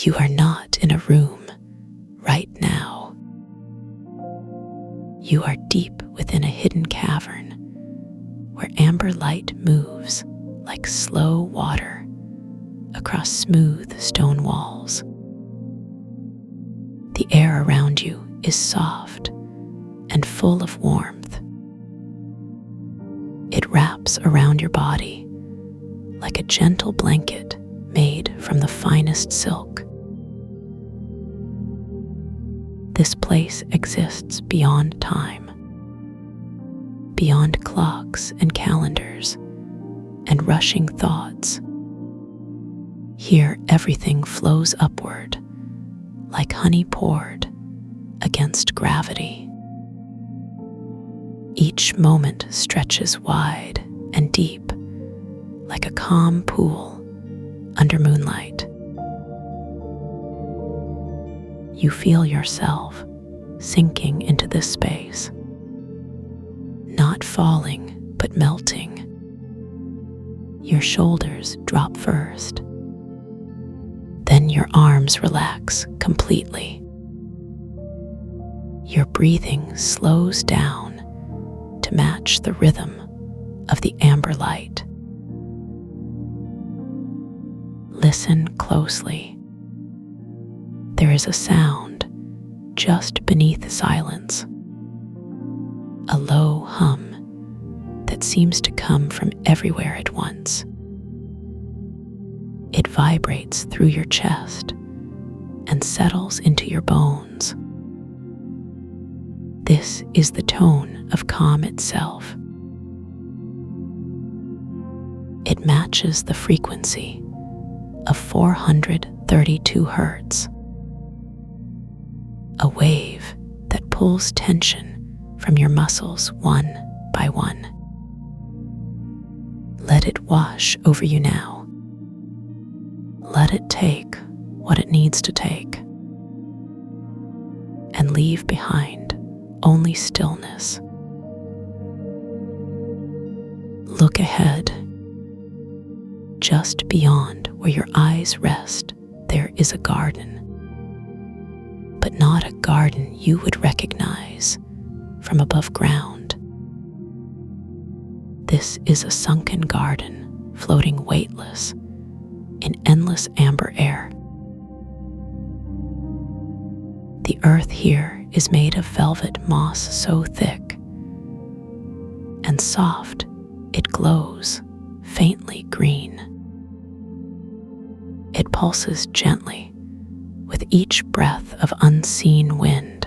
You are not in a room right now. You are deep within a hidden cavern where amber light moves like slow water across smooth stone walls. The air around you is soft and full of warmth. It wraps around your body like a gentle blanket made from the finest silk. This place exists beyond time, beyond clocks and calendars and rushing thoughts. Here everything flows upward like honey poured against gravity. Each moment stretches wide and deep like a calm pool under moonlight. You feel yourself sinking into this space, not falling but melting. Your shoulders drop first, then your arms relax completely. Your breathing slows down to match the rhythm of the amber light. Listen closely. There is a sound just beneath silence, a low hum that seems to come from everywhere at once. It vibrates through your chest and settles into your bones. This is the tone of calm itself. It matches the frequency of 432 hertz, a wave that pulls tension from your muscles one by one. Let it wash over you now. Let it take what it needs to take and leave behind only stillness. Look ahead. Just beyond where your eyes rest, there is a garden, but not a garden you would recognize from above ground. This is a sunken garden floating weightless in endless amber air. The earth here is made of velvet moss so thick and soft it glows faintly green. It pulses gently with each breath of unseen wind.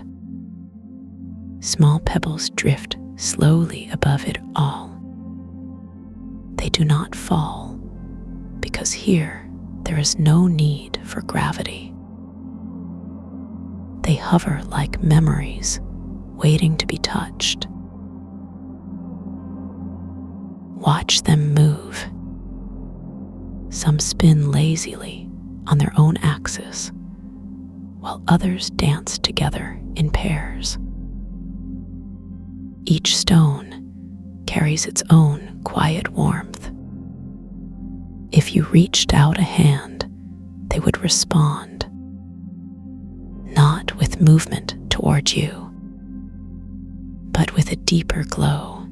Small pebbles drift slowly above it all. They do not fall because here there is no need for gravity. They hover like memories waiting to be touched. Watch them move. Some spin lazily on their own axis, while others dance together in pairs. Each stone carries its own quiet warmth. If you reached out a hand, they would respond, not with movement toward you, but with a deeper glow,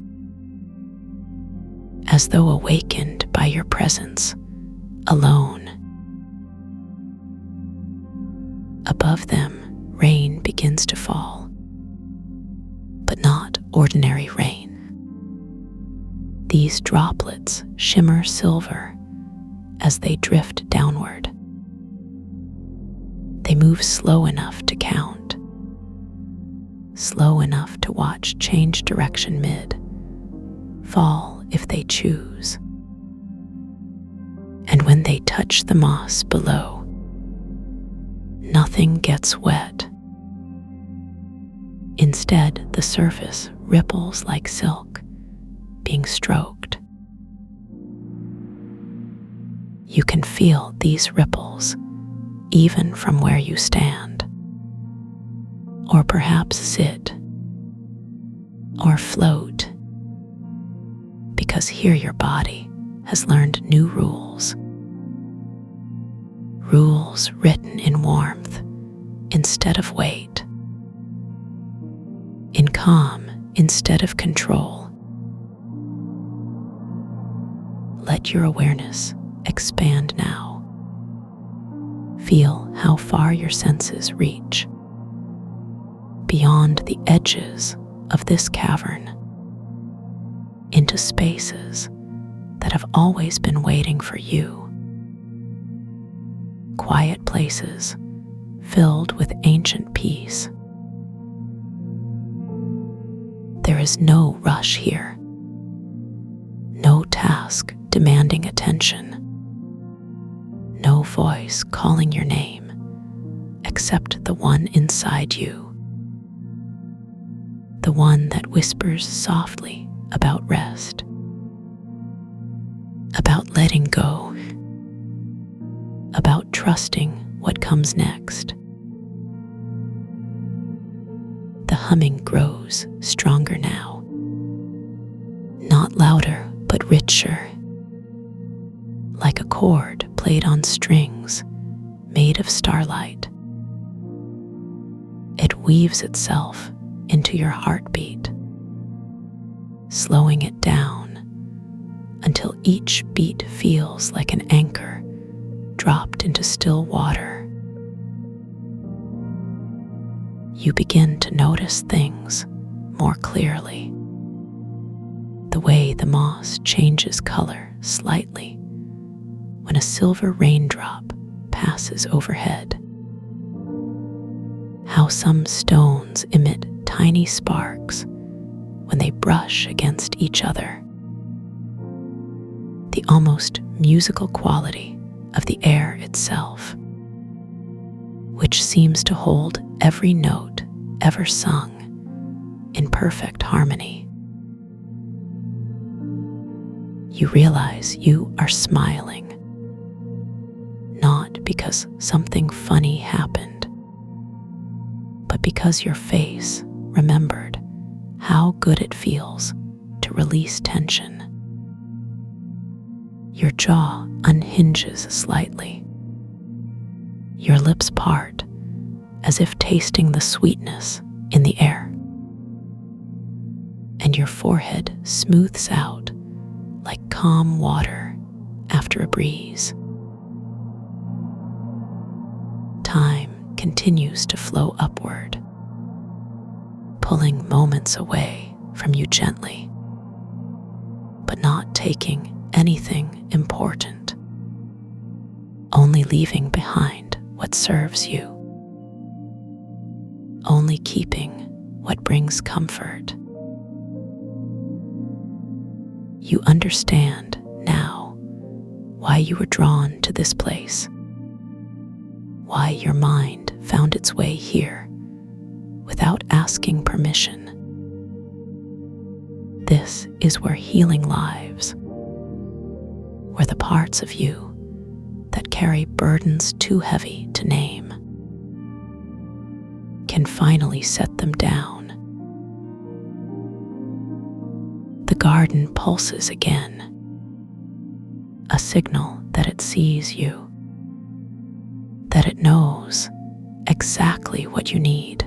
as though awakened by your presence alone. Above them, rain begins to fall, but not ordinary rain. These droplets shimmer silver as they drift downward. They move slow enough to count, slow enough to watch change direction mid, fall if they choose. And when they touch the moss below, nothing gets wet. Instead, the surface ripples like silk, being stroked. You can feel these ripples even from where you stand, or perhaps sit, or float, because here your body has learned new rules. rules written in warmth instead of weight, in calm instead of control. Let your awareness expand now. Feel how far your senses reach, beyond the edges of this cavern, into spaces that have always been waiting for you. Quiet places filled with ancient peace. There is no rush here, no task demanding attention, no voice calling your name except the one inside you, the one that whispers softly about rest, about letting go, about trusting what comes next. The humming grows stronger now, not louder but richer, like a chord played on strings made of starlight. It weaves itself into your heartbeat, slowing it down until each beat feels like an anchor dropped into still water. You begin to notice things more clearly. The way the moss changes color slightly when a silver raindrop passes overhead. How some stones emit tiny sparks when they brush against each other. The almost musical quality of the air itself, which seems to hold every note ever sung in perfect harmony. You realize you are smiling, not because something funny happened, but because your face remembered how good it feels to release tension. Your jaw unhinges slightly. Your lips part as if tasting the sweetness in the air. And your forehead smooths out like calm water after a breeze. Time continues to flow upward, pulling moments away from you gently, but not taking anything important, only leaving behind what serves you, only keeping what brings comfort. You understand now why you were drawn to this place, why your mind found its way here without asking permission. This is where healing lives, where the parts of you that carry burdens too heavy to name can finally set them down. The garden pulses again, a signal that it sees you, that it knows exactly what you need,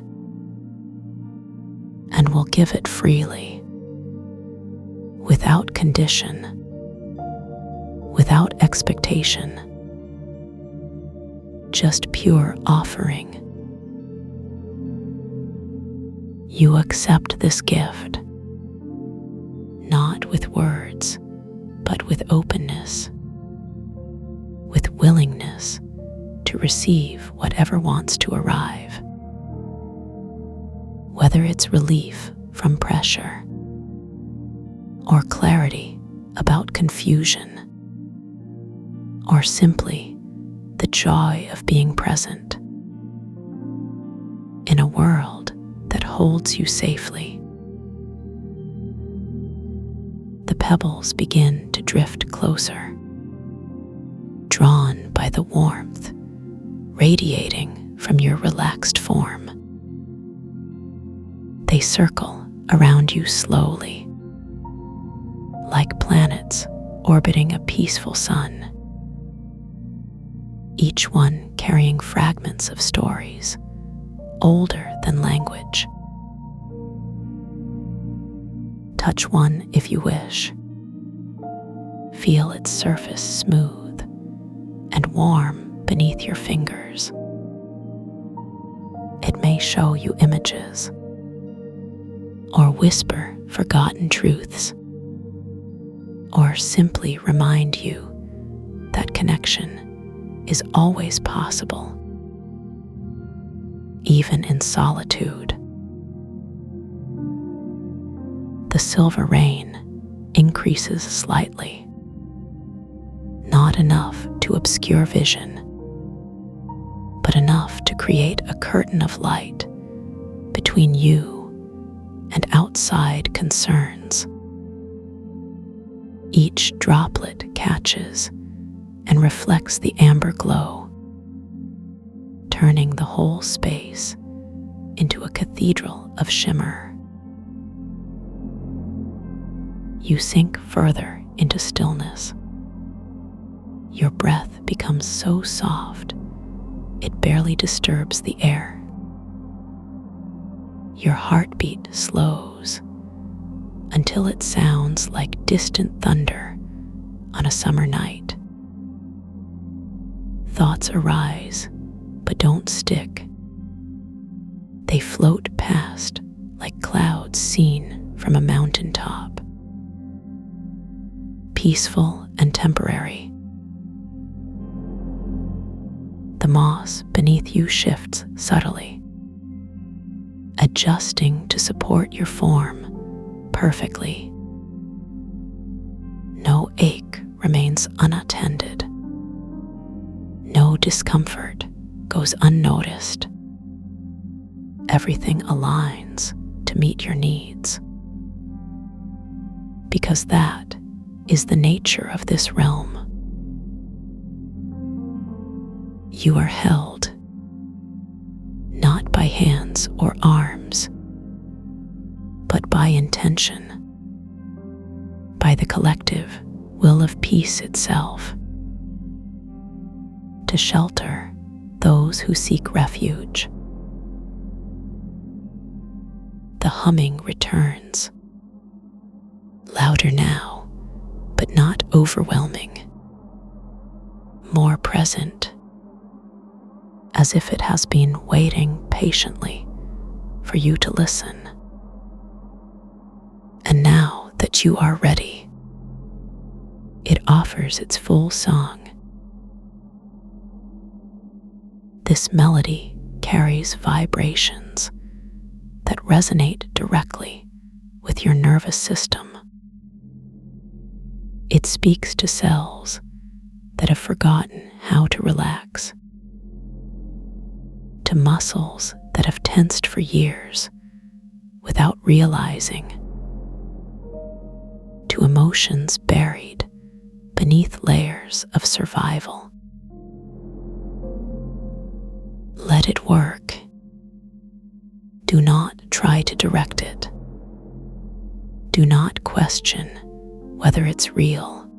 and will give it freely, without condition, without expectation, just pure offering. You accept this gift, not with words, but with openness, with willingness to receive whatever wants to arrive. Whether it's relief from pressure, or clarity about confusion, or simply the joy of being present in a world that holds you safely. The pebbles begin to drift closer, drawn by the warmth radiating from your relaxed form. They circle around you slowly, like planets orbiting a peaceful sun. each one carrying fragments of stories older than language. Touch one if you wish. Feel its surface smooth and warm beneath your fingers. It may show you images or whisper forgotten truths, or simply remind you that connection is always possible, even in solitude. The silver rain increases slightly, not enough to obscure vision, but enough to create a curtain of light between you and outside concerns. Each droplet catches and reflects the amber glow, turning the whole space into a cathedral of shimmer. You sink further into stillness. Your breath becomes so soft, it barely disturbs the air. Your heartbeat slows until it sounds like distant thunder on a summer night. Thoughts arise, but don't stick. They float past like clouds seen from a mountaintop, peaceful and temporary. The moss beneath you shifts subtly, adjusting to support your form perfectly. No ache remains unattended. No discomfort goes unnoticed. Everything aligns to meet your needs, because that is the nature of this realm. You are held, not by hands or arms, but by intention, by the collective will of peace itself, to shelter those who seek refuge. The humming returns, louder now, but not overwhelming, more present, as if it has been waiting patiently for you to listen. And now that you are ready, it offers its full song. This melody carries vibrations that resonate directly with your nervous system. It speaks to cells that have forgotten how to relax, to muscles that have tensed for years without realizing, to emotions buried beneath layers of survival. Let it work. Do not try to direct it. Do not question whether it's real.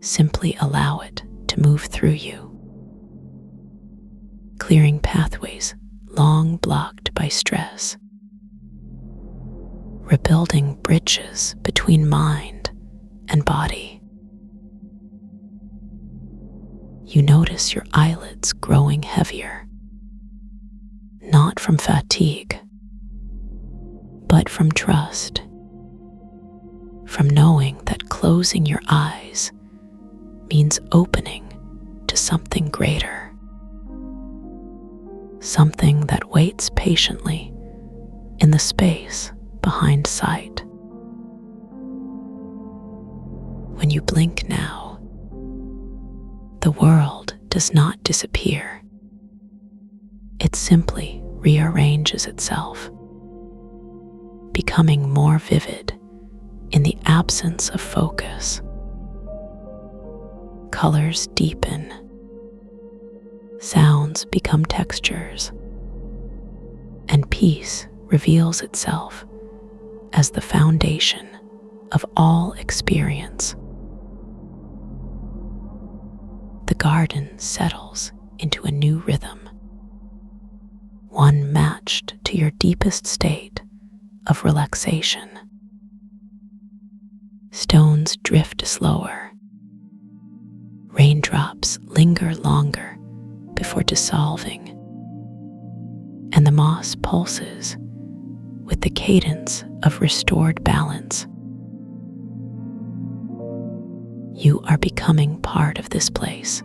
Simply allow it to move through you, clearing pathways long blocked by stress, rebuilding bridges between mind and body. You notice your eyelids growing heavier, not from fatigue, but from trust, from knowing that closing your eyes means opening to something greater, something that waits patiently in the space behind sight. When you blink now, the world does not disappear. It simply rearranges itself, becoming more vivid in the absence of focus. Colors deepen, sounds become textures, and peace reveals itself as the foundation of all experience. the garden settles into a new rhythm, one matched to your deepest state of relaxation. Stones drift slower, raindrops linger longer before dissolving, and the moss pulses with the cadence of restored balance. You are becoming part of this place,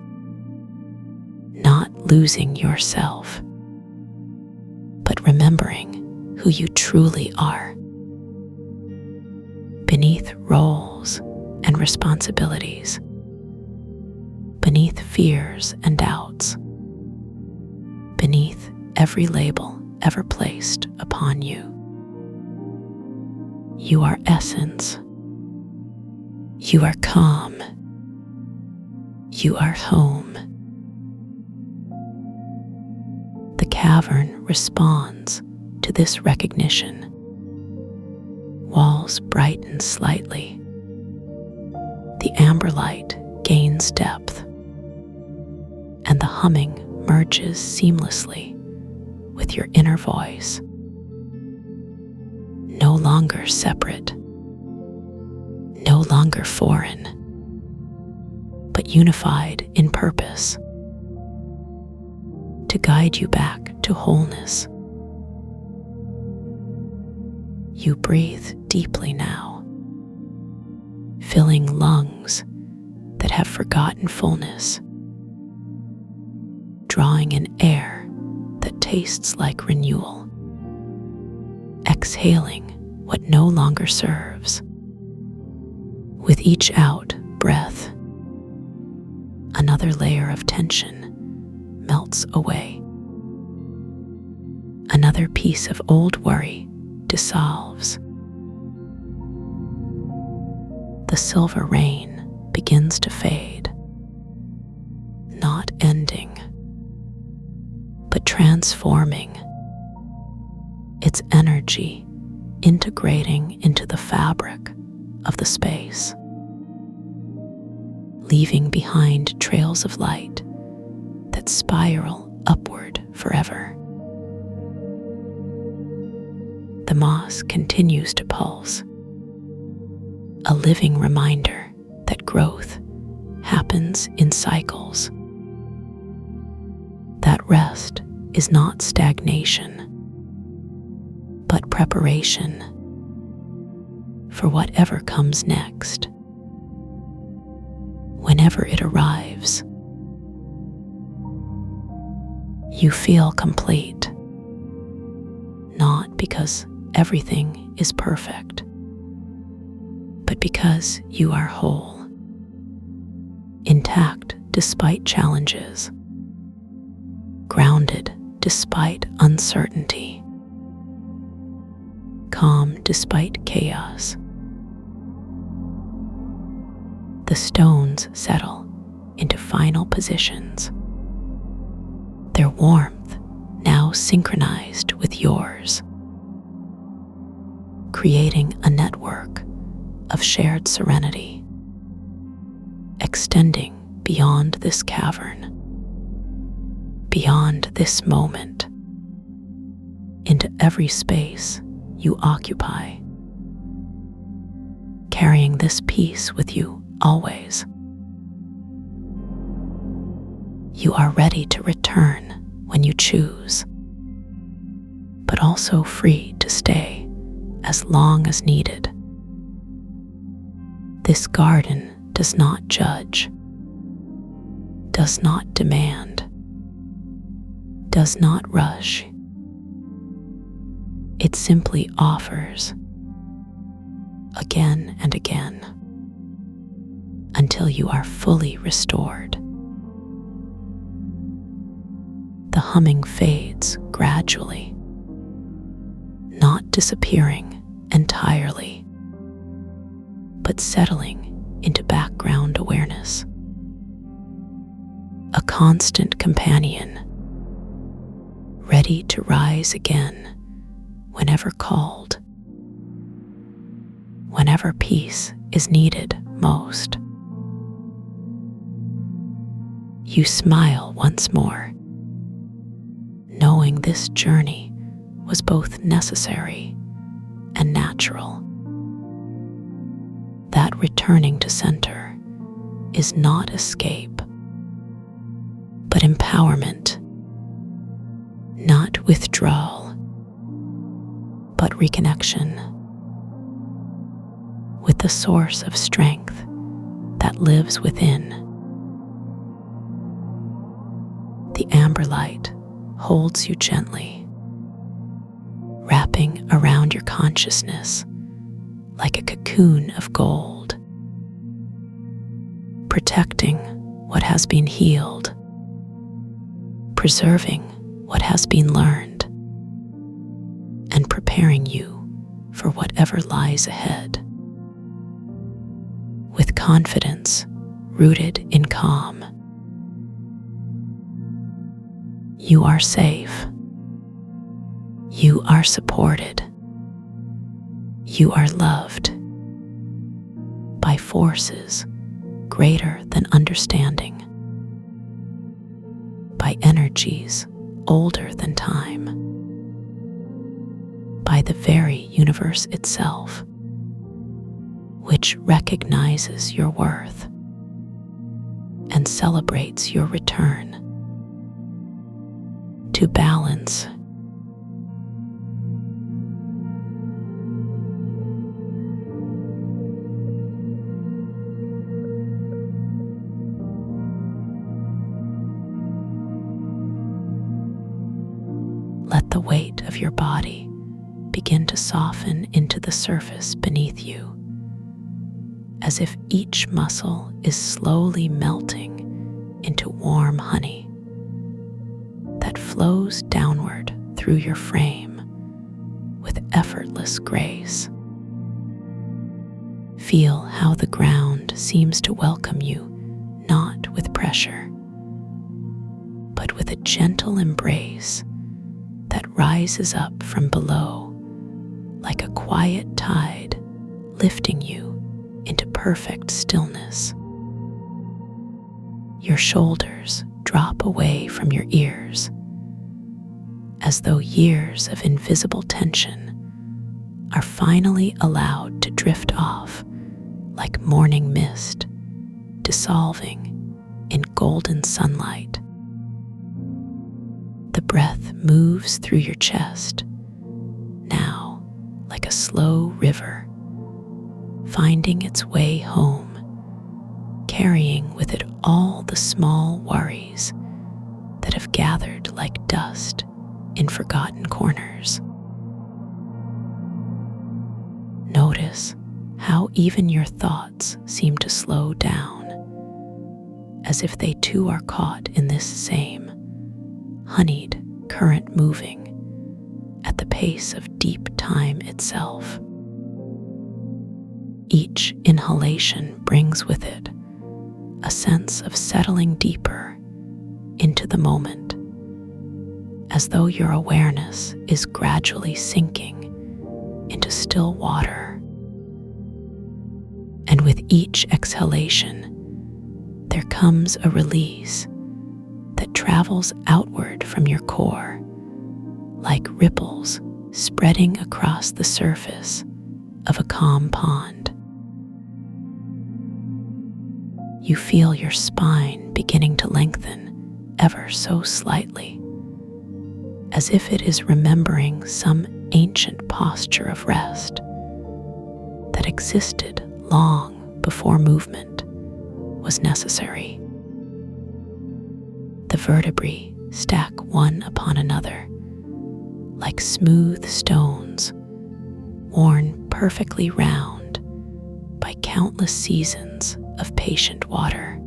not losing yourself, but remembering who you truly are. Beneath roles and responsibilities, beneath fears and doubts, beneath every label ever placed upon you. You are essence. You are calm. You are home. The cavern responds to this recognition. Walls brighten slightly. The amber light gains depth, and the humming merges seamlessly with your inner voice. No longer separate, no longer foreign, but unified in purpose to guide you back to wholeness. You breathe deeply now, filling lungs that have forgotten fullness, drawing in air that tastes like renewal, exhaling what no longer serves. With each out breath, another layer of tension melts away. Another piece of old worry dissolves. The silver rain begins to fade, not ending, but transforming, its energy integrating into the fabric of the space, leaving behind trails of light that spiral upward forever. The moss continues to pulse, a living reminder that growth happens in cycles, that rest is not stagnation, but preparation for whatever comes next. Whenever it arrives, you feel complete, not because everything is perfect, but because you are whole, intact despite challenges, grounded despite uncertainty, calm despite chaos. The stones settle into final positions, their warmth now synchronized with yours, creating a network of shared serenity, extending beyond this cavern, beyond this moment, into every space you occupy, carrying this peace with you always. You are ready to return when you choose, but also free to stay as long as needed. This garden does not judge, does not demand, does not rush. It simply offers, again and again, until you are fully restored. The humming fades gradually, not disappearing entirely, but settling into background awareness. A constant companion, ready to rise again whenever called, whenever peace is needed most. you smile once more, knowing this journey was both necessary and natural. That returning to center is not escape, but empowerment, not withdrawal, but reconnection with the source of strength that lives within. The amber light holds you gently, wrapping around your consciousness like a cocoon of gold, protecting what has been healed, preserving what has been learned, and preparing you for whatever lies ahead. With confidence rooted in calm, you are safe. You are supported. You are loved by forces greater than understanding, by energies older than time, by the very universe itself, which recognizes your worth and celebrates your return to balance. Let the weight of your body begin to soften into the surface beneath you, as if each muscle is slowly melting into warm honey that flows downward through your frame with effortless grace. Feel how the ground seems to welcome you, not with pressure, but with a gentle embrace that rises up from below like a quiet tide, lifting you into perfect stillness. Your shoulders drop away from your ears, as though years of invisible tension are finally allowed to drift off like morning mist, dissolving in golden sunlight. The breath moves through your chest, now like a slow river, finding its way home, carrying with it all the small worries that have gathered like dust in forgotten corners. Notice how even your thoughts seem to slow down, as if they too are caught in this same honeyed current, moving at the pace of deep time itself. Each inhalation brings with it a sense of settling deeper into the moment, as though your awareness is gradually sinking into still water. And with each exhalation, there comes a release that travels outward from your core, like ripples spreading across the surface of a calm pond. You feel your spine beginning to lengthen ever so slightly, as if it is remembering some ancient posture of rest that existed long before movement was necessary. The vertebrae stack one upon another like smooth stones, worn perfectly round by countless seasons of patient water.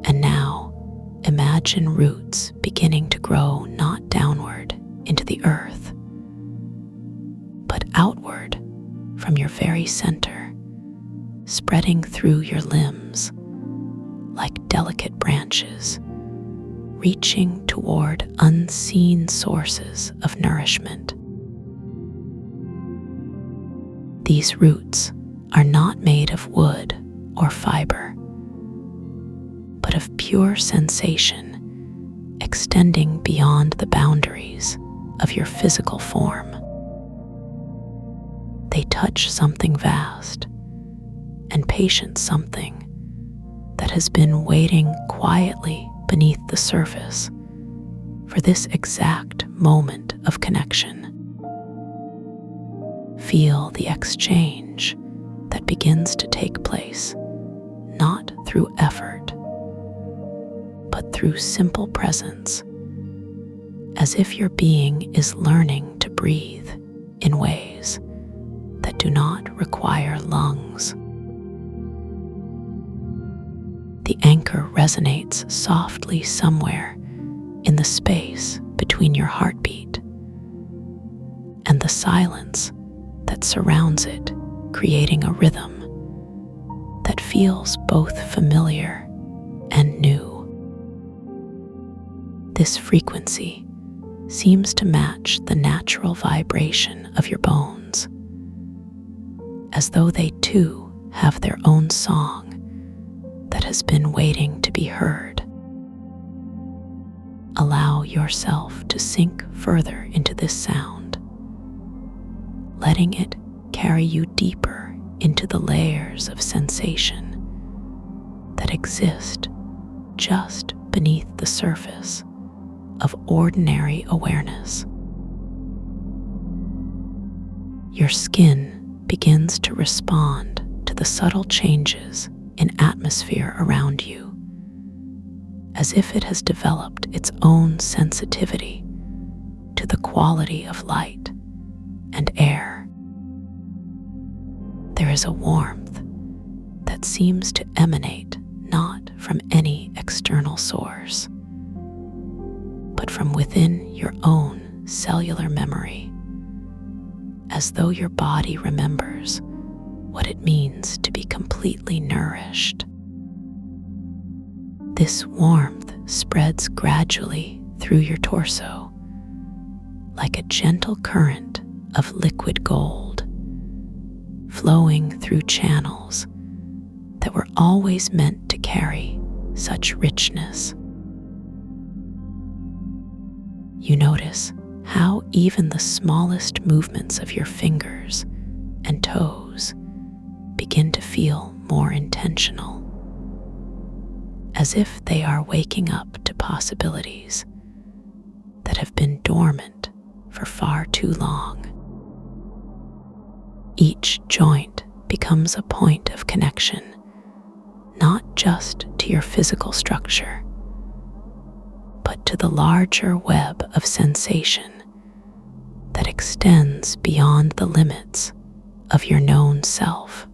And now imagine roots beginning to grow not downward into the earth, but outward from your very center, spreading through your limbs like delicate branches, reaching toward unseen sources of nourishment. These roots are not made of wood or fiber, but of pure sensation extending beyond the boundaries of your physical form. They touch something vast and patient, something that has been waiting quietly beneath the surface for this exact moment of connection. Feel the exchange that begins to take place, not through effort, but through simple presence, as if your being is learning to breathe in ways that do not require lungs. The anchor resonates softly somewhere in the space between your heartbeat, and the silence that surrounds it, creating a rhythm that feels both familiar and new. This frequency seems to match the natural vibration of your bones, as though they too have their own song that has been waiting to be heard. Allow yourself to sink further into this sound, letting it carry you deeper into the layers of sensation that exist just beneath the surface of ordinary awareness. Your skin begins to respond to the subtle changes in atmosphere around you, as if it has developed its own sensitivity to the quality of light and air. There is a warmth that seems to emanate not from any external source, but from within your own cellular memory, as though your body remembers what it means to be completely nourished. This warmth spreads gradually through your torso, like a gentle current of liquid gold, flowing through channels that were always meant to carry such richness. You notice how even the smallest movements of your fingers and toes begin to feel more intentional, as if they are waking up to possibilities that have been dormant for far too long. Each joint becomes a point of connection, not just to your physical structure, but to the larger web of sensation that extends beyond the limits of your known self.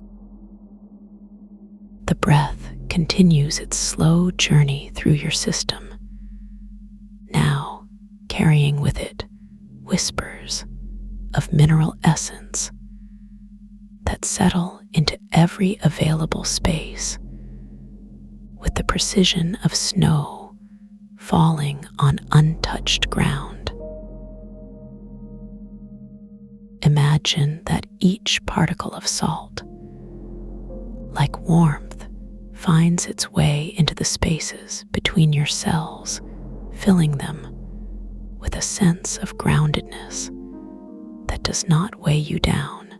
The breath continues its slow journey through your system, now carrying with it whispers of mineral essence that settle into every available space with the precision of snow falling on untouched ground. Imagine that each particle of salt, like warmth, finds its way into the spaces between your cells, filling them with a sense of groundedness that does not weigh you down,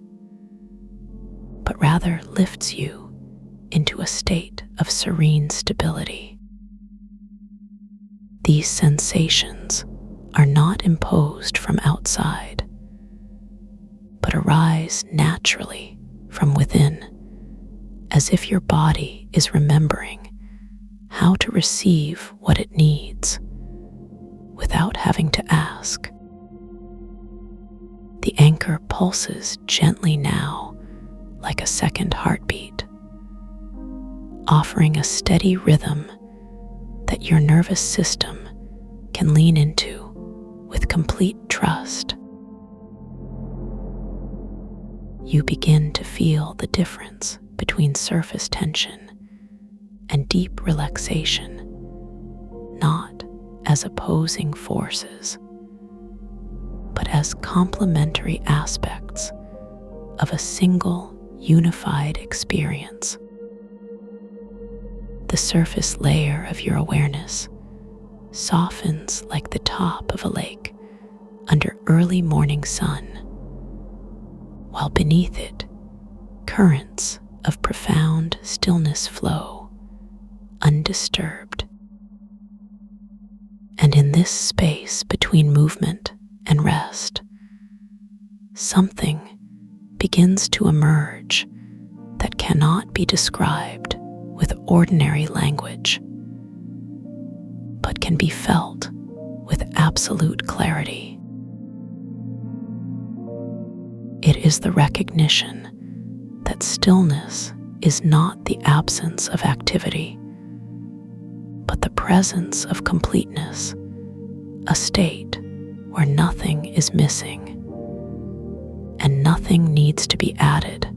but rather lifts you into a state of serene stability. These sensations are not imposed from outside, but arise naturally from within, as if your body is remembering how to receive what it needs without having to ask. The anchor pulses gently now, like a second heartbeat, offering a steady rhythm that your nervous system can lean into with complete trust. You begin to feel the difference between surface tension and deep relaxation, not as opposing forces, but as complementary aspects of a single unified experience. The The surface layer of your awareness softens like the top of a lake under early morning sun, while beneath it, currents of profound stillness flow, undisturbed. And in this space between movement and rest, something begins to emerge that cannot be described with ordinary language, but can be felt with absolute clarity. It is the recognition that stillness is not the absence of activity, but the presence of completeness, a state where nothing is missing and nothing needs to be added.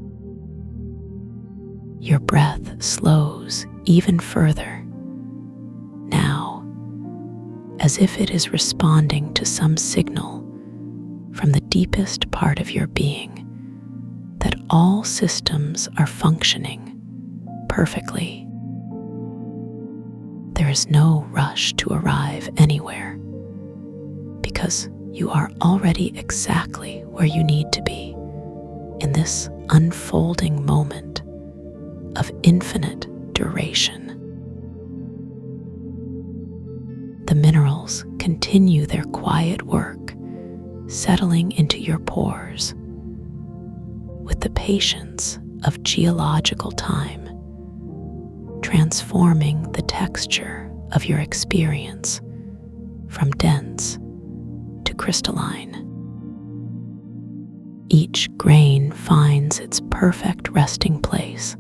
Your breath slows even further now, as if it is responding to some signal from the deepest part of your being that all systems are functioning perfectly. There is no rush to arrive anywhere, because you are already exactly where you need to be in this unfolding moment of infinite duration. The minerals continue their quiet work, settling into your pores with the patience of geological time, transforming the texture of your experience from dense to crystalline. Each grain finds its perfect resting place,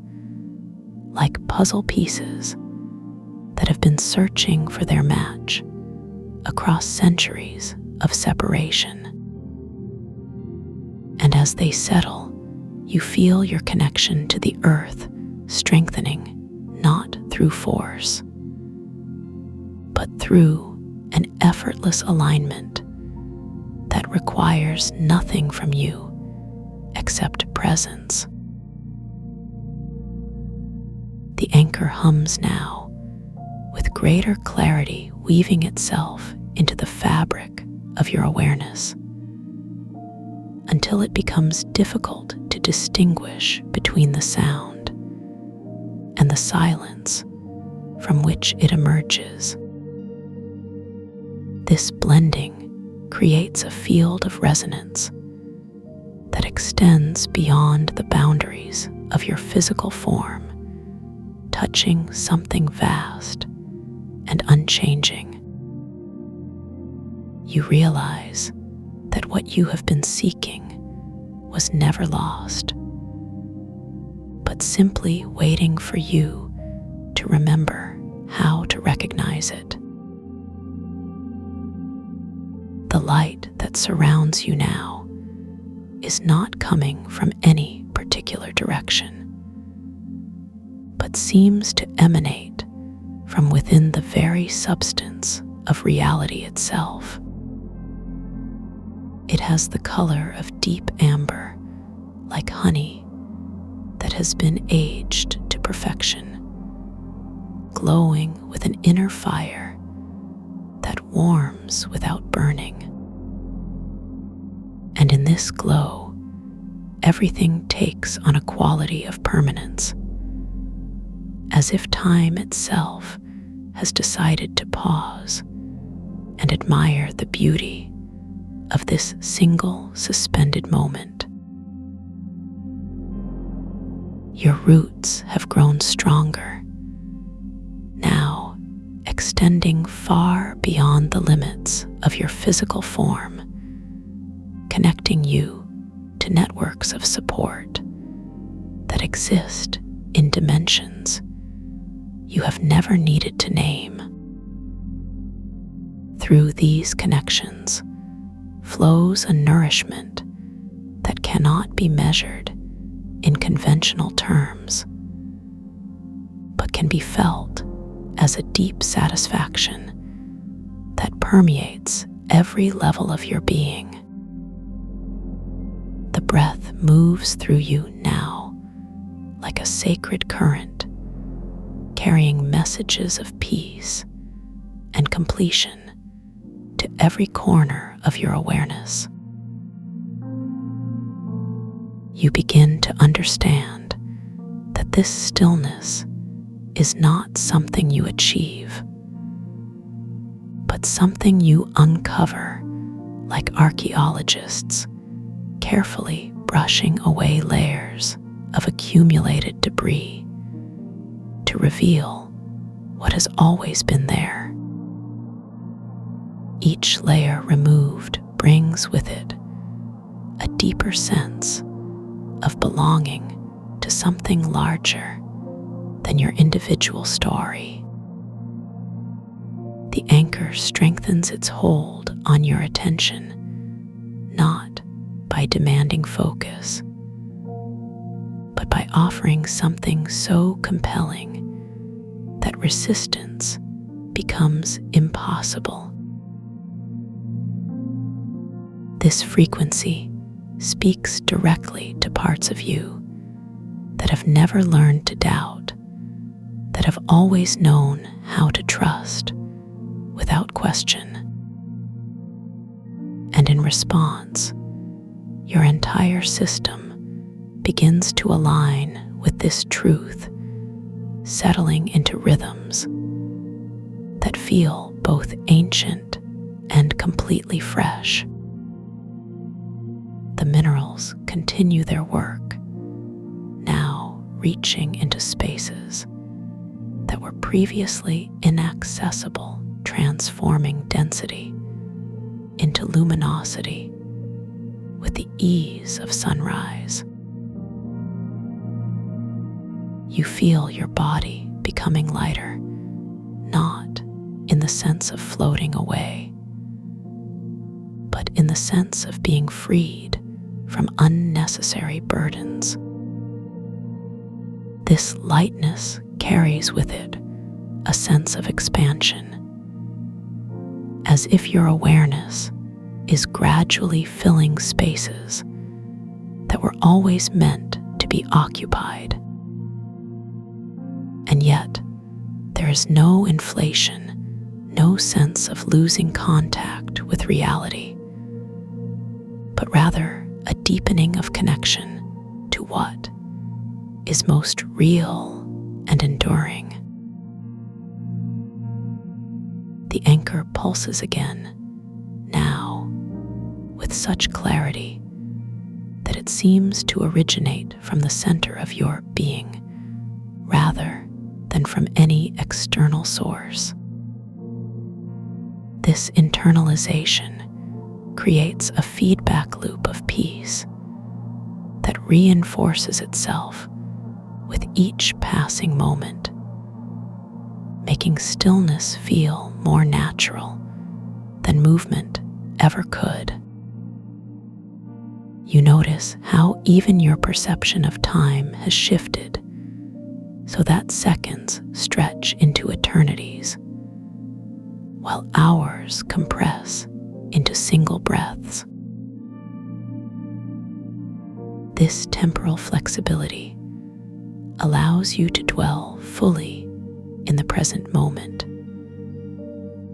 like puzzle pieces that have been searching for their match across centuries of separation. And as they settle, you feel your connection to the earth strengthening, not through force, but through an effortless alignment that requires nothing from you except presence. The anchor hums now, with greater clarity weaving itself into the fabric of your awareness, until it becomes difficult to distinguish between the sound and the silence from which it emerges. This blending creates a field of resonance that extends beyond the boundaries of your physical form, touching something vast and unchanging. You realize that what you have been seeking was never lost, but simply waiting for you to remember how to recognize it. The light that surrounds you now is not coming from any particular direction, but seems to emanate from within the very substance of reality itself. It has the color of deep amber, like honey that has been aged to perfection, glowing with an inner fire that warms without burning. And in this glow, everything takes on a quality of permanence, as if time itself has decided to pause and admire the beauty of this single suspended moment. Your roots have grown stronger, now extending far beyond the limits of your physical form, connecting you to networks of support that exist in dimensions you have never needed to name. Through these connections flows a nourishment that cannot be measured in conventional terms, but can be felt as a deep satisfaction that permeates every level of your being. The breath moves through you now like a sacred current, carrying messages of peace and completion to every corner of your awareness. You begin to understand that this stillness is not something you achieve, but something you uncover like archaeologists, carefully brushing away layers of accumulated debris to reveal what has always been there. Each layer removed brings with it a deeper sense of belonging to something larger than your individual story. The anchor strengthens its hold on your attention, not by demanding focus, but by offering something so compelling that resistance becomes impossible. This frequency speaks directly to parts of you that have never learned to doubt, that have always known how to trust without question. And in response, your entire system begins to align with this truth, settling into rhythms that feel both ancient and completely fresh. The minerals continue their work, now reaching into spaces that were previously inaccessible, transforming density into luminosity with the ease of sunrise. You feel your body becoming lighter, not in the sense of floating away, but in the sense of being freed from unnecessary burdens. This lightness carries with it a sense of expansion, as if your awareness is gradually filling spaces that were always meant to be occupied. And yet, there is no inflation, no sense of losing contact with reality, but rather a deepening of connection to what is most real and enduring. The anchor pulses again, now with such clarity that it seems to originate from the center of your being rather than from any external source. This internalization creates a feedback loop of peace that reinforces itself with each passing moment, making stillness feel more natural than movement ever could. You notice how even your perception of time has shifted, so that seconds stretch into eternities, while hours compress into single breaths. This temporal flexibility allows you to dwell fully in the present moment,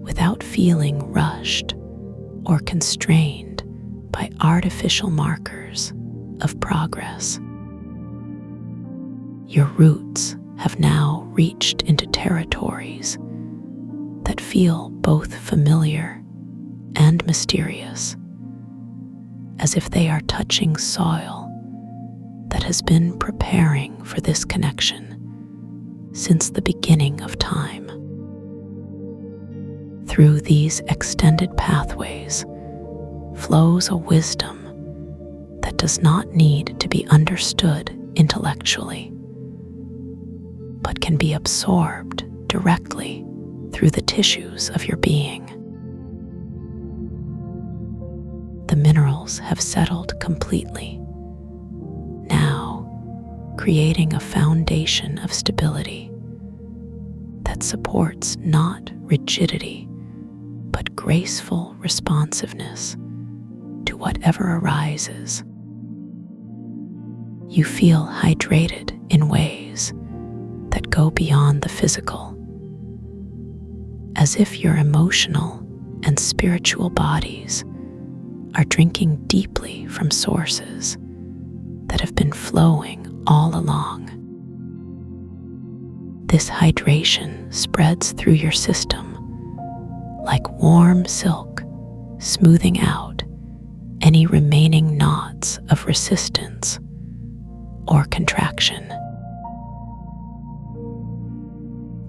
without feeling rushed or constrained by artificial markers of progress. Your roots have now reached into territories that feel both familiar and mysterious, as if they are touching soil that has been preparing for this connection since the beginning of time. Through these extended pathways flows a wisdom that does not need to be understood intellectually, but can be absorbed directly through the tissues of your being. The minerals have settled completely, now creating a foundation of stability that supports not rigidity, but graceful responsiveness to whatever arises. You feel hydrated in ways that go beyond the physical, as if your emotional and spiritual bodies are drinking deeply from sources that have been flowing all along. This hydration spreads through your system like warm silk, smoothing out any remaining knots of resistance or contraction.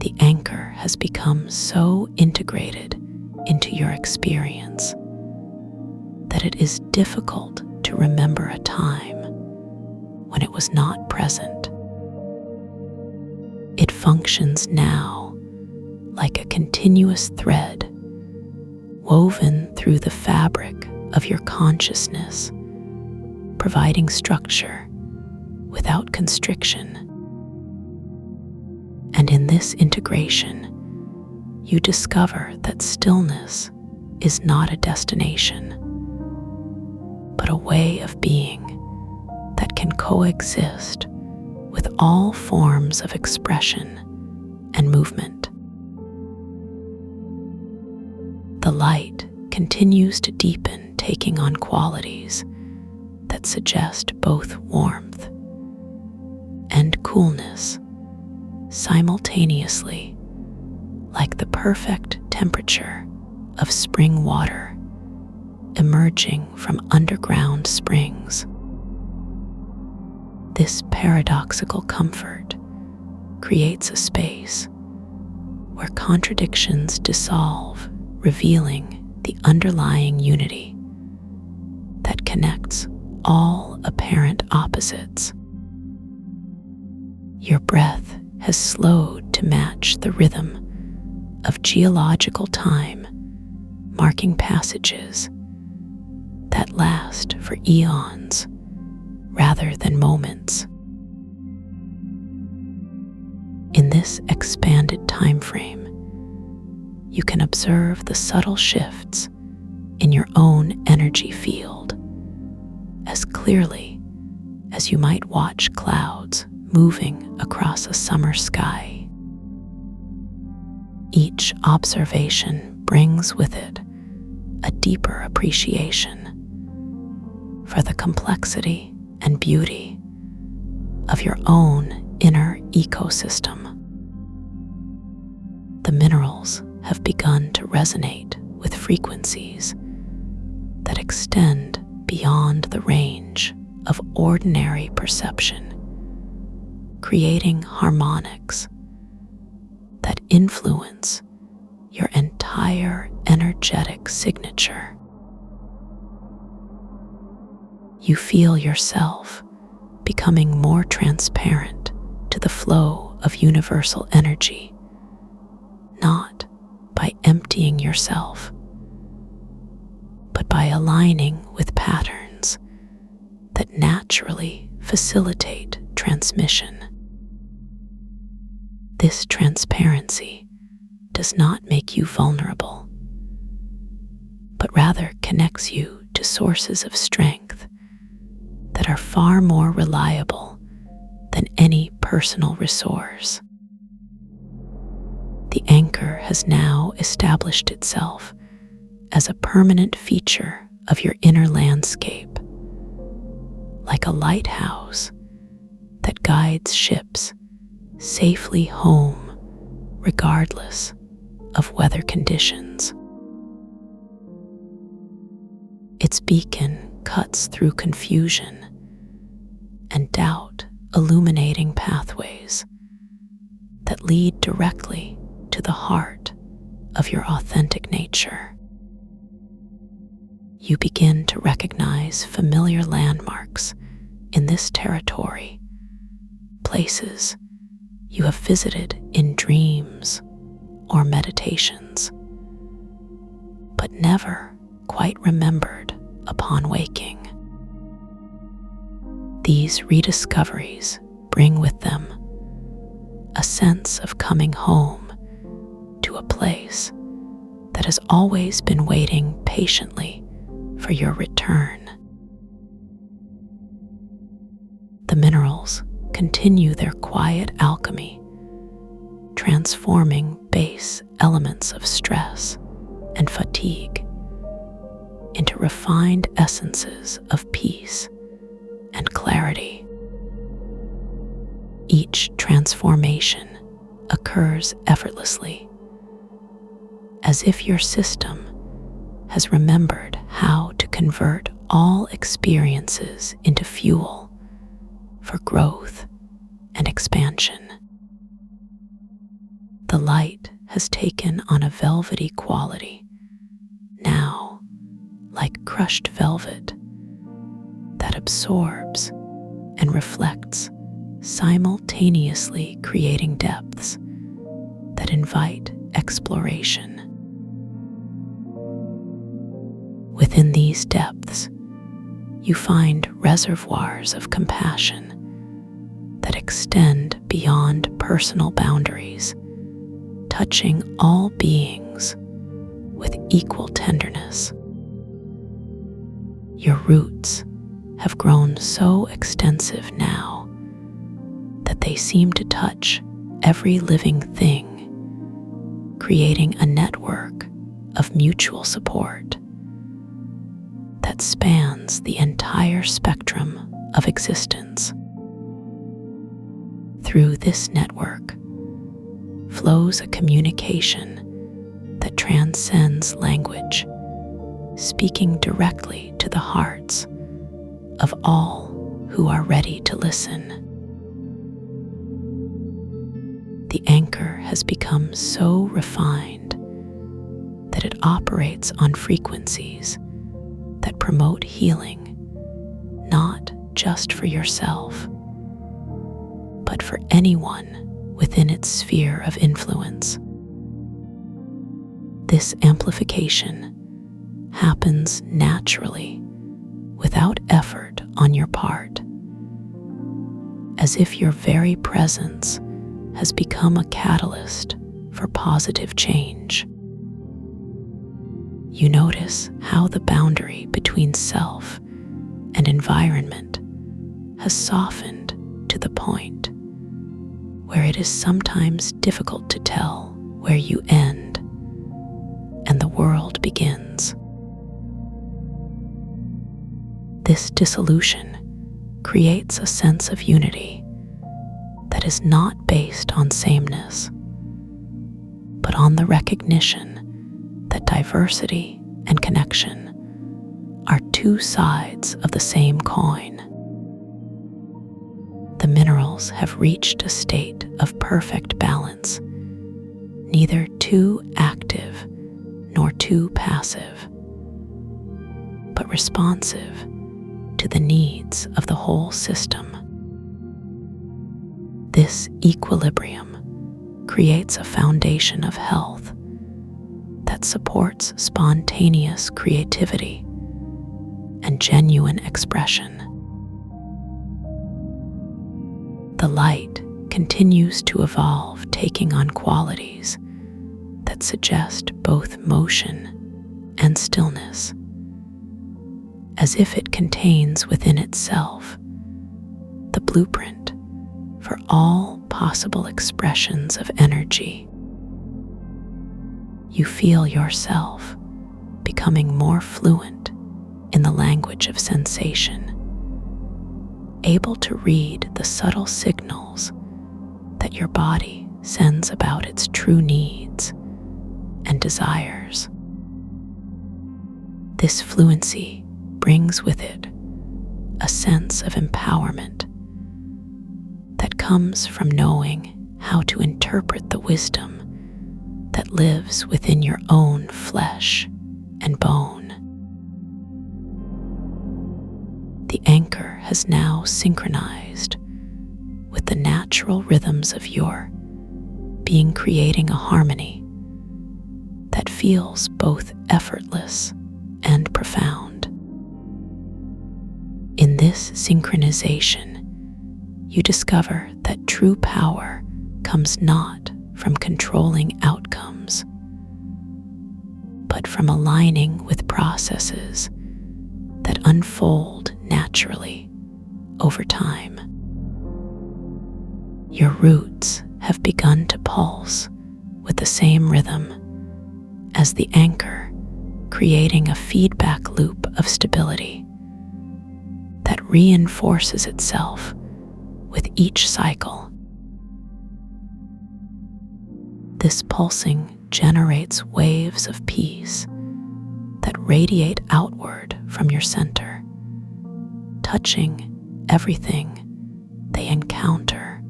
The anchor has become so integrated into your experience that it is difficult to remember a time when it was not present. It functions now like a continuous thread woven through the fabric of your consciousness, providing structure without constriction. And in this integration, you discover that stillness is not a destination, but a way of being that can coexist with all forms of expression and movement. The light continues to deepen, taking on qualities that suggest both warmth and coolness simultaneously, like the perfect temperature of spring water emerging from underground springs. This paradoxical comfort creates a space where contradictions dissolve, revealing the underlying unity that connects all apparent opposites. Your breath has slowed to match the rhythm of geological time, marking passages that last for eons rather than moments. In this expanded time frame, you can observe the subtle shifts in your own energy field as clearly as you might watch clouds moving across a summer sky. Each observation brings with it a deeper appreciation for the complexity and beauty of your own inner ecosystem. The minerals have begun to resonate with frequencies that extend beyond the range of ordinary perception, creating harmonics that influence your entire energetic signature. You feel yourself becoming more transparent to the flow of universal energy, not by emptying yourself, but by aligning with patterns that naturally facilitate transmission. This transparency does not make you vulnerable, but rather connects you to sources of strength that are far more reliable than any personal resource. The anchor has now established itself as a permanent feature of your inner landscape, like a lighthouse that guides ships safely home regardless of weather conditions. Its beacon cuts through confusion and doubt, illuminating pathways that lead directly to the heart of your authentic nature. You begin to recognize familiar landmarks in this territory, places you have visited in dreams or meditations, but never quite remembered upon waking. These rediscoveries bring with them a sense of coming home to a place that has always been waiting patiently for your return. The minerals continue their quiet alchemy, transforming base elements of stress and fatigue into refined essences of peace and clarity. Each transformation occurs effortlessly, as if your system has remembered how to convert all experiences into fuel for growth and expansion. The light has taken on a velvety quality, now like crushed velvet that absorbs and reflects, simultaneously creating depths that invite exploration. Within these depths, you find reservoirs of compassion that extend beyond personal boundaries, touching all beings with equal tenderness. Your roots have grown so extensive now that they seem to touch every living thing, creating a network of mutual support that spans the entire spectrum of existence. Through this network flows a communication that transcends language, speaking directly to the hearts of all who are ready to listen. The anchor has become so refined that it operates on frequencies that promote healing, not just for yourself, but for anyone within its sphere of influence. This amplification happens naturally, without effort on your part, as if your very presence has become a catalyst for positive change. You notice how the boundary between self and environment has softened to the point where it is sometimes difficult to tell where you end and the world begins. This dissolution creates a sense of unity that is not based on sameness, but on the recognition that diversity and connection are two sides of the same coin. The minerals have reached a state of perfect balance, neither too active nor too passive, but responsive to the needs of the whole system. This equilibrium creates a foundation of health that supports spontaneous creativity and genuine expression. The light continues to evolve, taking on qualities that suggest both motion and stillness, as if it contains within itself the blueprint for all possible expressions of energy. You feel yourself becoming more fluent in the language of sensation, able to read the subtle signals that your body sends about its true needs and desires. This fluency brings with it a sense of empowerment that comes from knowing how to interpret the wisdom that lives within your own flesh and bone. The anchor has now synchronized with the natural rhythms of your being, creating a harmony that feels both effortless and profound. In this synchronization, you discover that true power comes not from controlling outcomes, but from aligning with processes that unfold naturally over time. Your roots have begun to pulse with the same rhythm as the anchor, creating a feedback loop of stability that reinforces itself with each cycle. This pulsing generates waves of peace that radiate outward from your center, touching everything they encounter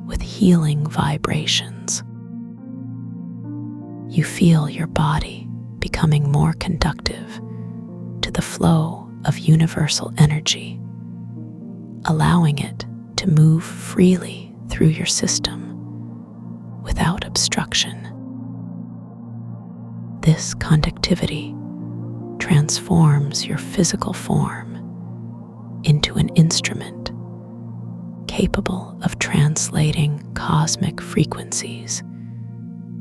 with healing vibrations. You feel your body becoming more conductive to the flow of universal energy, allowing it to move freely through your system without obstruction. This conductivity transforms your physical form into an instrument capable of translating cosmic frequencies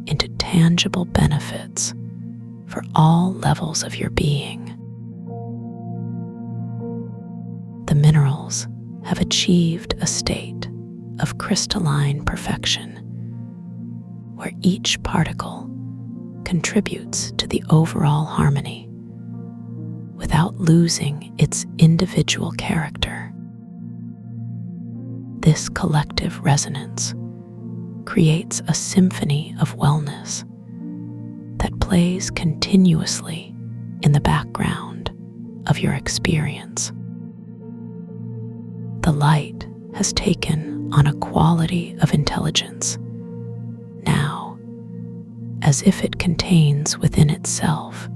into tangible benefits for all levels of your being. The minerals have achieved a state of crystalline perfection, where each particle contributes to the overall harmony without losing its individual character. This collective resonance creates a symphony of wellness that plays continuously in the background of your experience. The light has taken on a quality of intelligence now, as if it contains within itself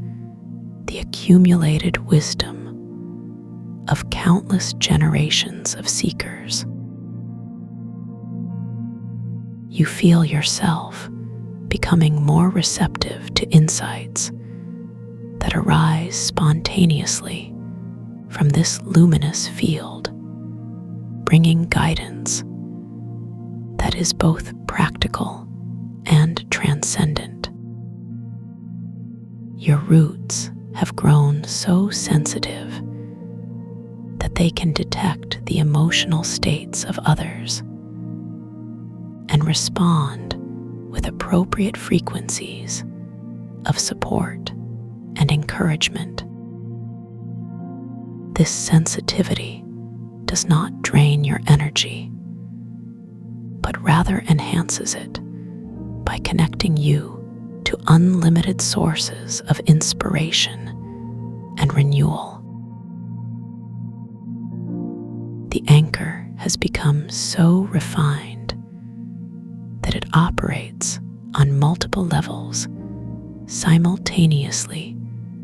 the accumulated wisdom of countless generations of seekers. You feel yourself becoming more receptive to insights that arise spontaneously from this luminous field, bringing guidance that is both practical and transcendent. Your roots have grown so sensitive that they can detect the emotional states of others and respond with appropriate frequencies of support and encouragement. This sensitivity does not drain your energy, but rather enhances it by connecting you to unlimited sources of inspiration and renewal. The anchor has become so refined that it operates on multiple levels, simultaneously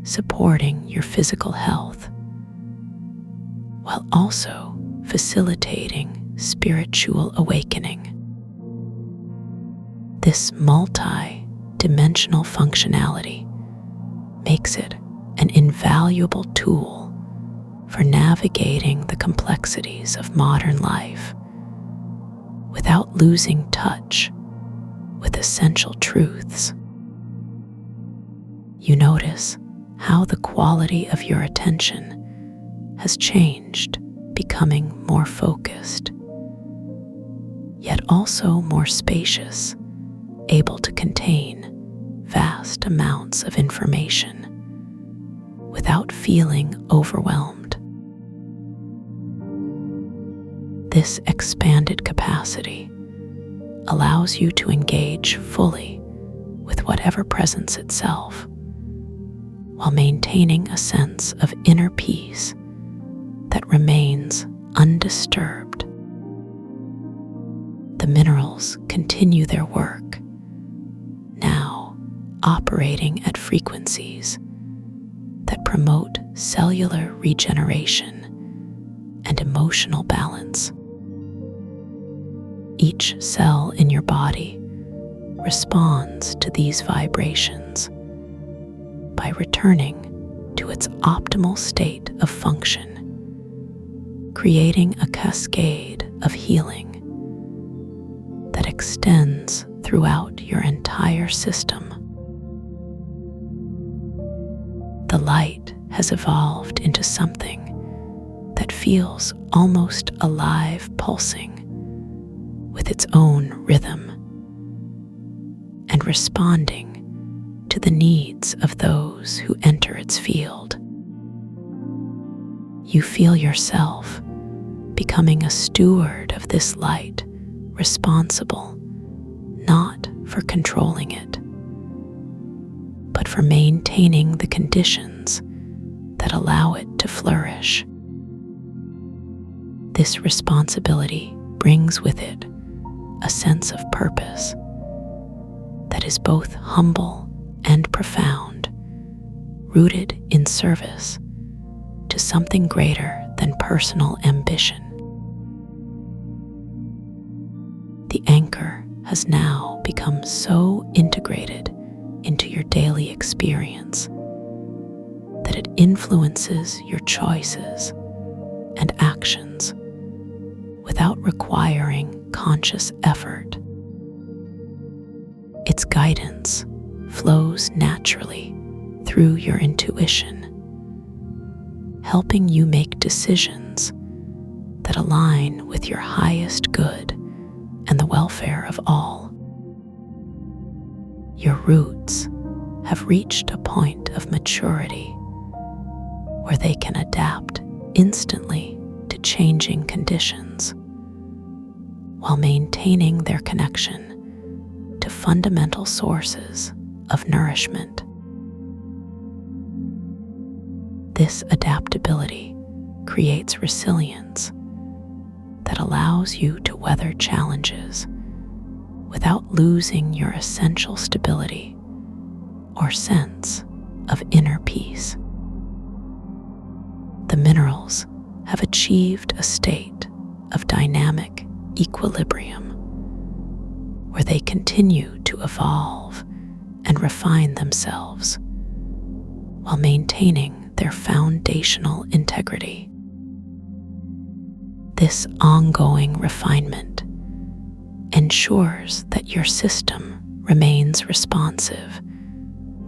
supporting your physical health, while also facilitating spiritual awakening. This multi-dimensional functionality makes it an invaluable tool for navigating the complexities of modern life without losing touch with essential truths. You notice how the quality of your attention has changed, becoming more focused, yet also more spacious, able to contain vast amounts of information without feeling overwhelmed. This expanded capacity allows you to engage fully with whatever presents itself, while maintaining a sense of inner peace that remains undisturbed. The minerals continue their work, now operating at frequencies that promote cellular regeneration and emotional balance. Each cell in your body responds to these vibrations by returning to its optimal state of function, creating a cascade of healing that extends throughout your entire system. The light has evolved into something that feels almost alive, pulsing with its own rhythm and responding to the needs of those who enter its field. You feel yourself becoming a steward of this light, responsible not for controlling it, but for maintaining the conditions that allow it to flourish. This responsibility brings with it a sense of purpose that is both humble and profound, rooted in service to something greater than personal ambition. The anchor has now become so integrated into your daily experience that it influences your choices and actions without requiring conscious effort. Its guidance flows naturally through your intuition, helping you make decisions that align with your highest good and the welfare of all. Your roots have reached a point of maturity where they can adapt instantly to changing conditions while maintaining their connection to fundamental sources of nourishment. This adaptability creates resilience that allows you to weather challenges without losing your essential stability or sense of inner peace. The minerals have achieved a state of dynamic equilibrium where they continue to evolve and refine themselves while maintaining their foundational integrity. This ongoing refinement ensures that your system remains responsive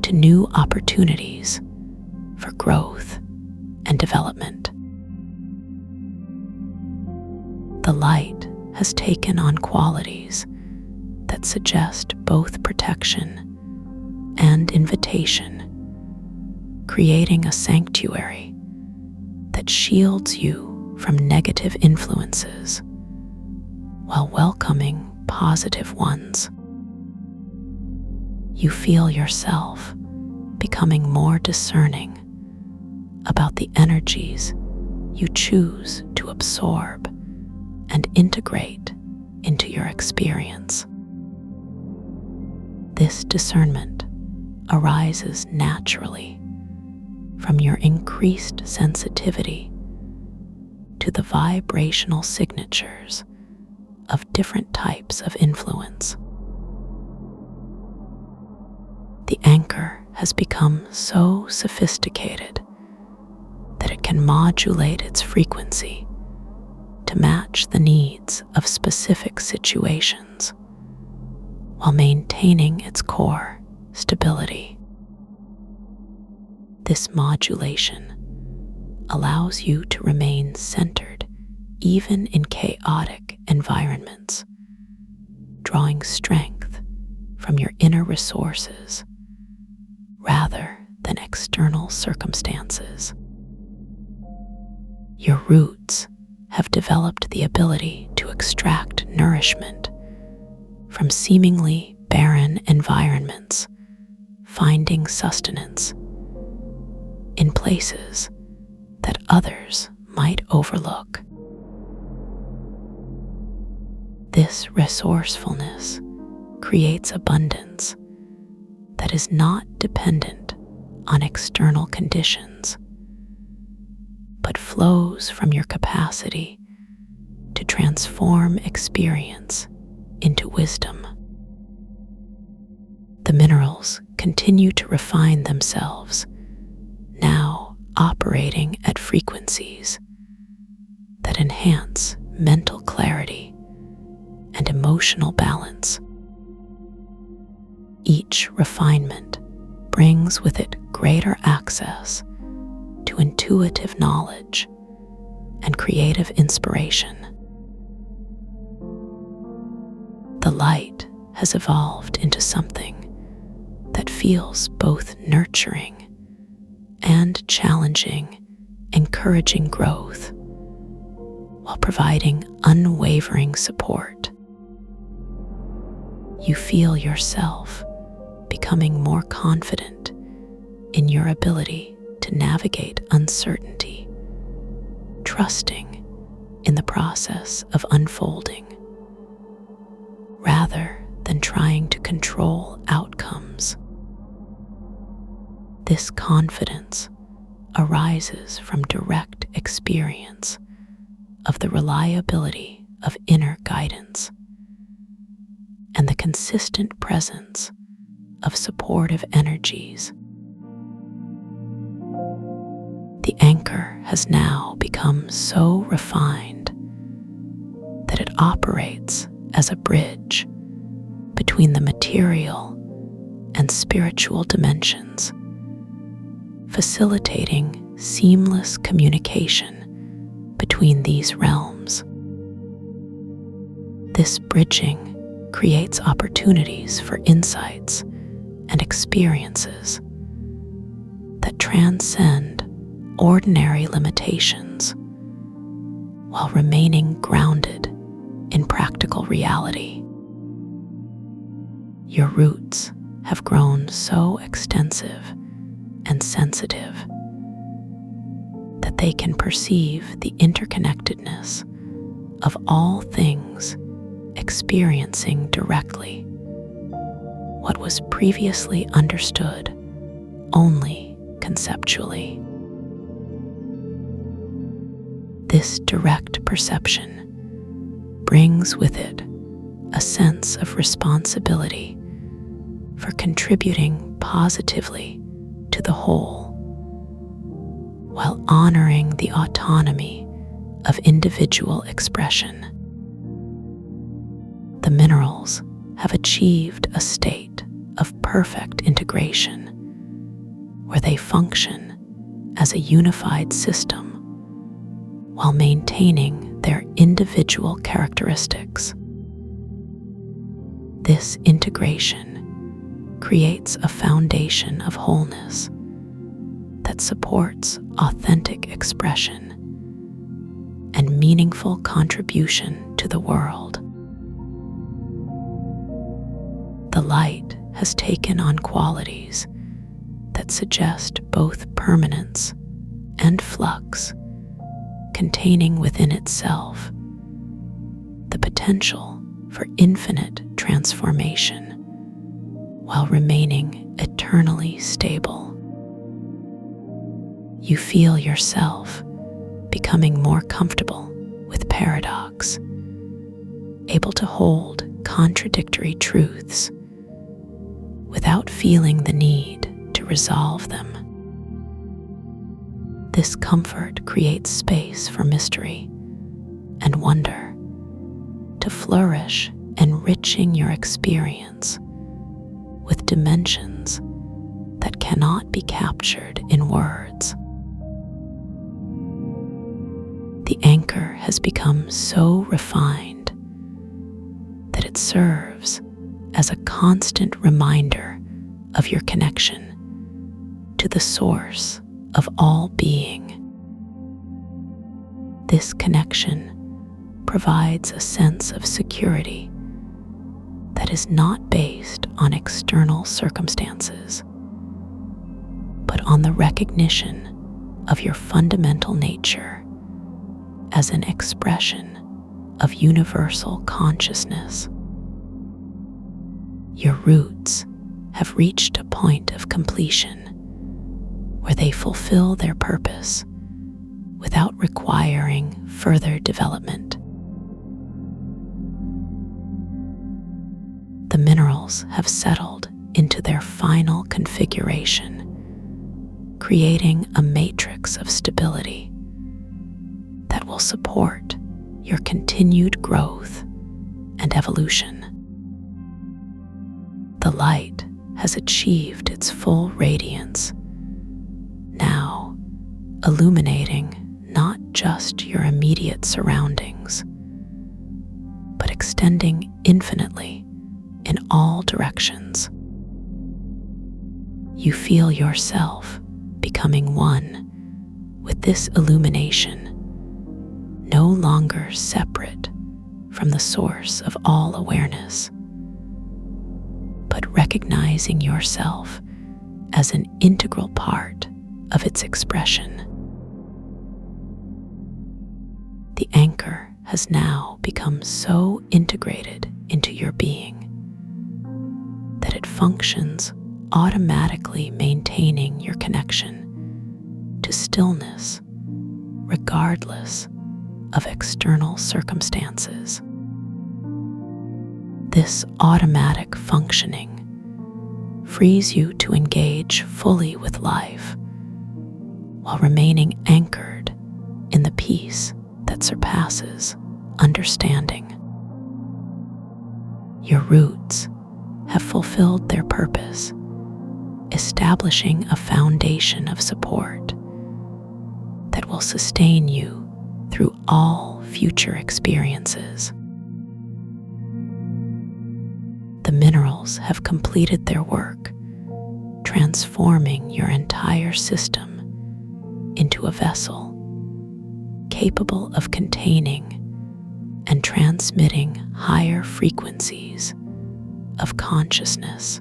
to new opportunities for growth and development. The light has taken on qualities that suggest both protection and invitation, creating a sanctuary that shields you from negative influences while welcoming positive ones. You feel yourself becoming more discerning about the energies you choose to absorb and integrate into your experience. This discernment arises naturally from your increased sensitivity to the vibrational signatures of different types of influence. The anchor has become so sophisticated that it can modulate its frequency to match the needs of specific situations while maintaining its core stability. This modulation allows you to remain centered even in chaotic environments, drawing strength from your inner resources rather than external circumstances. Your roots have developed the ability to extract nourishment from seemingly barren environments, finding sustenance in places that others might overlook. This resourcefulness creates abundance that is not dependent on external conditions, but flows from your capacity to transform experience into wisdom. The minerals continue to refine themselves, now operating at frequencies that enhance mental clarity and emotional balance. Each refinement brings with it greater access to intuitive knowledge and creative inspiration. The light has evolved into something that feels both nurturing and challenging, encouraging growth while providing unwavering support. You feel yourself becoming more confident in your ability to navigate uncertainty, trusting in the process of unfolding, rather than trying to control outcomes. This confidence arises from direct experience of the reliability of inner guidance and the consistent presence of supportive energies. The anchor has now become so refined that it operates as a bridge between the material and spiritual dimensions, facilitating seamless communication between these realms. This bridging creates opportunities for insights and experiences that transcend ordinary limitations while remaining grounded in practical reality. Your roots have grown so extensive and sensitive that they can perceive the interconnectedness of all things, experiencing directly what was previously understood only conceptually. This direct perception brings with it a sense of responsibility for contributing positively to the whole, while honoring the autonomy of individual expression. The minerals have achieved a state of perfect integration where they function as a unified system while maintaining their individual characteristics. This integration creates a foundation of wholeness that supports authentic expression and meaningful contribution to the world. The light has taken on qualities that suggest both permanence and flux, containing within itself the potential for infinite transformation while remaining eternally stable. You feel yourself becoming more comfortable with paradox, able to hold contradictory truths without feeling the need to resolve them. This comfort creates space for mystery and wonder to flourish, enriching your experience with dimensions that cannot be captured in words. The anchor has become so refined that it serves as a constant reminder of your connection to the source of all being. This connection provides a sense of security that is not based on external circumstances, but on the recognition of your fundamental nature as an expression of universal consciousness. Your roots have reached a point of completion where they fulfill their purpose without requiring further development. The minerals have settled into their final configuration, creating a matrix of stability that will support your continued growth and evolution. The light has achieved its full radiance, now illuminating not just your immediate surroundings, but extending infinitely in all directions. You feel yourself becoming one with this illumination, no longer separate from the source of all awareness, but recognizing yourself as an integral part of its expression. The anchor has now become so integrated into your being that it functions automatically, maintaining your connection to stillness regardless of external circumstances. This automatic functioning frees you to engage fully with life while remaining anchored in the peace that surpasses understanding. Your roots have fulfilled their purpose, establishing a foundation of support that will sustain you through all future experiences. The minerals have completed their work, transforming your entire system into a vessel capable of containing and transmitting higher frequencies of consciousness.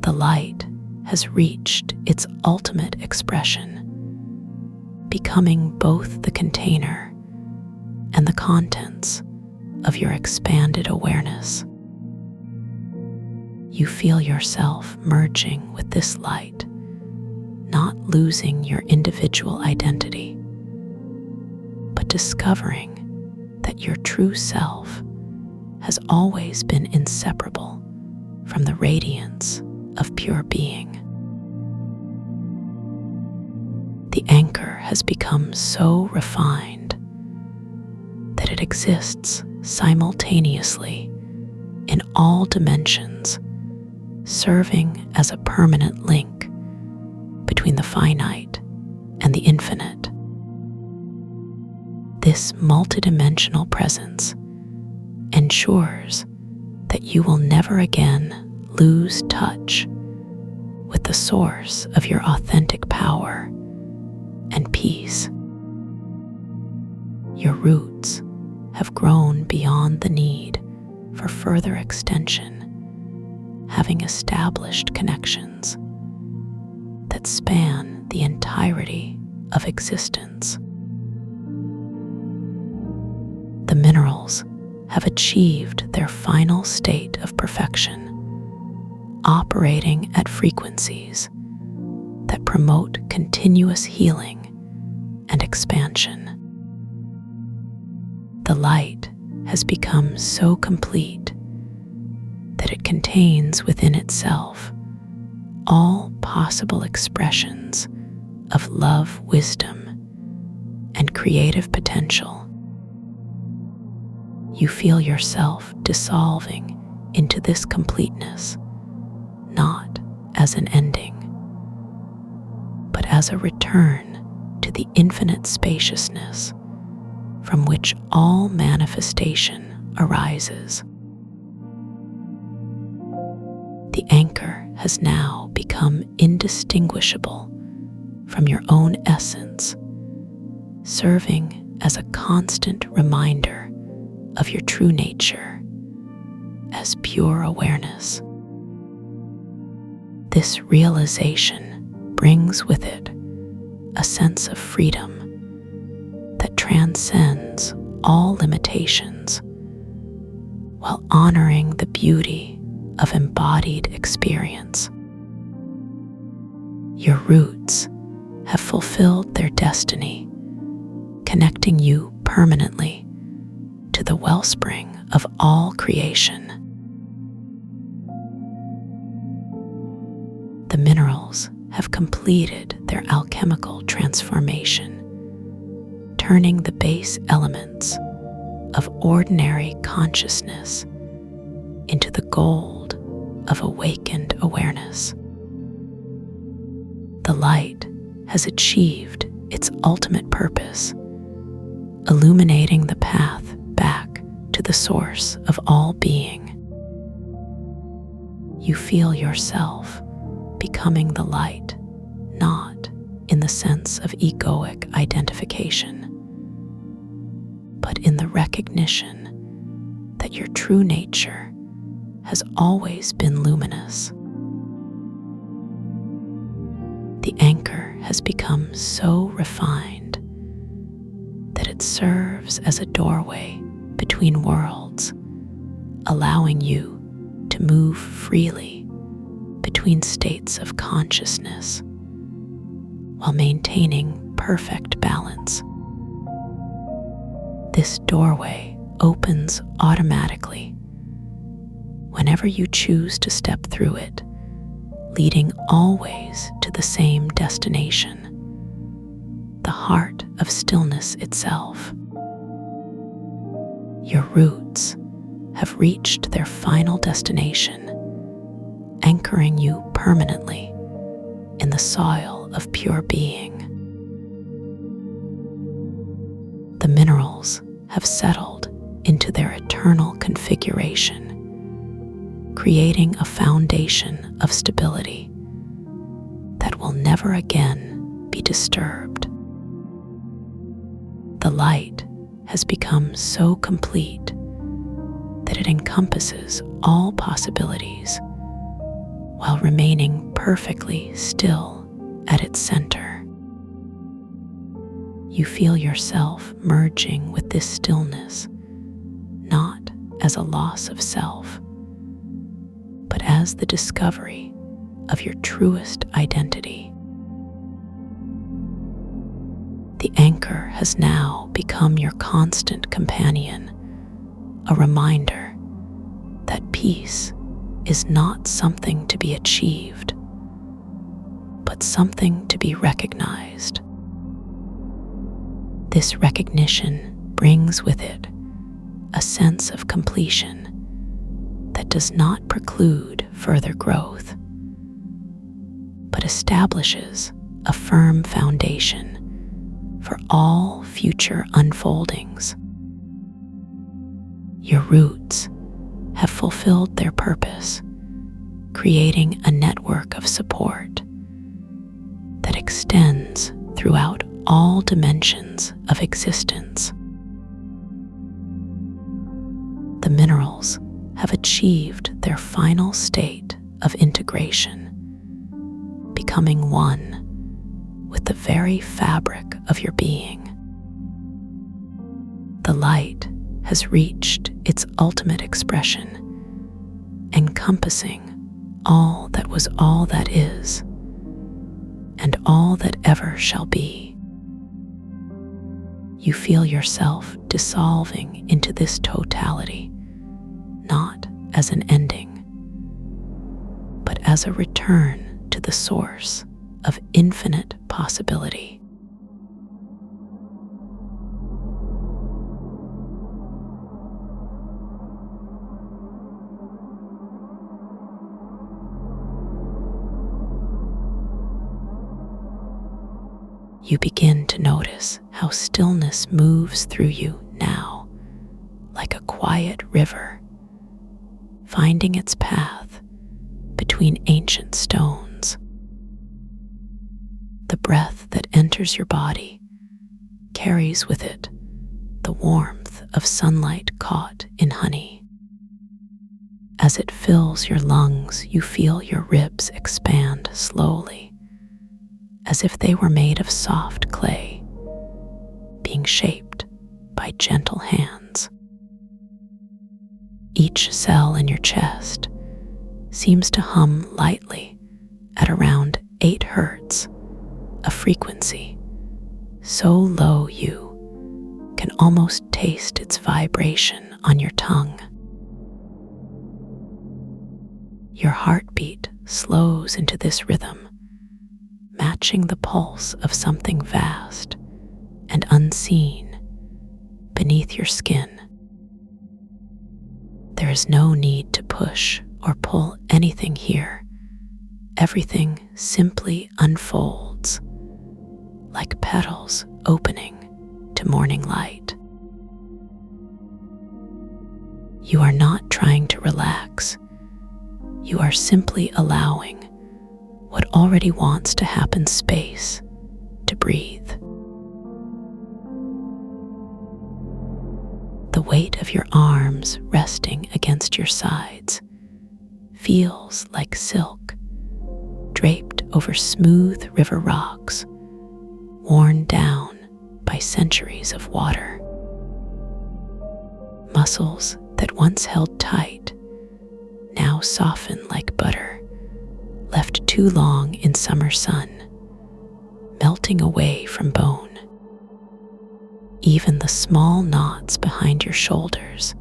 The light has reached its ultimate expression, becoming both the container and the contents of your expanded awareness. You feel yourself merging with this light, not losing your individual identity, but discovering that your true self has always been inseparable from the radiance of pure being. The anchor has become so refined that it exists simultaneously in all dimensions, serving as a permanent link between the finite and the infinite. This multidimensional presence ensures that you will never again lose touch with the source of your authentic power and peace. Your roots have grown beyond the need for further extension, having established connections that span the entirety of existence. The minerals have achieved their final state of perfection, operating at frequencies that promote continuous healing and expansion. The light has become so complete that it contains within itself all possible expressions of love, wisdom, and creative potential. You feel yourself dissolving into this completeness, not as an ending, but as a return to the infinite spaciousness from which all manifestation arises. The anchor has now become indistinguishable from your own essence, serving as a constant reminder of your true nature as pure awareness. This realization brings with it a sense of freedom that transcends all limitations while honoring the beauty of embodied experience. Your roots have fulfilled their destiny, connecting you permanently to the wellspring of all creation. The minerals have completed their alchemical transformation, turning the base elements of ordinary consciousness into the gold of awakened awareness. The light has achieved its ultimate purpose, illuminating the path back to the source of all being. You feel yourself becoming the light, not in the sense of egoic identification, but in the recognition that your true nature has always been luminous. The anchor has become so refined that it serves as a doorway between worlds, allowing you to move freely between states of consciousness while maintaining perfect balance. This doorway opens automatically whenever you choose to step through it, leading always to the same destination, the heart of stillness itself. Your roots have reached their final destination, anchoring you permanently in the soil of pure being. The minerals have settled into their eternal configuration, creating a foundation of stability that will never again be disturbed. The light has become so complete that it encompasses all possibilities while remaining perfectly still at its center. You feel yourself merging with this stillness, not as a loss of self, but as the discovery of your truest identity. The anchor has now become your constant companion, a reminder that peace is not something to be achieved, but something to be recognized. This recognition brings with it a sense of completion that does not preclude further growth, but establishes a firm foundation for all future unfoldings. Your roots have fulfilled their purpose, creating a network of support that extends throughout all dimensions of existence. The minerals have achieved their final state of integration, becoming one with the very fabric of your being. The light has reached its ultimate expression, encompassing all that was, all that is, and all that ever shall be. You feel yourself dissolving into this totality, not as an ending, but as a return to the source of infinite possibility. You begin to notice how stillness moves through you now, like a quiet river, finding its path between ancient stones. The breath that enters your body carries with it the warmth of sunlight caught in honey. As it fills your lungs, you feel your ribs expand slowly, as if they were made of soft clay, being shaped by gentle hands. Each cell in your chest seems to hum lightly at around 8 hertz, a frequency so low you can almost taste its vibration on your tongue. Your heartbeat slows into this rhythm, matching the pulse of something vast and unseen beneath your skin. There is no need to push or pull anything here. Everything simply unfolds, like petals opening to morning light. You are not trying to relax. You are simply allowing what already wants to happen space to breathe. The weight of your arms resting against your sides feels like silk draped over smooth river rocks, worn down by centuries of water. Muscles that once held tight now soften like butter, left too long in summer sun, melting away from bone. Even the small knots behind your shoulders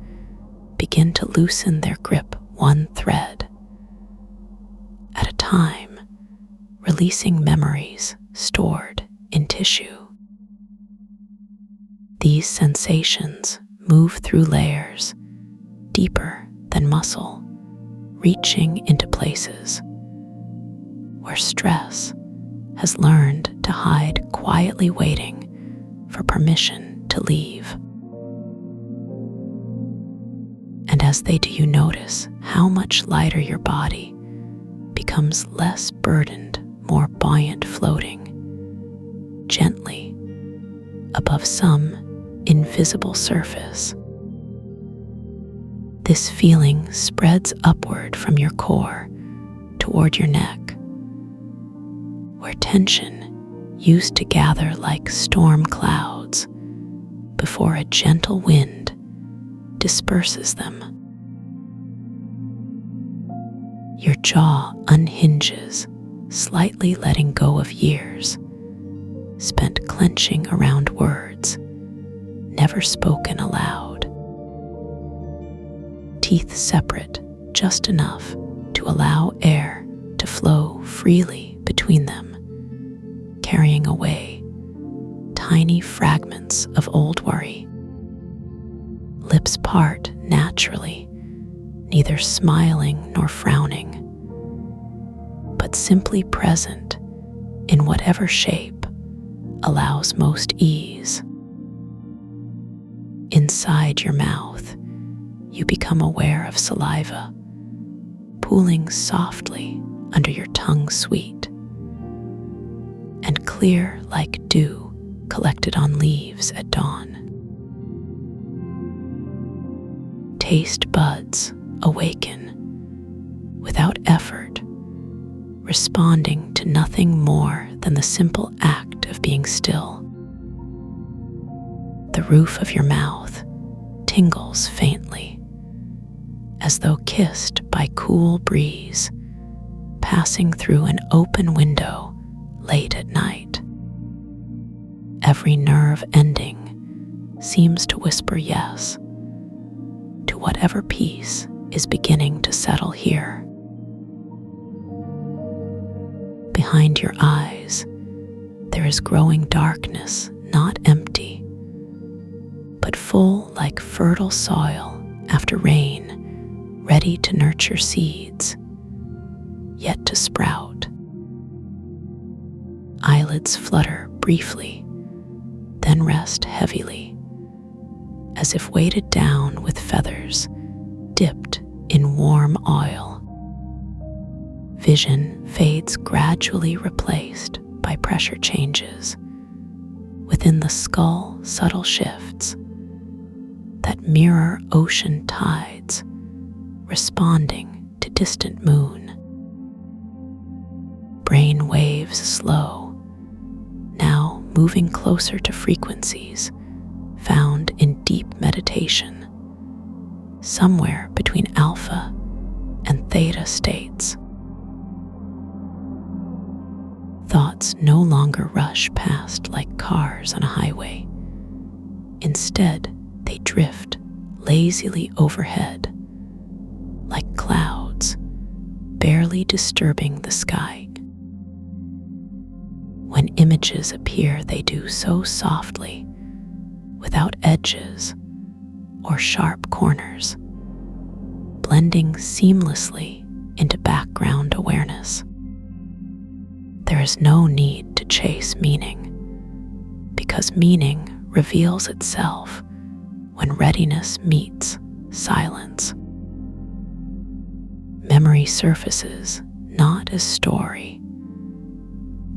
begin to loosen their grip one thread at a time, releasing memories stored in tissue. These sensations move through layers deeper than muscle, reaching into places where stress has learned to hide, quietly waiting for permission to leave. And as they do, you notice how much lighter your body becomes, less burdened, more buoyant, floating gently above some invisible surface. This feeling spreads upward from your core toward your neck, where tension used to gather like storm clouds before a gentle wind disperses them. Your jaw unhinges, slightly letting go of years spent clenching around words never spoken aloud. Teeth separate just enough to allow air to flow freely between them, carrying away tiny fragments of old worry. Lips part naturally, neither smiling nor frowning, but simply present in whatever shape allows most ease. Inside your mouth, you become aware of saliva pooling softly under your tongue, sweet and clear like dew collected on leaves at dawn. Taste buds awaken without effort, responding to nothing more than the simple act of being still. The roof of your mouth tingles faintly, as though kissed by cool breeze passing through an open window late at night. Every nerve ending seems to whisper yes to whatever peace is beginning to settle here. Behind your eyes, there is growing darkness, not empty, but full like fertile soil after rain, ready to nurture seeds, yet to sprout. Eyelids flutter briefly, then rest heavily, as if weighted down with feathers dipped in warm oil. Vision fades, gradually replaced by pressure changes. Within the skull, subtle shifts that mirror ocean tides responding to distant moon. Brain waves slow, now moving closer to frequencies found in deep meditation, somewhere between alpha and theta states. Thoughts no longer rush past like cars on a highway. Instead, they drift lazily overhead, like clouds, barely disturbing the sky. When images appear, they do so softly, without edges or sharp corners, blending seamlessly into background awareness. There is no need to chase meaning, because meaning reveals itself when readiness meets silence. Memory surfaces not as story,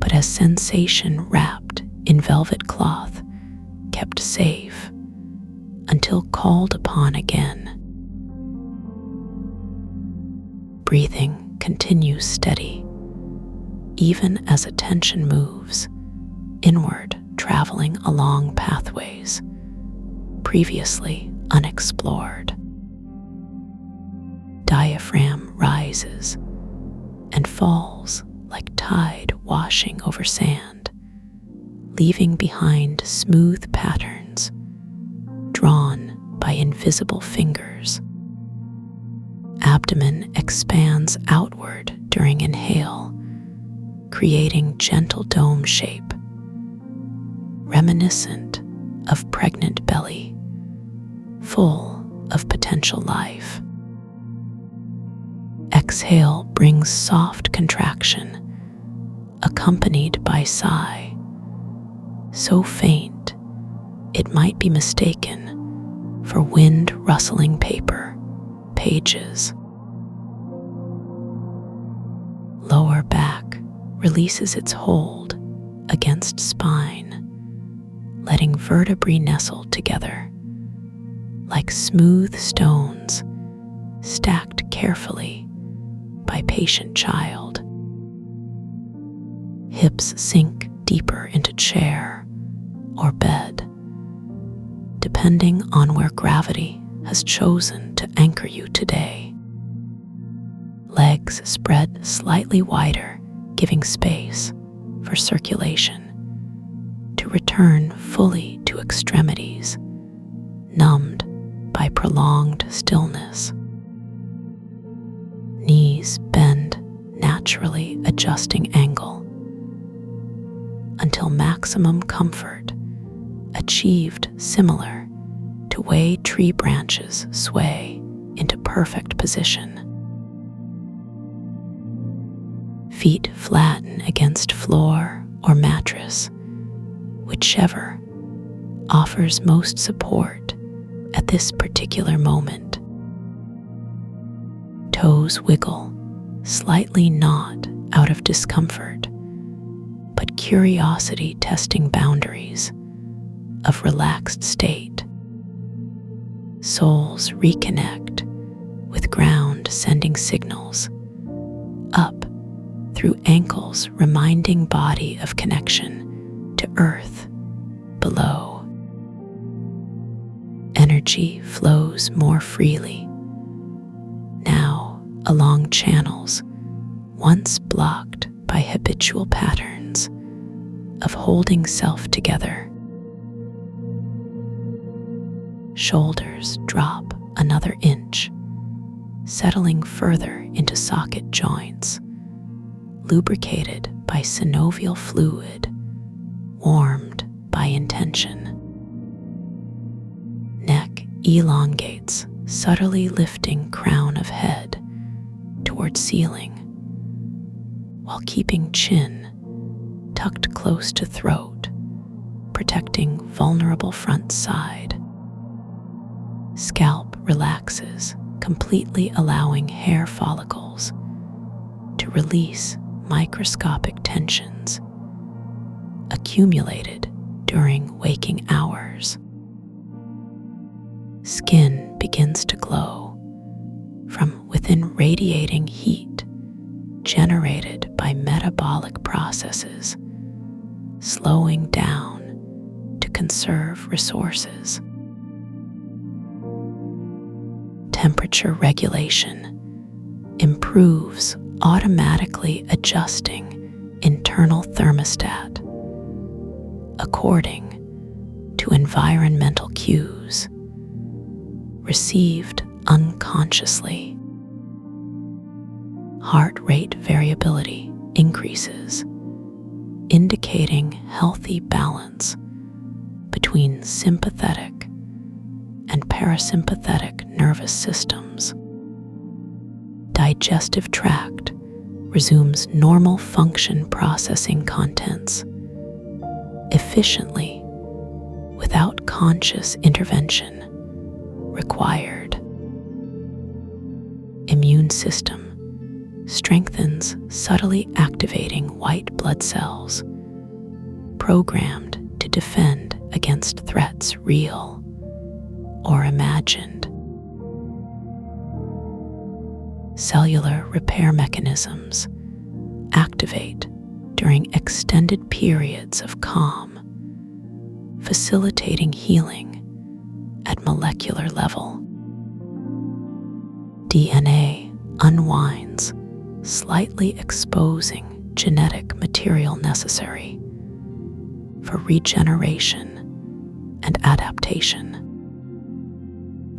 but as sensation wrapped in velvet cloth, kept safe until called upon again. Breathing continues steady, even as attention moves inward, traveling along pathways previously unexplored. Diaphragm rises and falls like tide washing over sand, leaving behind smooth patterns drawn by invisible fingers. Abdomen expands outward during inhale, creating gentle dome shape, reminiscent of pregnant belly, full of potential life. Exhale brings soft contraction, accompanied by sigh, so faint it might be mistaken for wind rustling pages. Lower back releases its hold against spine, letting vertebrae nestle together like smooth stones stacked carefully by patient child. Hips sink deeper into chair or bed, depending on where gravity has chosen to anchor you today. Legs spread slightly wider, giving space for circulation to return fully to extremities, numbed by prolonged stillness. Knees bend naturally, adjusting angle until maximum comfort achieved, similar to way tree branches sway into perfect position. Feet flatten against floor or mattress, whichever offers most support at this particular moment. Toes wiggle, slightly not out of discomfort, but curiosity testing boundaries of relaxed state. Soles reconnect with ground, sending signals up through ankles, reminding body of connection to earth below. Energy flows more freely now along channels once blocked by habitual patterns of holding self together. Shoulders drop another inch, settling further into socket joints, lubricated by synovial fluid, warmed by intention. Neck elongates, subtly lifting crown of head toward ceiling, while keeping chin tucked close to throat, protecting vulnerable front side. Scalp relaxes, completely allowing hair follicles to release microscopic tensions accumulated during waking hours. Skin begins to glow from within, radiating heat generated by metabolic processes, slowing down to conserve resources. Temperature regulation improves, automatically adjusting internal thermostat according to environmental cues received unconsciously. Heart rate variability increases, indicating healthy balance between sympathetic and parasympathetic nervous systems. Digestive tract resumes normal function, processing contents efficiently without conscious intervention required. Immune system strengthens subtly activating white blood cells, programmed to defend against threats real or imagined. Cellular repair mechanisms activate during extended periods of calm, facilitating healing at molecular level. DNA unwinds, slightly exposing genetic material necessary for regeneration and adaptation.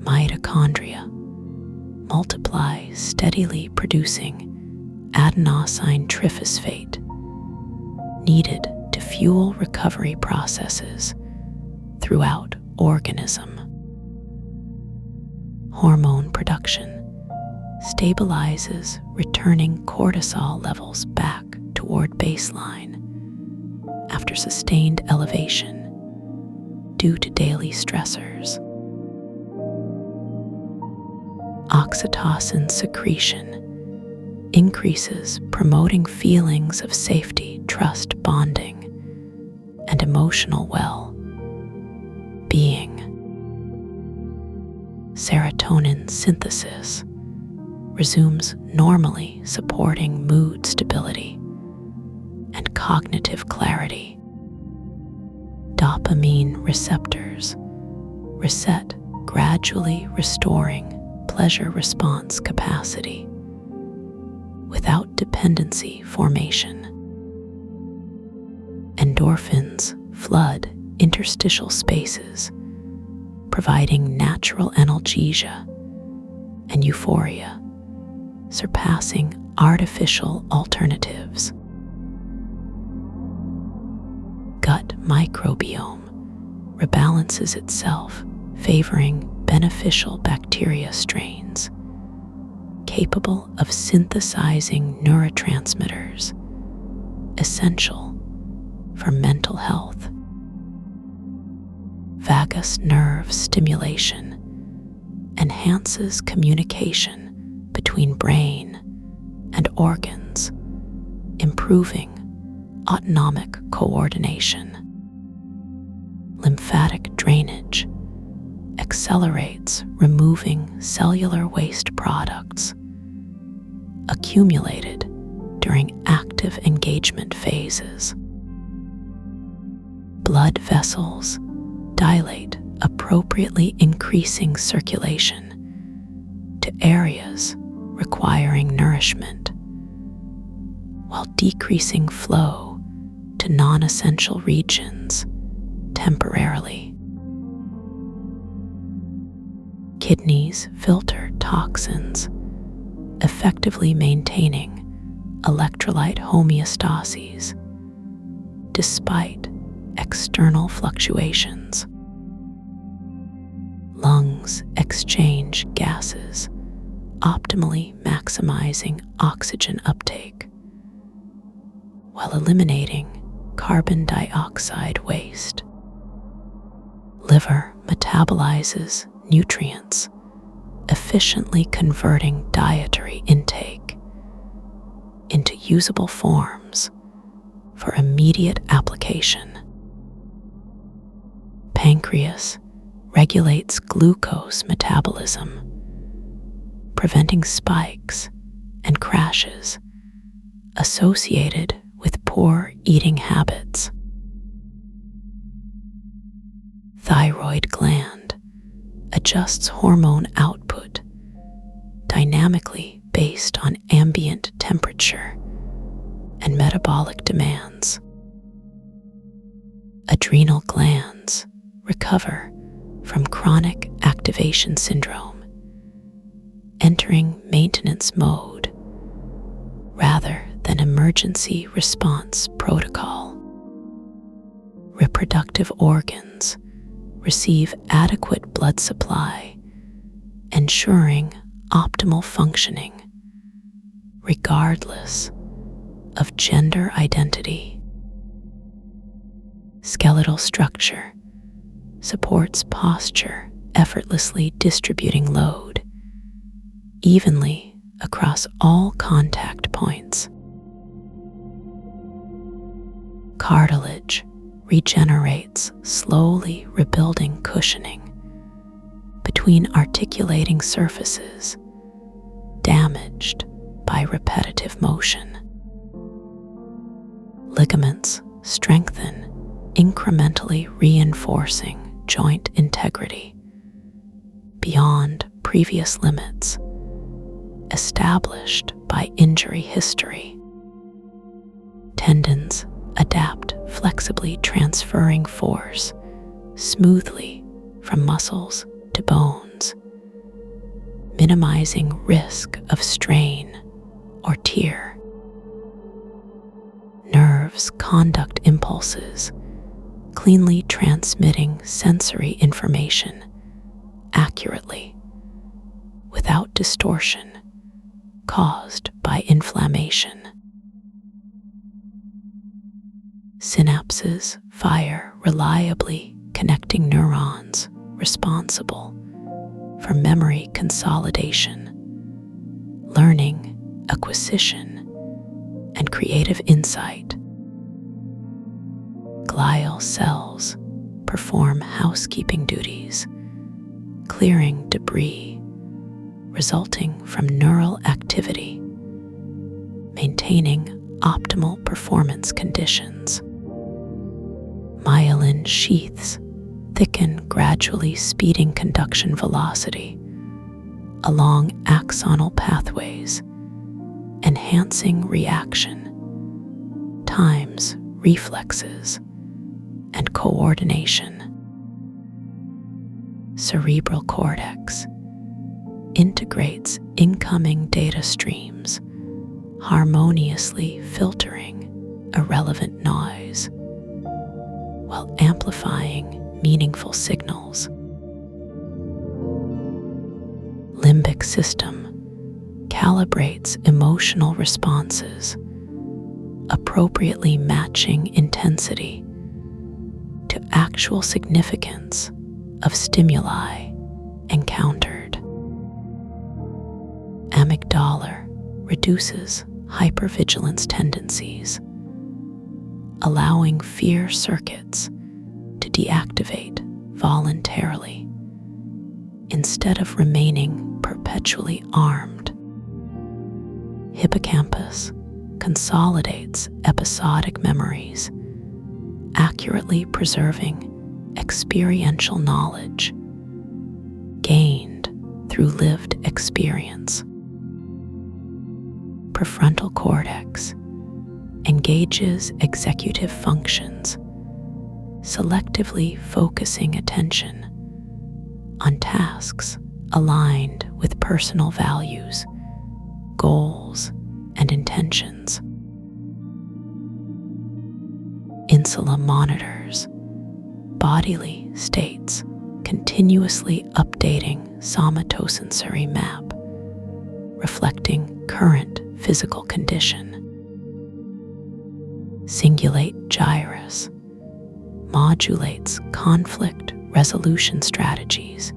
Mitochondria multiply, steadily producing adenosine triphosphate needed to fuel recovery processes throughout organism. Hormone production stabilizes, returning cortisol levels back toward baseline after sustained elevation due to daily stressors. Oxytocin secretion increases, promoting feelings of safety, trust, bonding, and emotional well-being. Serotonin synthesis resumes normally, supporting mood stability and cognitive clarity. Dopamine receptors reset, gradually restoring pleasure response capacity without dependency formation. Endorphins flood interstitial spaces, providing natural analgesia and euphoria, surpassing artificial alternatives. Gut microbiome rebalances itself, favoring beneficial bacteria strains capable of synthesizing neurotransmitters essential for mental health. Vagus nerve stimulation enhances communication between brain and organs, improving autonomic coordination. Lymphatic drainage accelerates, removing cellular waste products accumulated during active engagement phases. Blood vessels dilate, appropriately increasing circulation to areas requiring nourishment, while decreasing flow to non-essential regions temporarily. Kidneys filter toxins, effectively maintaining electrolyte homeostases despite external fluctuations. Lungs exchange gases, optimally maximizing oxygen uptake while eliminating carbon dioxide waste. Liver metabolizes nutrients, efficiently converting dietary intake into usable forms for immediate application. Pancreas regulates glucose metabolism, preventing spikes and crashes associated with poor eating habits. Thyroid gland adjusts hormone output dynamically based on ambient temperature and metabolic demands. Adrenal glands recover from chronic activation syndrome, entering maintenance mode rather than emergency response protocol. Reproductive organs receive adequate blood supply, ensuring optimal functioning regardless of gender identity. Skeletal structure supports posture, effortlessly distributing load evenly across all contact points. Cartilage regenerates, slowly rebuilding cushioning between articulating surfaces damaged by repetitive motion. Ligaments strengthen, incrementally reinforcing joint integrity beyond previous limits established by injury history. Tendons adapt flexibly, transferring force smoothly from muscles to bones, minimizing risk of strain or tear. Nerves conduct impulses, cleanly transmitting sensory information accurately without distortion caused by inflammation. Synapses fire reliably, connecting neurons responsible for memory consolidation, learning acquisition, and creative insight. Glial cells perform housekeeping duties, clearing debris resulting from neural activity, maintaining optimal performance conditions. Myelin sheaths thicken, gradually speeding conduction velocity along axonal pathways, enhancing reaction times, reflexes, and coordination. Cerebral cortex integrates incoming data streams, harmoniously filtering irrelevant noise while amplifying meaningful signals. Limbic system calibrates emotional responses, appropriately matching intensity to actual significance of stimuli encountered. Amygdala reduces hypervigilance tendencies, allowing fear circuits to deactivate voluntarily instead of remaining perpetually armed. Hippocampus consolidates episodic memories, accurately preserving experiential knowledge gained through lived experience. Prefrontal cortex engages executive functions, selectively focusing attention on tasks aligned with personal values, goals, and intentions. Insula monitors bodily states, continuously updating somatosensory map, reflecting current physical condition. Cingulate gyrus modulates conflict resolution strategies,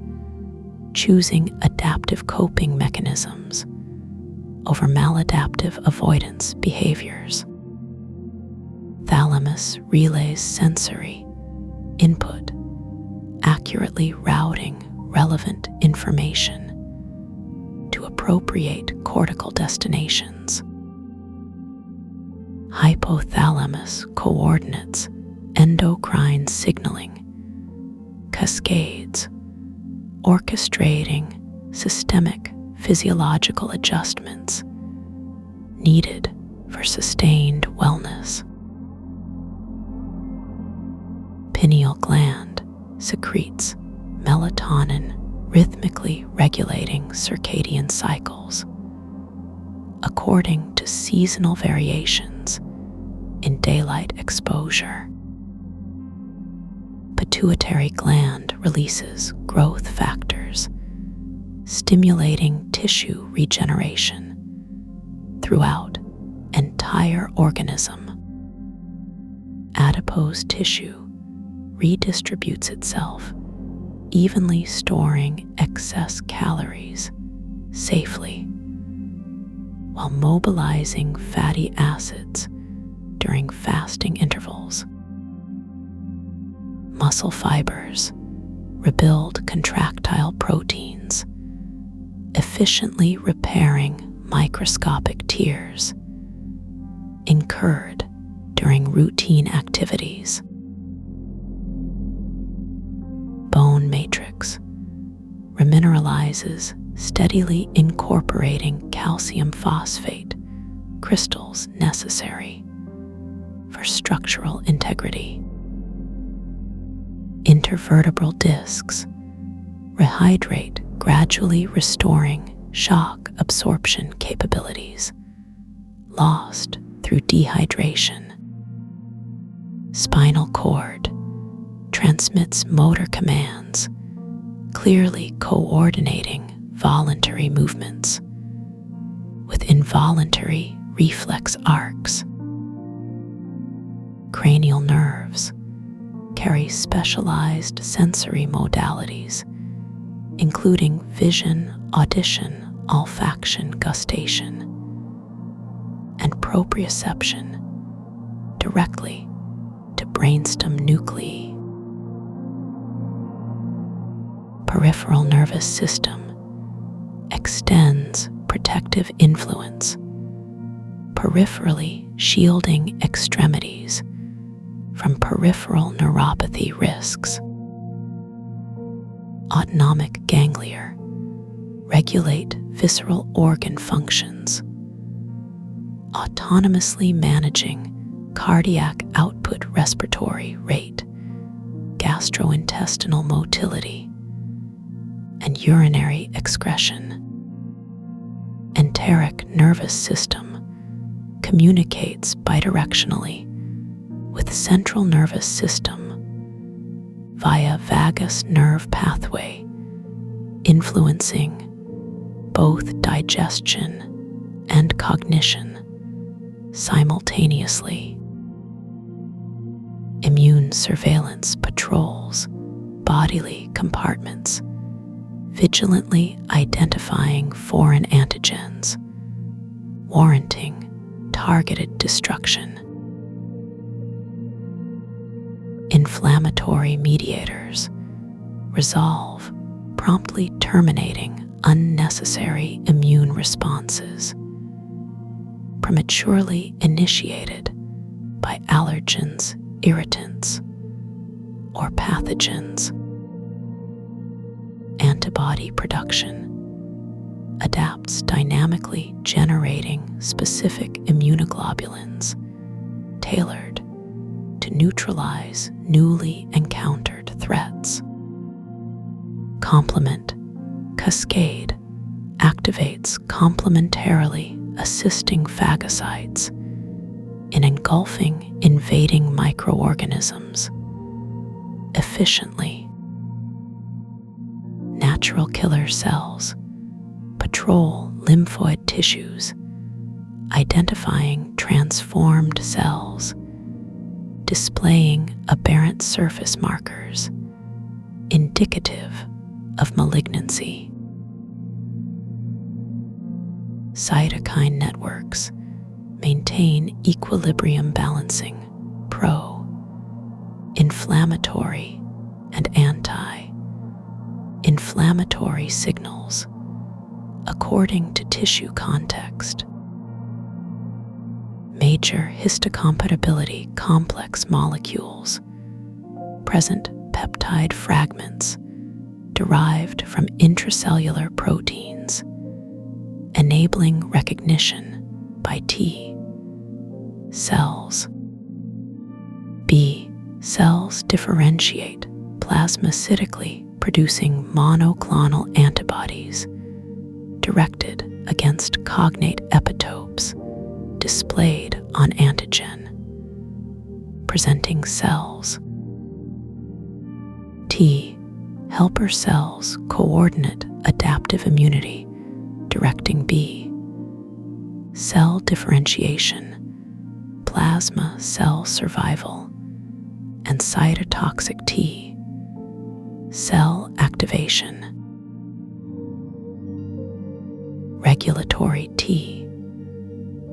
choosing adaptive coping mechanisms over maladaptive avoidance behaviors. Thalamus relays sensory input, accurately routing relevant information to appropriate cortical destinations. Hypothalamus coordinates endocrine signaling cascades, orchestrating systemic physiological adjustments needed for sustained wellness. Pineal gland secretes melatonin, rhythmically regulating circadian cycles according to seasonal variations in daylight exposure. Pituitary gland releases growth factors, stimulating tissue regeneration throughout entire organism. Adipose tissue redistributes itself, evenly storing excess calories safely while mobilizing fatty acids during fasting intervals. Muscle fibers rebuild contractile proteins, efficiently repairing microscopic tears incurred during routine activities. Bone matrix remineralizes, steadily incorporating calcium phosphate crystals necessary for structural integrity. Intervertebral discs rehydrate, gradually restoring shock absorption capabilities lost through dehydration. Spinal cord transmits motor commands, clearly coordinating voluntary movements with involuntary reflex arcs. Cranial nerves carry specialized sensory modalities, including vision, audition, olfaction, gustation, and proprioception directly to brainstem nuclei. Peripheral nervous system extends protective influence, peripherally shielding extremities from peripheral neuropathy risks. Autonomic ganglia regulate visceral organ functions, autonomously managing cardiac output, respiratory rate, gastrointestinal motility, and urinary excretion. Enteric nervous system communicates bidirectionally with central nervous system via vagus nerve pathway, influencing both digestion and cognition simultaneously. Immune surveillance patrols bodily compartments, vigilantly identifying foreign antigens, warranting targeted destruction. Inflammatory mediators resolve, promptly terminating unnecessary immune responses prematurely initiated by allergens, irritants, or pathogens. Antibody production adapts dynamically, generating specific immunoglobulins tailored to neutralize newly encountered threats. Complement cascade activates complementarily, assisting phagocytes in engulfing invading microorganisms efficiently. Natural killer cells patrol lymphoid tissues, identifying transformed cells, displaying aberrant surface markers indicative of malignancy. Cytokine networks maintain equilibrium, balancing pro-inflammatory and anti-inflammatory signals according to tissue context. Major histocompatibility complex molecules present peptide fragments derived from intracellular proteins, enabling recognition by T cells. B cells differentiate plasmacytically, producing monoclonal antibodies directed against cognate epitopes displayed on antigen presenting cells. T helper cells coordinate adaptive immunity, directing B cell differentiation, plasma cell survival, and cytotoxic T cell activation. Regulatory T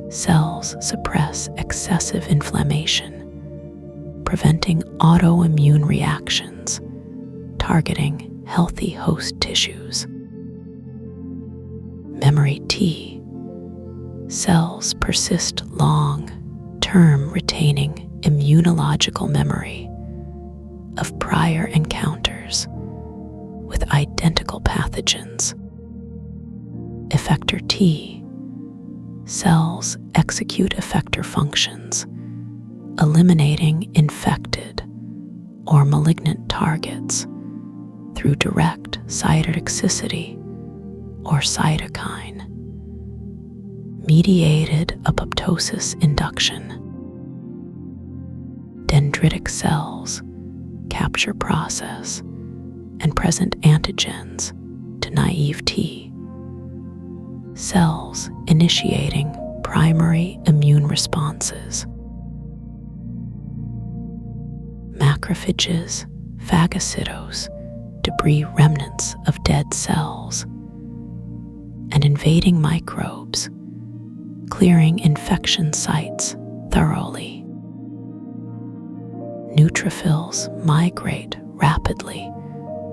cells suppress excessive inflammation, preventing autoimmune reactions, targeting healthy host tissues. Memory T. Cells persist long-term, retaining immunological memory of prior encounters with identical pathogens. Effector T. Cells execute effector functions, eliminating infected or malignant targets through direct cytotoxicity or cytokine mediated apoptosis induction. Dendritic cells capture, process, and present antigens to naive T cells, initiating primary immune responses. Macrophages phagocytose debris, remnants of dead cells, and invading microbes, clearing infection sites thoroughly. Neutrophils migrate rapidly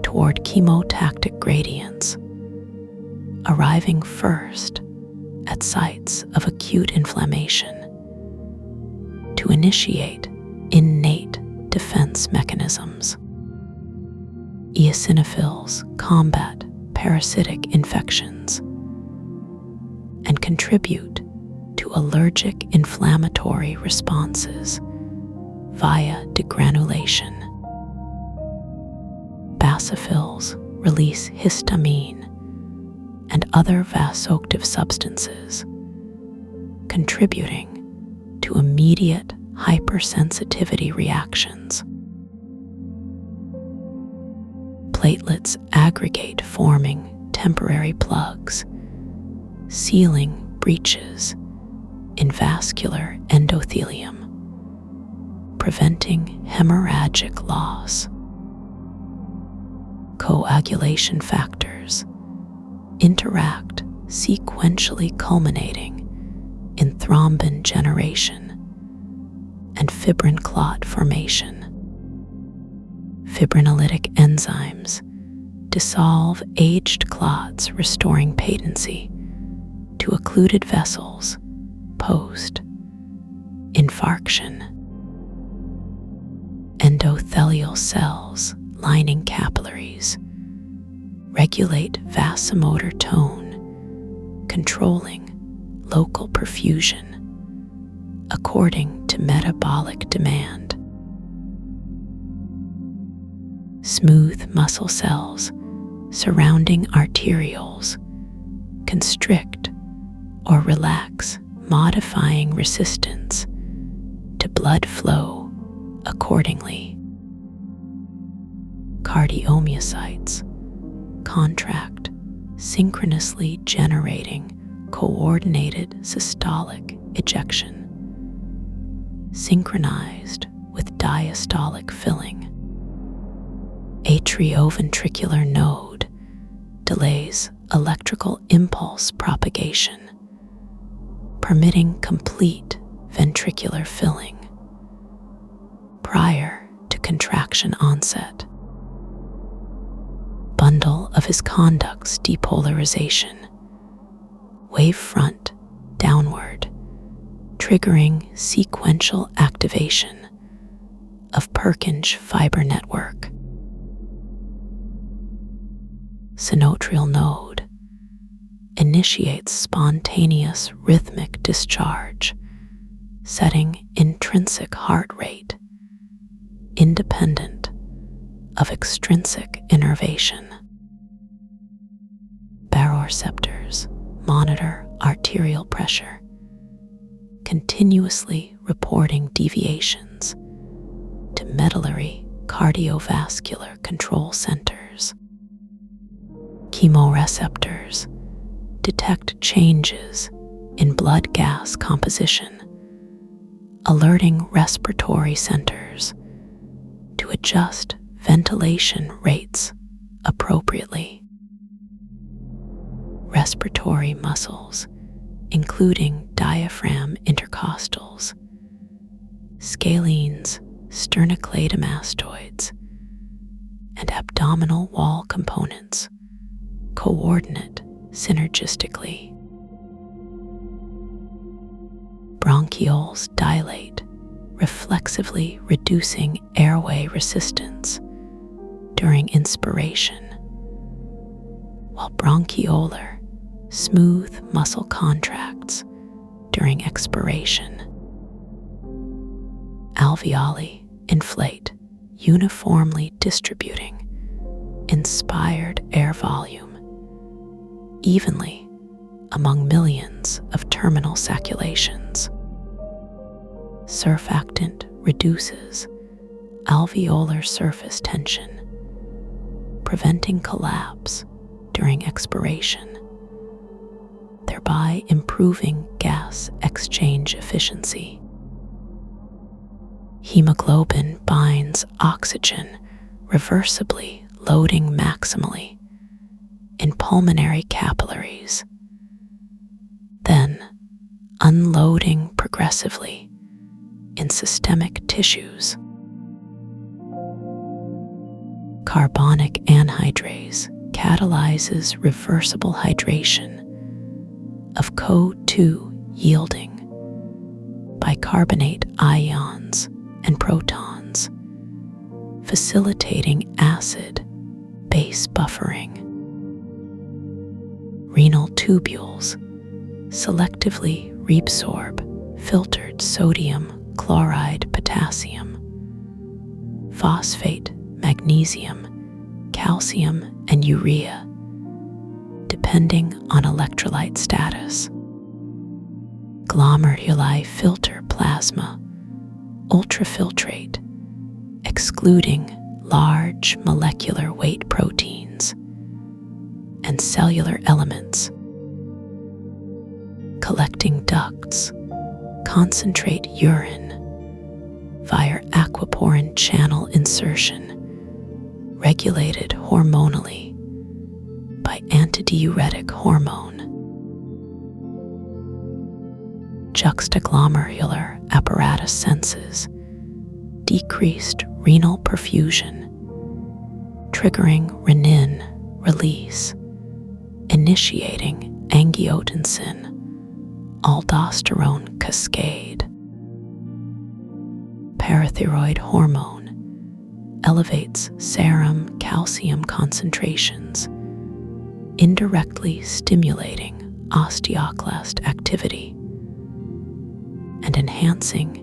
toward chemotactic gradients, arriving first at sites of acute inflammation to initiate innate defense mechanisms. Eosinophils combat parasitic infections and contribute to allergic inflammatory responses via degranulation. Basophils release histamine and other vasoactive substances, contributing to immediate hypersensitivity reactions. Platelets aggregate, forming temporary plugs, sealing breaches in vascular endothelium, preventing hemorrhagic loss. Coagulation factors interact sequentially, culminating in thrombin generation and fibrin clot formation. Fibrinolytic enzymes dissolve aged clots, restoring patency to occluded vessels post-infarction. Endothelial cells lining capillaries regulate vasomotor tone, controlling local perfusion according to metabolic demand. Smooth muscle cells surrounding arterioles constrict or relax, modifying resistance to blood flow accordingly. Cardiomyocytes contract, synchronously generating coordinated systolic ejection, synchronized with diastolic filling. Atrioventricular node delays electrical impulse propagation, permitting complete ventricular filling prior to contraction onset. Bundle of his conduct's depolarization, wavefront downward, triggering sequential activation of Purkinje fiber network. Sinoatrial node initiates spontaneous rhythmic discharge, setting intrinsic heart rate independent of extrinsic innervation. Baroreceptors monitor arterial pressure, continuously reporting deviations to medullary cardiovascular control centers. Chemoreceptors detect changes in blood gas composition, alerting respiratory centers to adjust ventilation rates appropriately. Respiratory muscles including diaphragm intercostals, scalenes, sternocleidomastoids, and abdominal wall components coordinate synergistically. Bronchioles dilate, reflexively reducing airway resistance during inspiration, while bronchiolar, smooth muscle contracts during expiration. Alveoli inflate, uniformly distributing inspired air volume evenly among millions of terminal saculations. Surfactant reduces alveolar surface tension, preventing collapse during expiration, thereby improving gas exchange efficiency. Hemoglobin binds oxygen, reversibly loading maximally in pulmonary capillaries, then unloading progressively in systemic tissues. Carbonic anhydrase catalyzes reversible hydration of CO2 yielding bicarbonate ions and protons, facilitating acid-base buffering. Renal tubules selectively reabsorb filtered sodium, chloride, potassium, phosphate, magnesium, calcium, and urea, depending on electrolyte status. Glomeruli filter plasma, ultrafiltrate, excluding large molecular weight proteins and cellular elements. Collecting ducts concentrate urine via aquaporin channel insertion, regulated hormonally by antidiuretic hormone. Juxtaglomerular apparatus senses decreased renal perfusion, triggering renin release, initiating angiotensin aldosterone cascade. Parathyroid hormone elevates serum calcium concentrations, indirectly stimulating osteoclast activity and enhancing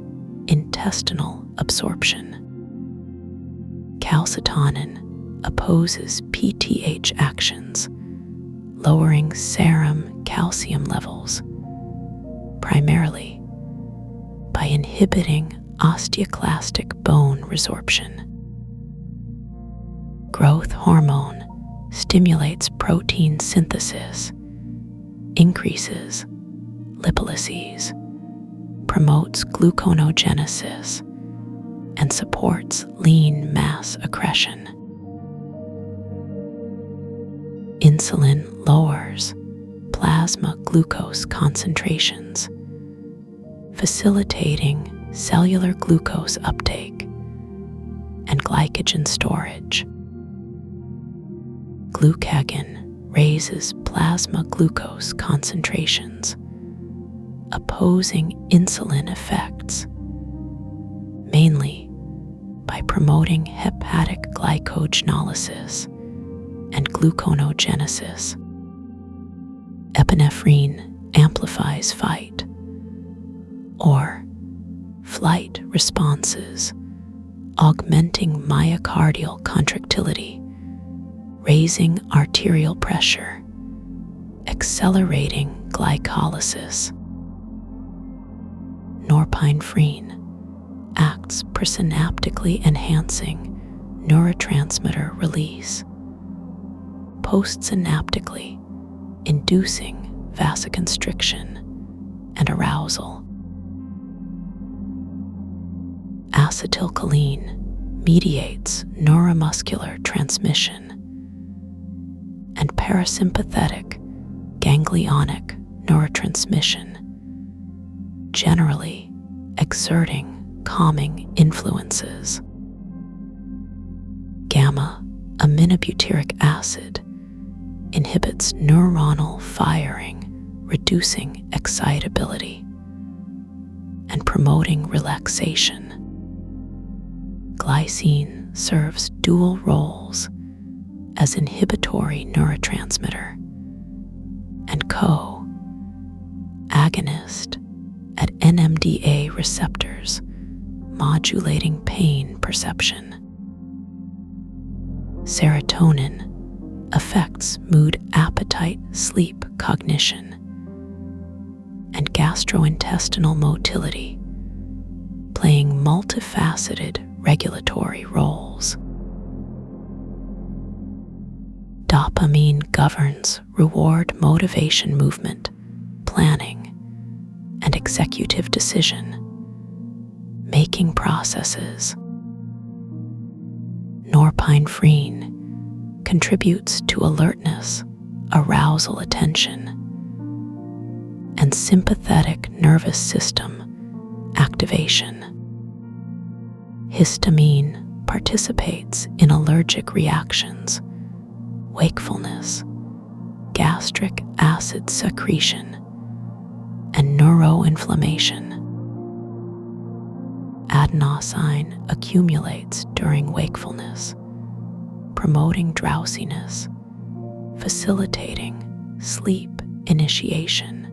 intestinal absorption. Calcitonin opposes PTH actions, lowering serum calcium levels, primarily by inhibiting osteoclastic bone resorption. Growth hormone stimulates protein synthesis, increases lipolyses, promotes gluconeogenesis, and supports lean mass accretion. Insulin lowers plasma glucose concentrations, facilitating cellular glucose uptake and glycogen storage. Glucagon raises plasma glucose concentrations, opposing insulin effects, mainly by promoting hepatic glycogenolysis and gluconeogenesis. Epinephrine amplifies fight or flight responses, augmenting myocardial contractility, raising arterial pressure, accelerating glycolysis. Norepinephrine acts presynaptically enhancing neurotransmitter release, postsynaptically inducing vasoconstriction and arousal. Acetylcholine mediates neuromuscular transmission, and parasympathetic ganglionic neurotransmission, generally exerting calming influences. Gamma aminobutyric acid inhibits neuronal firing, reducing excitability and promoting relaxation. Glycine serves dual roles as inhibitory neurotransmitter and co-agonist at NMDA receptors, modulating pain perception. Serotonin affects mood, appetite, sleep, cognition, and gastrointestinal motility, playing multifaceted regulatory roles. Dopamine governs reward, motivation, movement, planning, and executive decision making processes. Norepinephrine contributes to alertness, arousal, attention, and sympathetic nervous system activation. Histamine participates in allergic reactions, wakefulness, gastric acid secretion, and neuroinflammation. Adenosine accumulates during wakefulness, promoting drowsiness, facilitating sleep initiation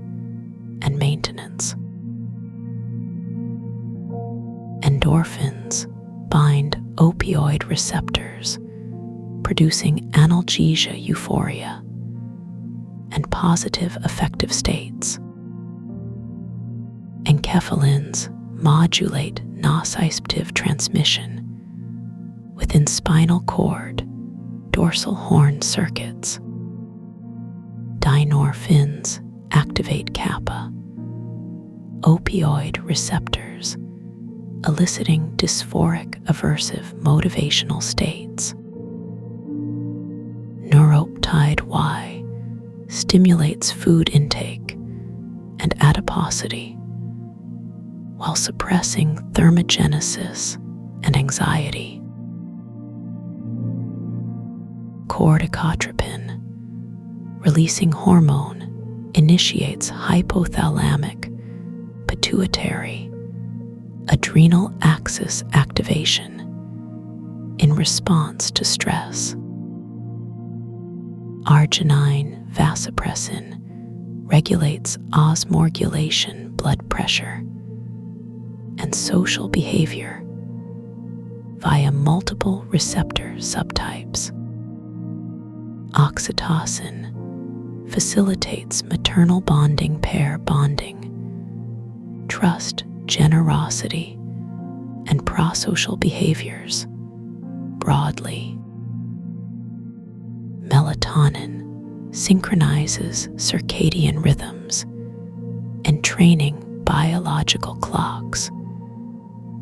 and maintenance. Endorphins bind opioid receptors, producing analgesia, euphoria, and positive affective states. Enkephalins modulate nociceptive transmission within spinal cord, dorsal horn circuits. Dynorphins activate kappa, opioid receptors, eliciting dysphoric aversive motivational states. Neuropeptide Y stimulates food intake and adiposity while suppressing thermogenesis and anxiety. Corticotropin, releasing hormone, initiates hypothalamic, pituitary, adrenal axis activation in response to stress. Arginine vasopressin regulates osmorgulation, blood pressure, and social behavior via multiple receptor subtypes. Oxytocin facilitates maternal bonding, pair bonding, trust, generosity, and prosocial behaviors broadly. Melatonin synchronizes circadian rhythms and training biological clocks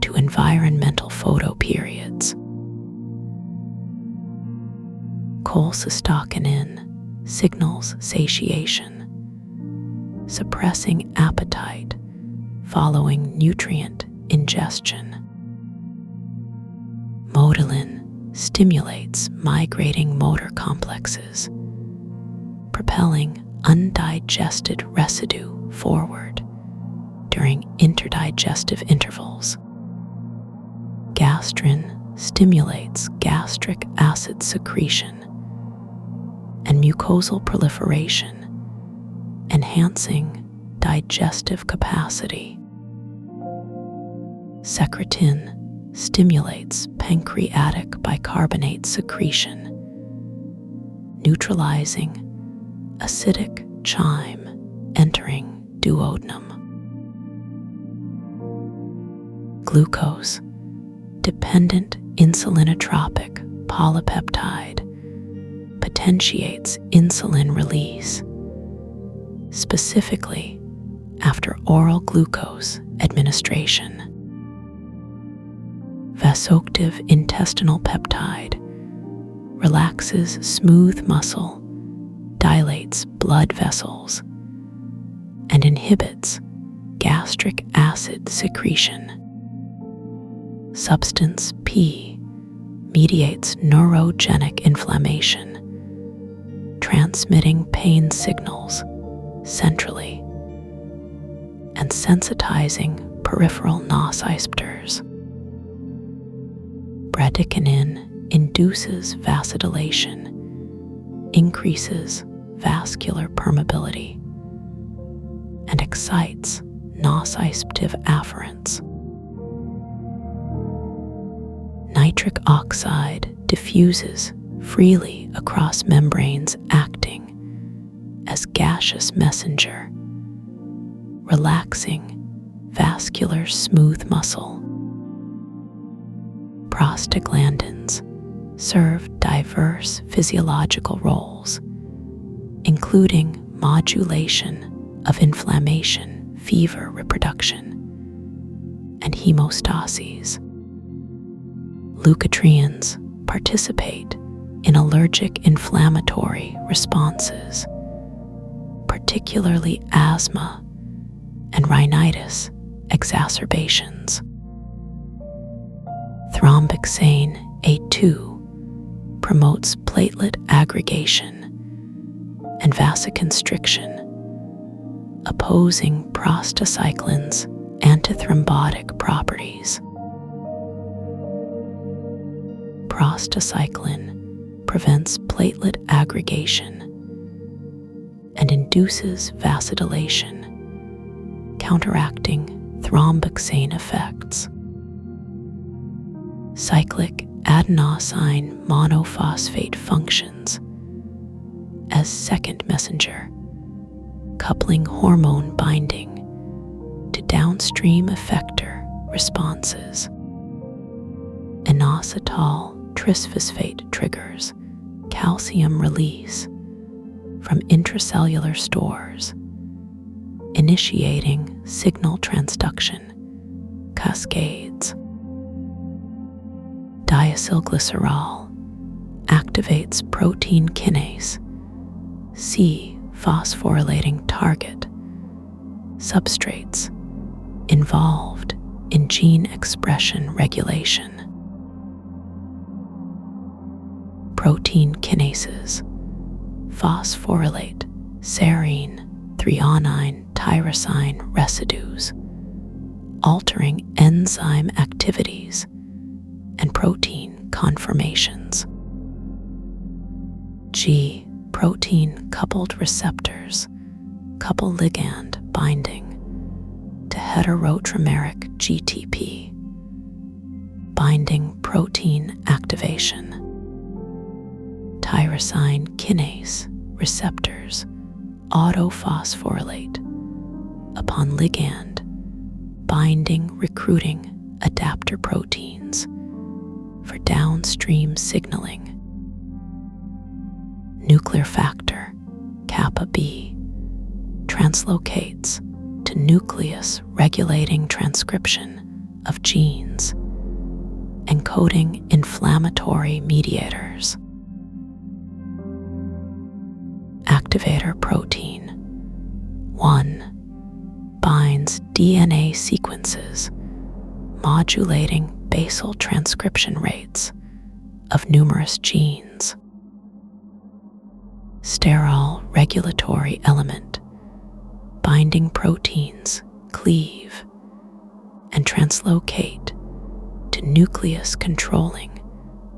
to environmental photoperiods. Cholecystokinin signals satiation, suppressing appetite following nutrient ingestion. Motilin stimulates migrating motor complexes, propelling undigested residue forward during interdigestive intervals. Gastrin stimulates gastric acid secretion and mucosal proliferation, enhancing digestive capacity. Secretin stimulates pancreatic bicarbonate secretion, neutralizing acidic chyme entering duodenum. Glucose dependent insulinotropic polypeptide potentiates insulin release, specifically after oral glucose administration. Vasoactive intestinal peptide relaxes smooth muscle, dilates blood vessels, and inhibits gastric acid secretion. Substance P mediates neurogenic inflammation, transmitting pain signals centrally and sensitizing peripheral nociceptors. Bradykinin induces vasodilation, increases vascular permeability, and excites nociceptive afferents. Nitric oxide diffuses freely across membranes, acting as gaseous messenger, relaxing vascular smooth muscle. Prostaglandins serve diverse physiological roles, including modulation of inflammation, fever reproduction, and hemostasis. Leukotrienes participate in allergic inflammatory responses, particularly asthma and rhinitis exacerbations. Thromboxane A2 promotes platelet aggregation and vasoconstriction, opposing prostacyclin's antithrombotic properties. Prostacyclin prevents platelet aggregation and induces vasodilation, counteracting thromboxane effects. Cyclic adenosine monophosphate functions as second messenger, coupling hormone binding to downstream effector responses. Inositol trisphosphate triggers calcium release from intracellular stores, initiating signal transduction cascades. Diacylglycerol activates protein kinase C phosphorylating target substrates involved in gene expression regulation. Protein kinases phosphorylate serine, threonine, tyrosine residues, altering enzyme activities and protein conformations. G protein coupled receptors couple ligand binding to heterotrimeric GTP, binding protein activation. Tyrosine kinase receptors autophosphorylate upon ligand binding, recruiting adapter proteins for downstream signaling. Nuclear factor kappa B translocates to nucleus regulating transcription of genes, encoding inflammatory mediators. Activator protein 1 binds DNA sequences, modulating basal transcription rates of numerous genes. Sterol regulatory element binding proteins cleave and translocate to nucleus controlling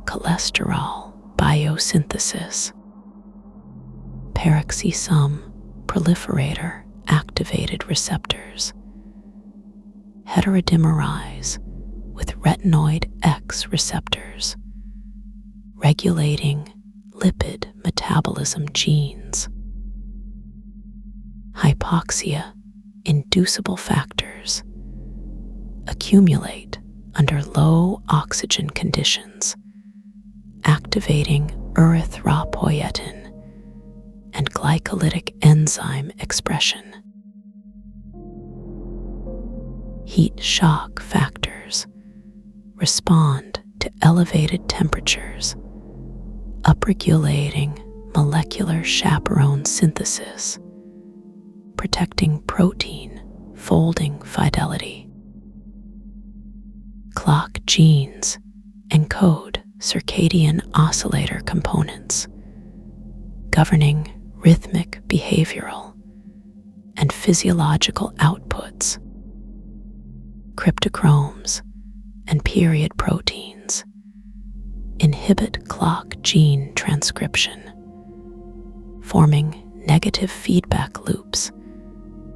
cholesterol biosynthesis. Peroxisome proliferator activated receptors heterodimerize with retinoid X receptors, regulating lipid metabolism genes. Hypoxia inducible factors accumulate under low oxygen conditions, activating erythropoietin and glycolytic enzyme expression. Heat shock factors respond to elevated temperatures, upregulating molecular chaperone synthesis, protecting protein folding fidelity. Clock genes encode circadian oscillator components, governing rhythmic behavioral and physiological outputs. Cryptochromes and period proteins inhibit clock gene transcription, forming negative feedback loops,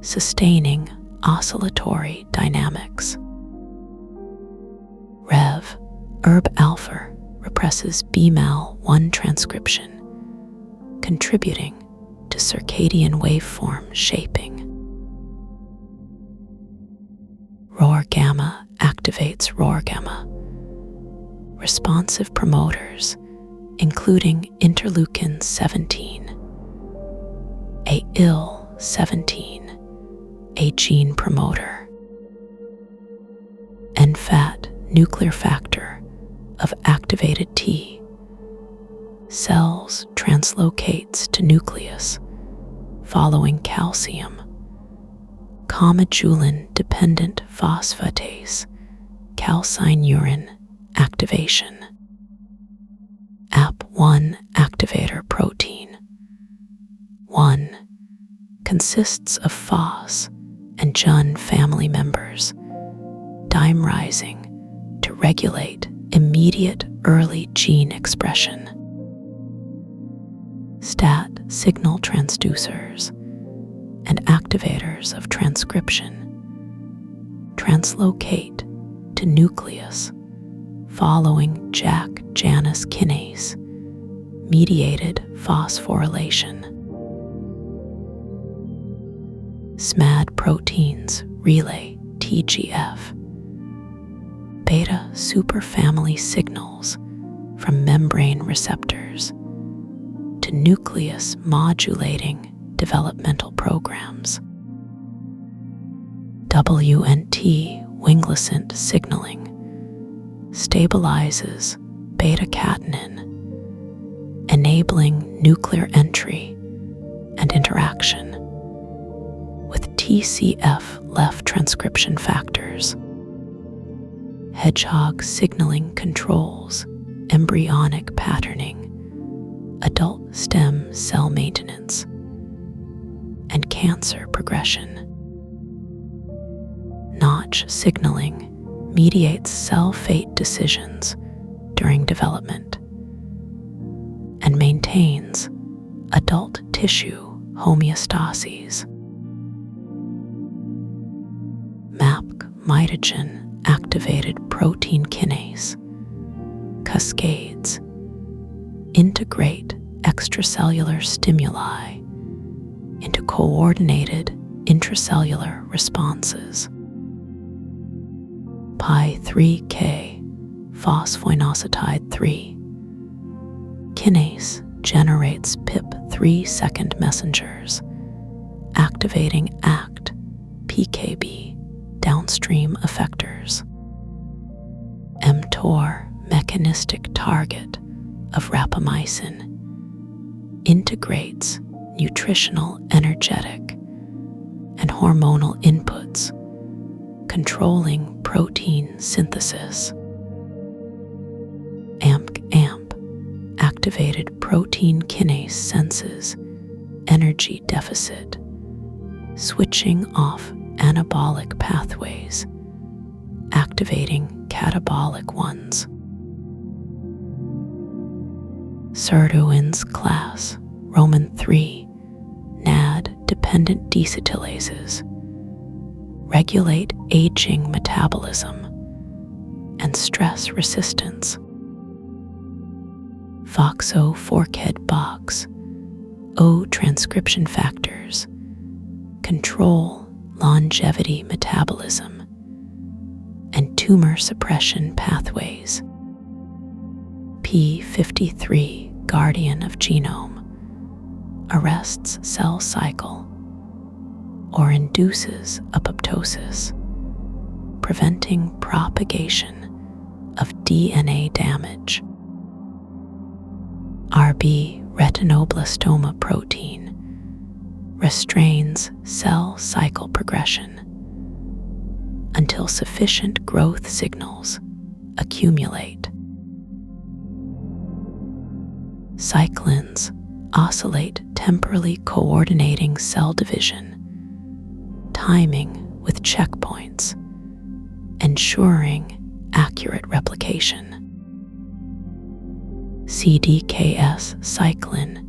sustaining oscillatory dynamics. Rev, ERB-alpha, represses BMAL1 transcription, contributing to circadian waveform shaping. ROR gamma activates ROR gamma, responsive promoters, including interleukin 17, a IL-17, a gene promoter. NFAT, nuclear factor of activated T, cells translocates to nucleus following calcium, comedulin-dependent phosphatase, calcineurin activation. AP1 activator protein 1 consists of Phos and Jun family members, dimerizing to regulate immediate early gene expression. STAT signal transducers and activators of transcription translocate to nucleus following JAK-Janus kinase mediated phosphorylation. SMAD proteins relay TGF, beta superfamily signals from membrane receptors to nucleus modulating developmental programs. WNT winglicent signaling stabilizes beta-catenin, enabling nuclear entry and interaction with TCF-left transcription factors. Hedgehog signaling controls embryonic patterning, adult stem cell maintenance, and cancer progression. Notch signaling mediates cell fate decisions during development and maintains adult tissue homeostases. MAPK mitogen activated protein kinase cascades integrate extracellular stimuli into coordinated intracellular responses. Pi3K phosphoinositide 3 kinase generates PIP3 second messengers, activating ACT PKB downstream effectors. mTOR mechanistic target of rapamycin integrates nutritional, energetic, and hormonal inputs, controlling protein synthesis. AMP activated protein kinase senses energy deficit, switching off anabolic pathways, activating catabolic ones. Sirtuins class Roman 3 NAD-dependent deacetylases regulate aging metabolism and stress resistance. FOXO4-KED box O transcription factors control longevity metabolism and tumor suppression pathways. P53 guardian of genome arrests cell cycle or induces apoptosis, preventing propagation of DNA damage. RB retinoblastoma protein restrains cell cycle progression until sufficient growth signals accumulate. Cyclins oscillate temporally coordinating cell division, timing with checkpoints, ensuring accurate replication. CDKS cyclin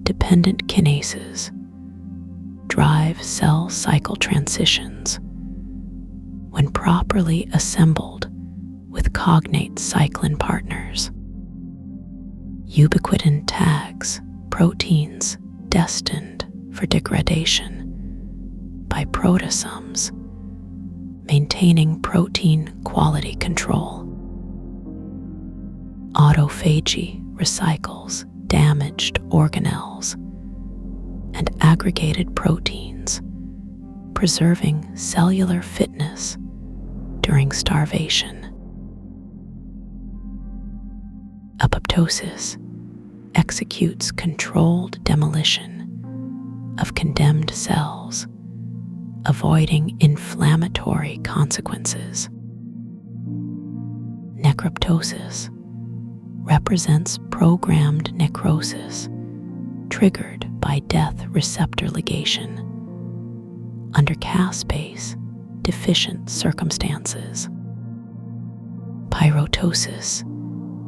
dependent kinases drive cell cycle transitions when properly assembled with cognate cyclin partners. Ubiquitin tags proteins destined for degradation by proteasomes, maintaining protein quality control. Autophagy recycles damaged organelles and aggregated proteins, preserving cellular fitness during starvation. Apoptosis executes controlled demolition of condemned cells, avoiding inflammatory consequences. Necroptosis represents programmed necrosis triggered by death receptor ligation under caspase deficient circumstances. Pyrotosis,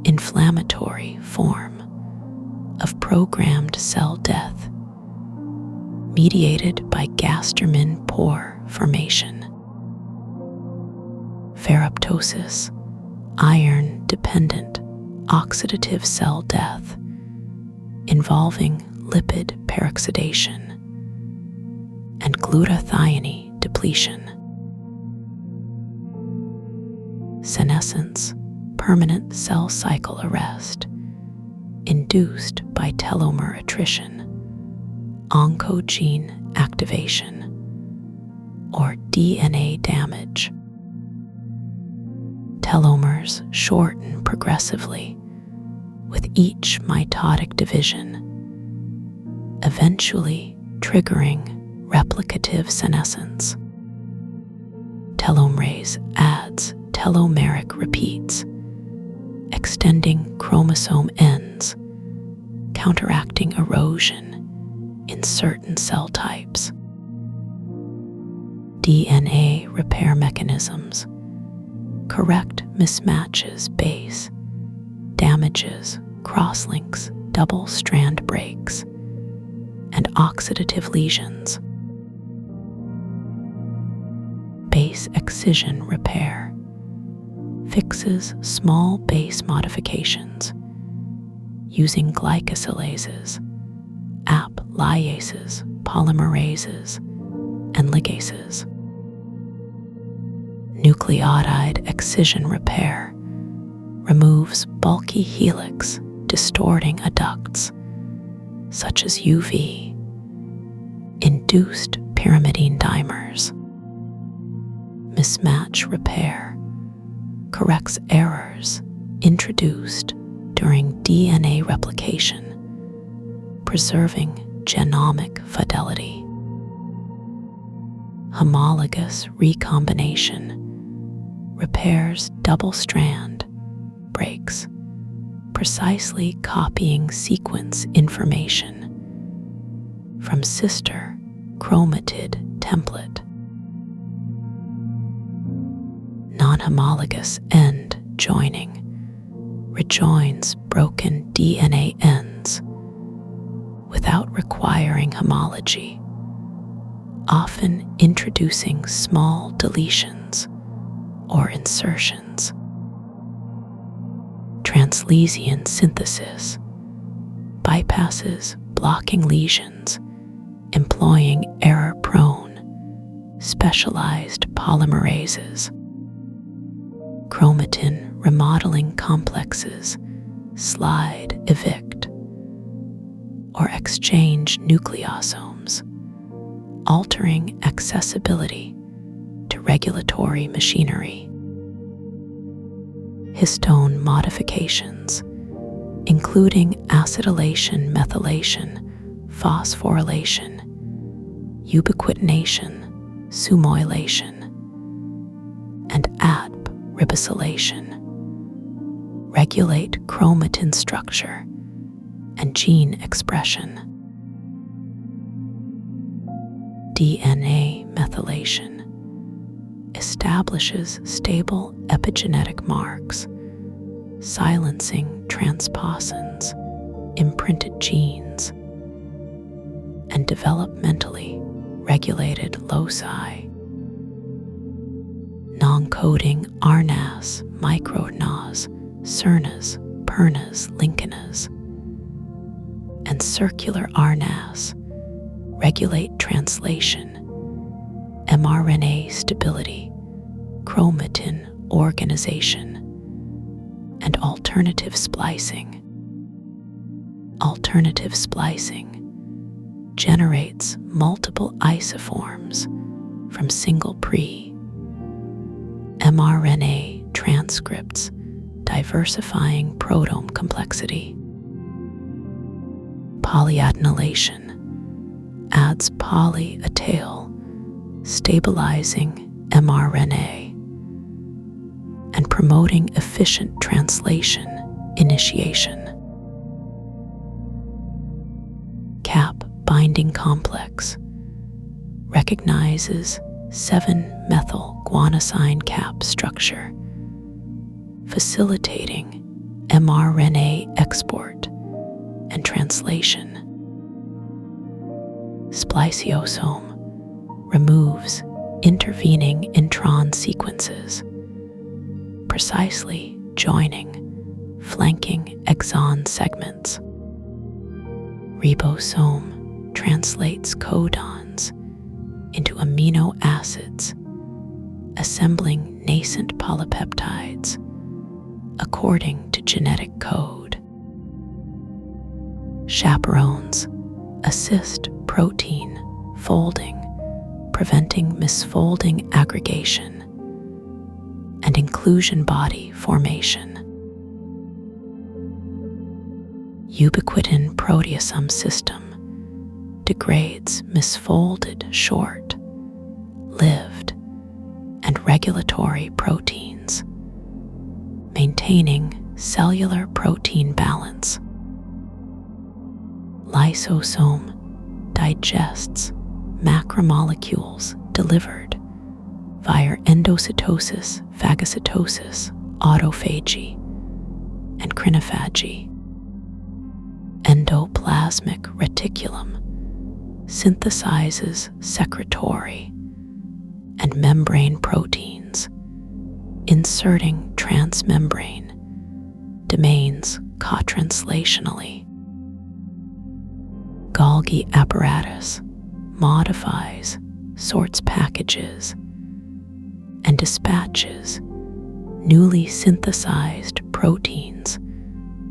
inflammatory form of programmed cell death mediated by gastermin pore formation. Ferroptosis, iron-dependent oxidative cell death involving lipid peroxidation and glutathione depletion. Senescence, permanent cell cycle arrest induced by telomere attrition, oncogene activation, or DNA damage. Telomeres shorten progressively with each mitotic division, eventually triggering replicative senescence. Telomerase adds telomeric repeats, extending chromosome ends, counteracting erosion in certain cell types. DNA repair mechanisms correct mismatches base, damages, crosslinks, double-strand breaks, and oxidative lesions. Base excision repair fixes small base modifications using glycosylases, liases, polymerases, and ligases. Nucleotide excision repair removes bulky helix distorting adducts, such as UV-induced pyrimidine dimers. Mismatch repair corrects errors introduced during DNA replication, preserving genomic fidelity. Homologous recombination repairs double-strand breaks, precisely copying sequence information from sister chromatid template. Non-homologous end joining rejoins broken DNA ends without requiring homology, often introducing small deletions or insertions. Translesion synthesis bypasses blocking lesions, employing error-prone, specialized polymerases. Chromatin remodeling complexes slide, evict, or exchange nucleosomes, altering accessibility to regulatory machinery. Histone modifications, including acetylation, methylation, phosphorylation, ubiquitination, sumoylation, and ribosylation regulate chromatin structure and gene expression. DNA methylation establishes stable epigenetic marks, silencing transposons, imprinted genes, and developmentally regulated loci. Non-coding RNAs, microRNAs, siRNAs, PERNAs, LINKANAs, and circular RNAs regulate translation, mRNA stability, chromatin organization, and alternative splicing. Alternative splicing generates multiple isoforms from single mRNA transcripts, diversifying proteome complexity. Polyadenylation adds poly a tail, stabilizing mRNA and promoting efficient translation initiation. Cap binding complex recognizes 7-methyl-guanosine cap structure, facilitating mRNA export and translation. Spliciosome removes intervening intron sequences, precisely joining flanking exon segments. Ribosome translates codons into amino acids, assembling nascent polypeptides according to genetic code. Chaperones assist protein folding, preventing misfolding aggregation and inclusion body formation. Ubiquitin proteasome system degrades misfolded, short-lived, and regulatory proteins, maintaining cellular protein balance. Lysosome digests macromolecules delivered via endocytosis, phagocytosis, autophagy, and crinophagy. Endoplasmic reticulum synthesizes secretory and membrane proteins, inserting transmembrane domains cotranslationally. Golgi apparatus modifies, sorts packages, and dispatches newly synthesized proteins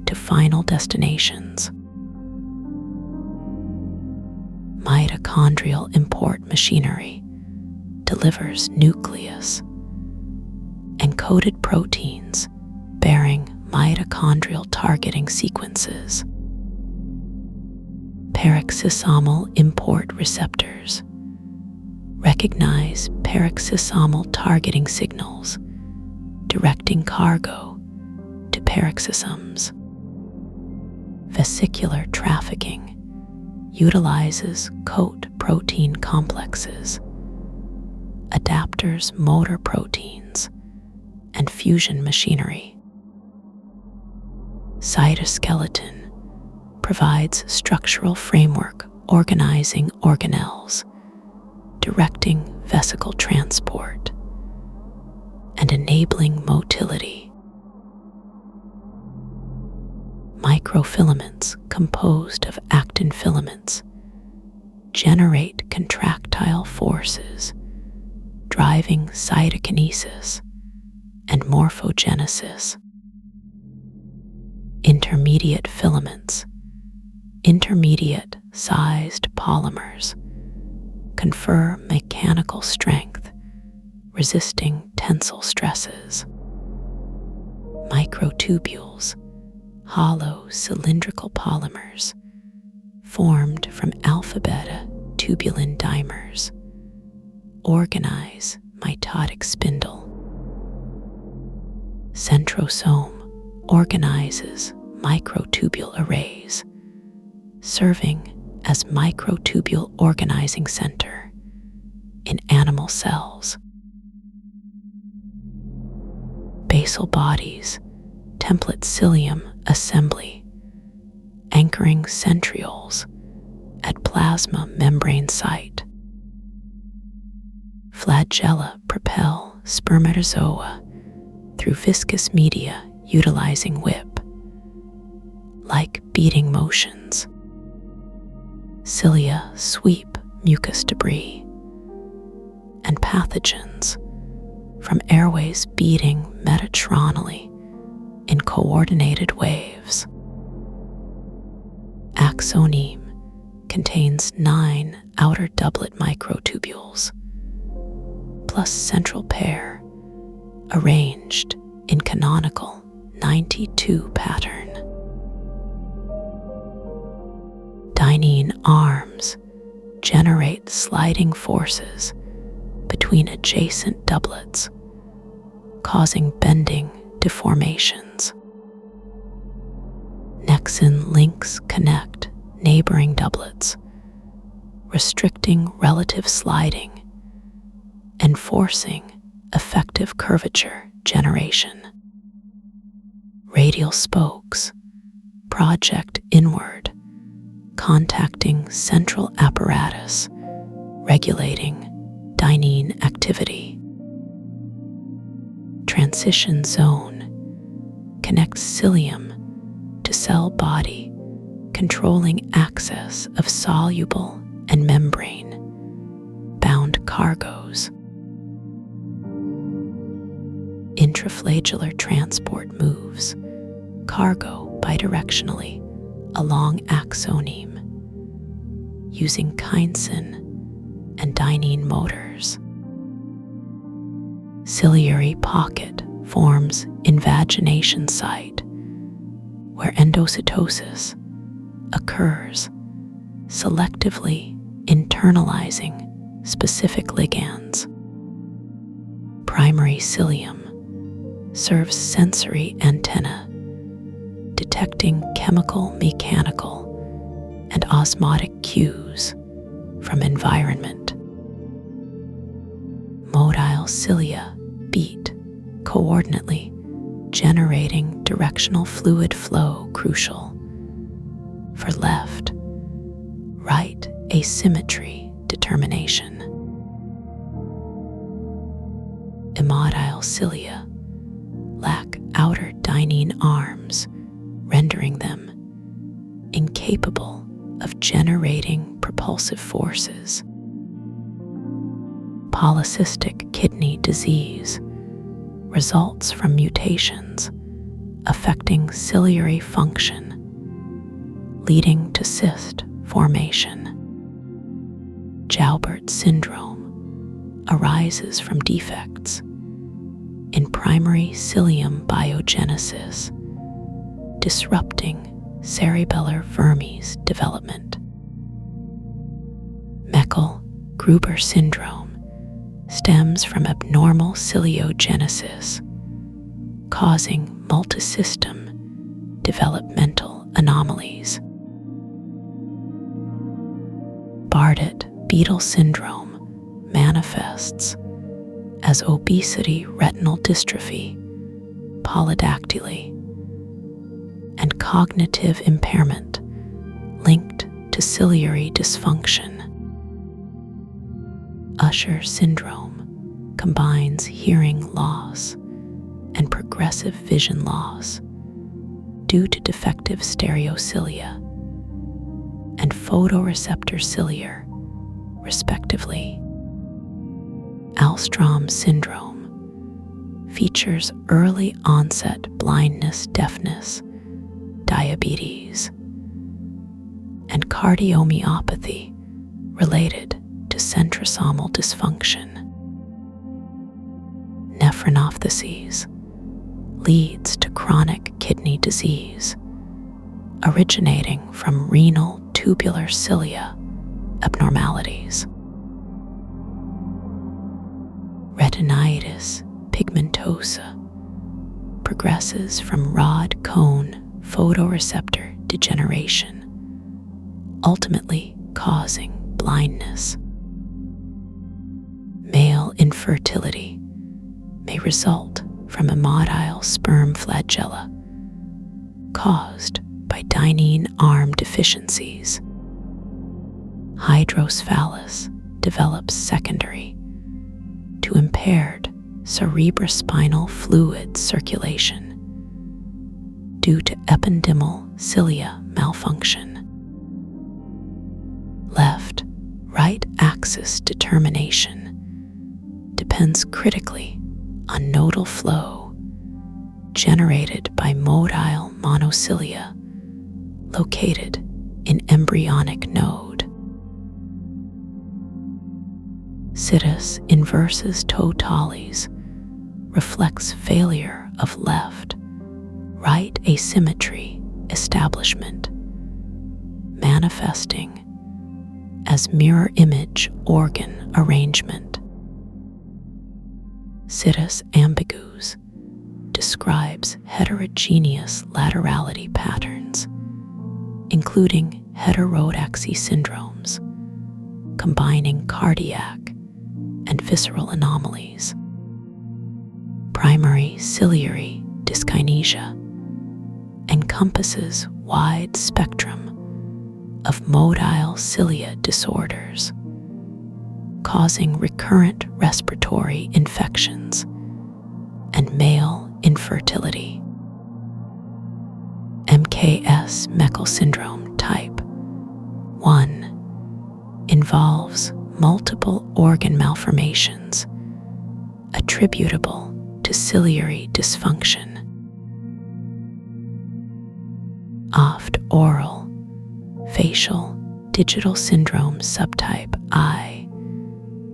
to final destinations. Mitochondrial import machinery delivers nucleus, encoded proteins bearing mitochondrial targeting sequences. Peroxisomal import receptors recognize peroxisomal targeting signals, directing cargo to peroxisomes. Vesicular trafficking utilizes coat protein complexes, adapters motor proteins, and fusion machinery. Cytoskeleton provides structural framework organizing organelles, directing vesicle transport, and enabling motility. Microfilaments composed of actin filaments generate contractile forces, driving cytokinesis and morphogenesis. Intermediate filaments, intermediate-sized polymers, confer mechanical strength, resisting tensile stresses. Microtubules, hollow cylindrical polymers, formed from alpha-beta microtubulin dimers organize mitotic spindle. Centrosome organizes microtubule arrays, serving as microtubule organizing center in animal cells. Basal bodies template cilium assembly, anchoring centrioles at plasma membrane site. Flagella propel spermatozoa through viscous media utilizing whip, like beating motions. Cilia sweep mucus debris and pathogens from airways beating metatronally in coordinated waves. Axoneme contains 9 outer doublet microtubules, plus central pair, arranged in canonical 92 pattern. Dynein arms generate sliding forces between adjacent doublets, causing bending deformations. Nexin links connect neighboring doublets, restricting relative sliding and forcing effective curvature generation. Radial spokes project inward, contacting central apparatus, regulating dynein activity. Transition zone connects cilium to cell body, controlling access of soluble and membrane bound cargoes. Intraflagellar transport moves cargo bidirectionally along axoneme using chysin and dynein motors. Ciliary pocket forms invagination site where endocytosis occurs, selectively internalizing specific ligands. Primary cilium serves sensory antenna, detecting chemical, mechanical, and osmotic cues from environment. Motile cilia beat coordinately, generating directional fluid flow crucial for left, right asymmetry determination. Immotile cilia lack outer dynein arms, rendering them incapable of generating propulsive forces. Polycystic kidney disease results from mutations affecting ciliary function, leading to cyst formation. Joubert syndrome arises from defects in primary cilium biogenesis, disrupting cerebellar vermes development. Meckel-Gruber syndrome stems from abnormal ciliogenesis, causing multisystem developmental anomalies. Bardet-Biedl syndrome manifests as obesity, retinal dystrophy, polydactyly, and cognitive impairment linked to ciliary dysfunction. Usher syndrome combines hearing loss and progressive vision loss due to defective stereocilia and photoreceptor ciliar, respectively. Alström syndrome features early onset blindness, deafness, diabetes, and cardiomyopathy related to centrosomal dysfunction. Nephronophthises leads to chronic kidney disease, originating from renal tubular cilia abnormalities. Retinitis pigmentosa progresses from rod cone photoreceptor degeneration, ultimately causing blindness. Male infertility may result from immotile sperm flagella caused by dynein arm deficiencies. Hydrocephalus develops secondary to impaired cerebrospinal fluid circulation due to ependymal cilia malfunction. Left-right axis determination depends critically on nodal flow generated by motile monocilia located in embryonic node. Situs inversus totalis reflects failure of left-right asymmetry establishment, manifesting as mirror image organ arrangement. Situs ambiguus describes heterogeneous laterality patterns, including heterodoxy syndromes, combining cardiac and visceral anomalies. Primary ciliary dyskinesia encompasses wide spectrum of motile cilia disorders, causing recurrent respiratory infections and male infertility. MKS Meckel syndrome type 1 involves multiple organ malformations attributable to ciliary dysfunction. Oft oral facial digital syndrome subtype I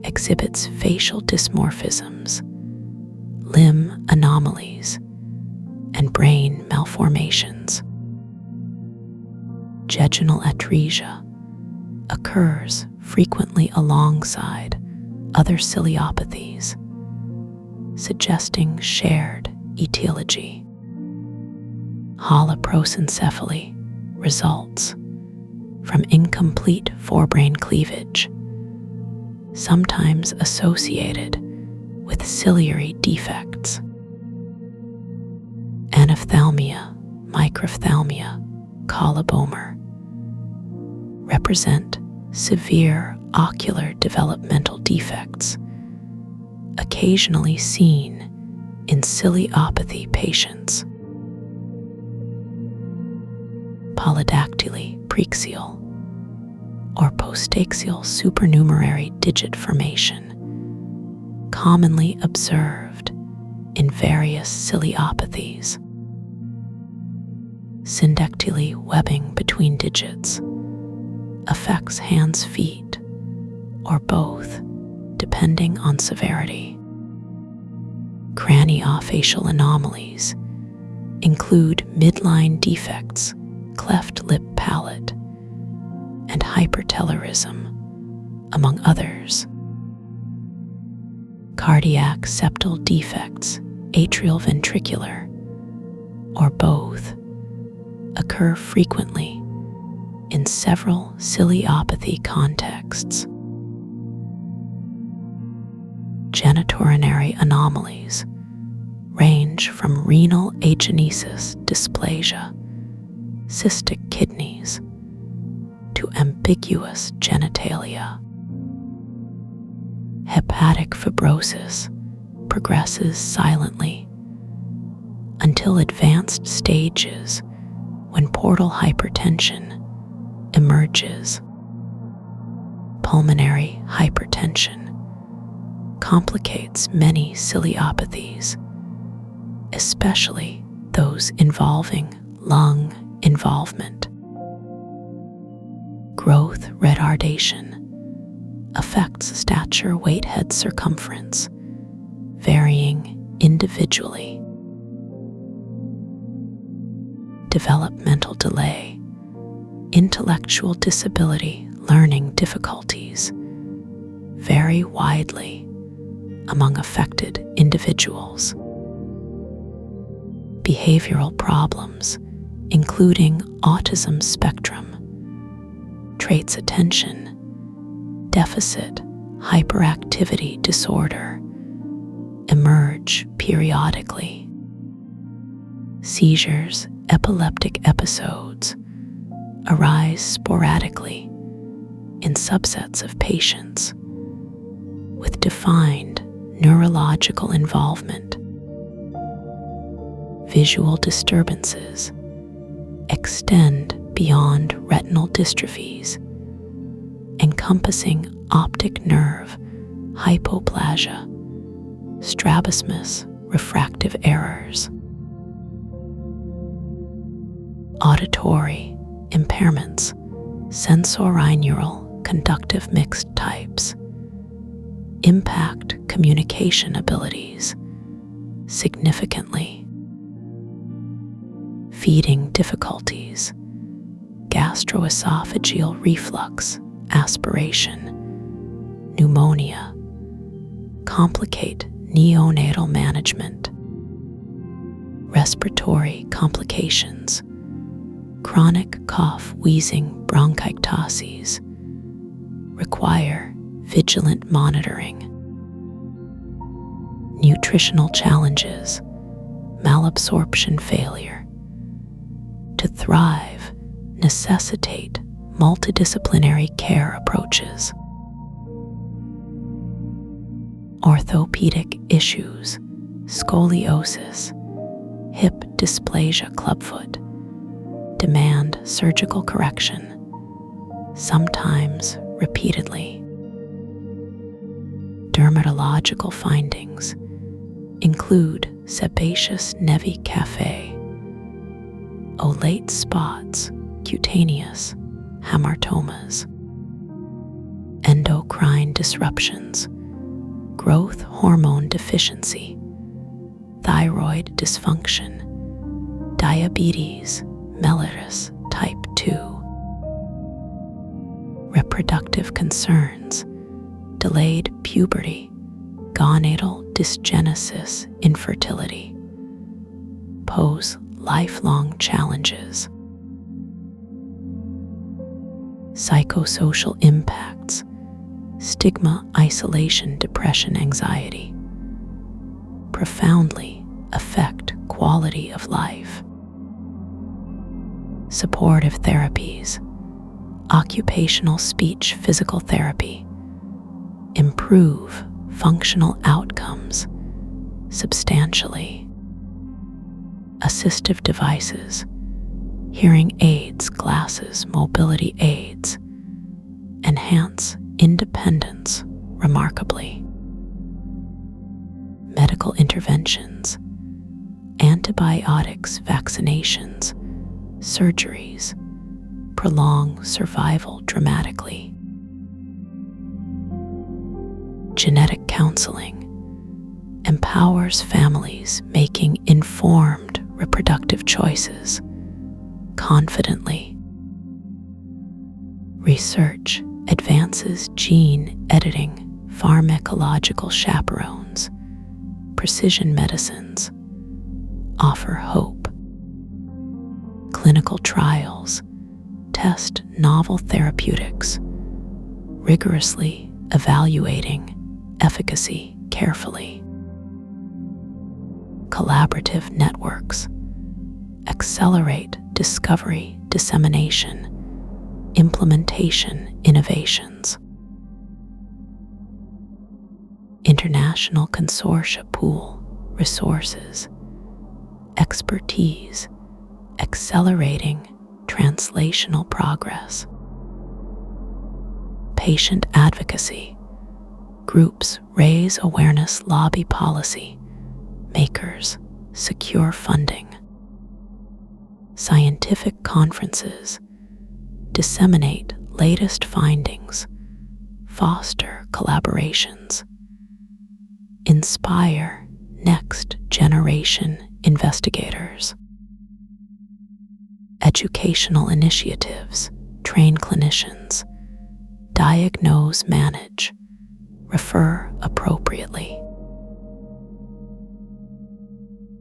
exhibits facial dysmorphisms, limb anomalies, and brain malformations. Jejunal atresia occurs frequently alongside other ciliopathies, suggesting shared etiology. Holoprosencephaly results from incomplete forebrain cleavage, sometimes associated with ciliary defects. Anophthalmia, microphthalmia, colibomer represent severe ocular developmental defects, occasionally seen in ciliopathy patients. Polydactyly preaxial or postaxial supernumerary digit formation, commonly observed in various ciliopathies. Syndactyly webbing between digits affects hands, feet, or both, depending on severity. Craniofacial anomalies include midline defects, cleft lip palate, and hypertelorism, among others. Cardiac septal defects, atrioventricular, or both, occur frequently in several ciliopathy contexts. Genitourinary anomalies range from renal agenesis dysplasia, cystic kidneys, to ambiguous genitalia. Hepatic fibrosis progresses silently until advanced stages when portal hypertension emerges. Pulmonary hypertension complicates many ciliopathies, especially those involving lung involvement. Growth retardation affects stature, weight, head circumference, varying individually. Developmental delay intellectual disability learning difficulties vary widely among affected individuals. Behavioral problems, including autism spectrum, traits attention, deficit hyperactivity disorder, emerge periodically. Seizures, epileptic episodes, arise sporadically in subsets of patients with defined neurological involvement. Visual disturbances extend beyond retinal dystrophies, encompassing optic nerve hypoplasia, strabismus, refractive errors, auditory impairments, sensorineural conductive mixed types, impact communication abilities significantly. Feeding difficulties, gastroesophageal reflux, aspiration, pneumonia, complicate neonatal management, respiratory complications, chronic cough, wheezing, bronchiectasias, require vigilant monitoring. Nutritional challenges, malabsorption failure. To thrive, necessitate multidisciplinary care approaches. Orthopedic issues, scoliosis, hip dysplasia, clubfoot, demand surgical correction, sometimes repeatedly. Dermatological findings include sebaceous nevi cafe, olate spots, cutaneous hamartomas, endocrine disruptions, growth hormone deficiency, thyroid dysfunction, diabetes mellitus type 2, reproductive concerns, delayed puberty, gonadal dysgenesis, infertility, pose lifelong challenges. Psychosocial impacts, stigma, isolation, depression, anxiety, profoundly affect quality of life. Supportive therapies, occupational speech, physical therapy, improve functional outcomes substantially. Assistive devices, hearing aids, glasses, mobility aids, enhance independence remarkably. Medical interventions, antibiotics, vaccinations, surgeries, prolong survival dramatically. Genetic counseling empowers families making informed reproductive choices confidently. Research advances gene editing, pharmacological chaperones, precision medicines offer hope. Clinical trials test novel therapeutics, rigorously evaluating efficacy carefully. Collaborative networks accelerate discovery, dissemination, implementation, innovations. International consortia pool resources, expertise, accelerating translational progress. Patient advocacy groups raise awareness, lobby policy makers, secure funding. Scientific conferences disseminate latest findings, foster collaborations, inspire next generation investigators. Educational initiatives train clinicians, diagnose, manage, refer appropriately.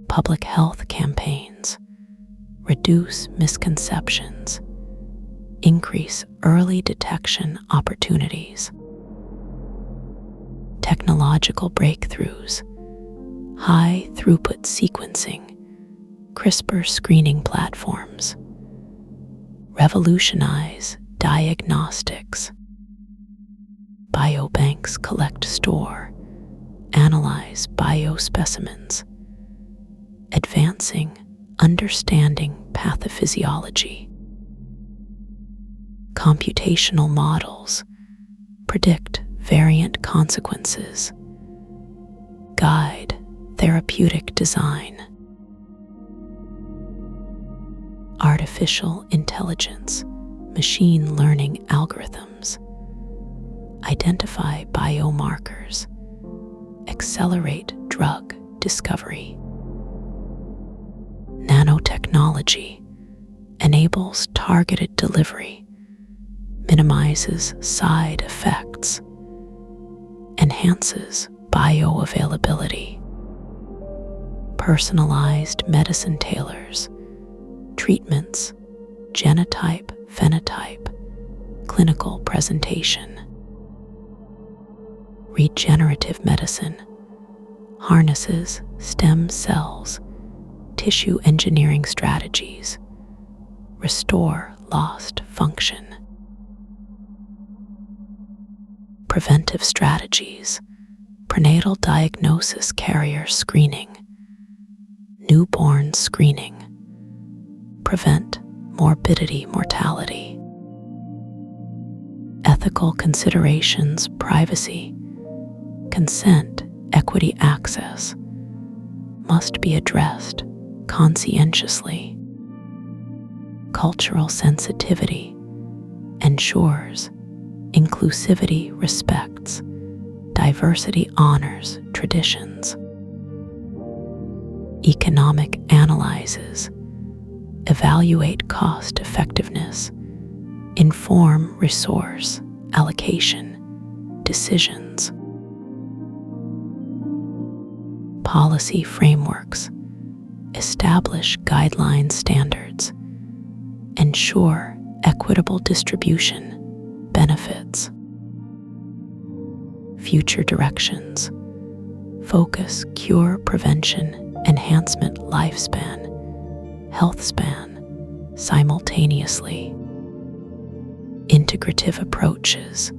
Public health campaigns reduce misconceptions, increase early detection opportunities. Technological breakthroughs, high throughput sequencing, CRISPR screening platforms, revolutionize diagnostics. Biobanks collect, store, analyze biospecimens, advancing understanding pathophysiology. Computational models predict variant consequences, guide therapeutic design. Artificial intelligence, machine learning algorithms identify biomarkers, accelerate drug discovery. Nanotechnology enables targeted delivery, minimizes side effects, enhances bioavailability. Personalized medicine tailors treatments, genotype, phenotype, clinical presentation. Regenerative medicine harnesses stem cells, tissue engineering strategies, restore lost function. Preventive strategies, prenatal diagnosis, carrier screening, newborn screening, prevent morbidity, mortality. Ethical considerations, privacy, consent, equity, access must be addressed conscientiously. Cultural sensitivity ensures inclusivity, respects diversity, honors traditions. Economic analyses evaluate cost effectiveness, inform resource allocation decisions. Policy frameworks establish guideline standards, ensure equitable distribution, benefits. Future directions focus, cure, prevention, enhancement, lifespan, health span, simultaneously. Integrative approaches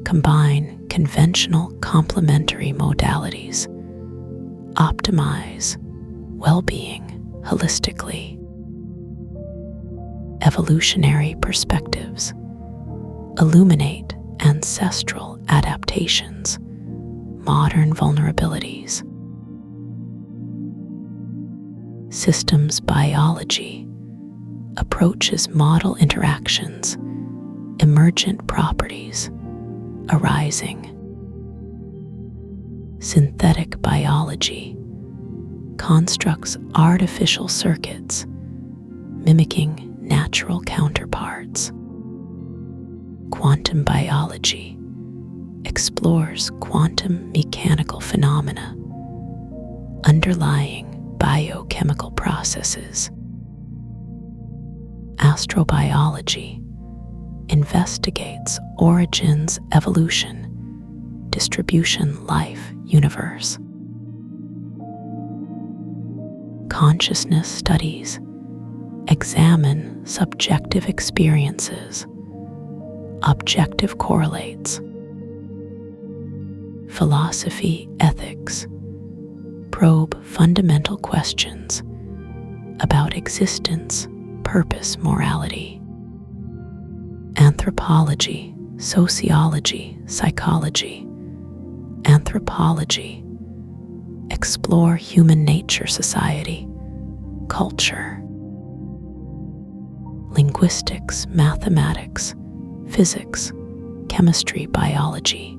combine conventional complementary modalities, optimize well-being holistically. Evolutionary perspectives illuminate ancestral adaptations, modern vulnerabilities. Systems biology approaches model interactions, emergent properties arising. Synthetic biology constructs artificial circuits, mimicking natural counterparts. Quantum biology explores quantum mechanical phenomena underlying biochemical processes. Astrobiology investigates origins, evolution, distribution, life, universe. Consciousness studies examine subjective experiences, objective correlates. Philosophy, ethics probe fundamental questions about existence, purpose, morality. Anthropology, sociology, psychology. Anthropology explore human nature, society, culture. Linguistics, mathematics, physics, chemistry, biology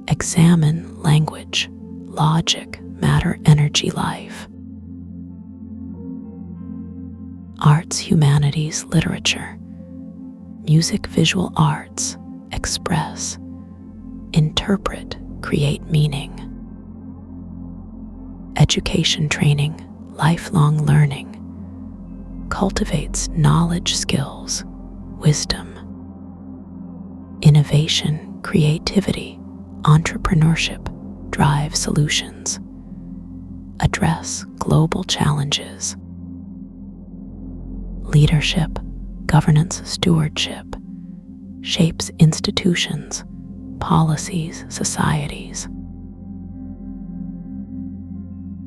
examine language, logic, matter, energy, life. Arts, humanities, literature music, visual arts, express, interpret, create meaning. Education, training, lifelong learning cultivates knowledge, skills, wisdom. Innovation, creativity, entrepreneurship drive solutions. Address global challenges. Leadership, governance, stewardship shapes institutions, policies, societies.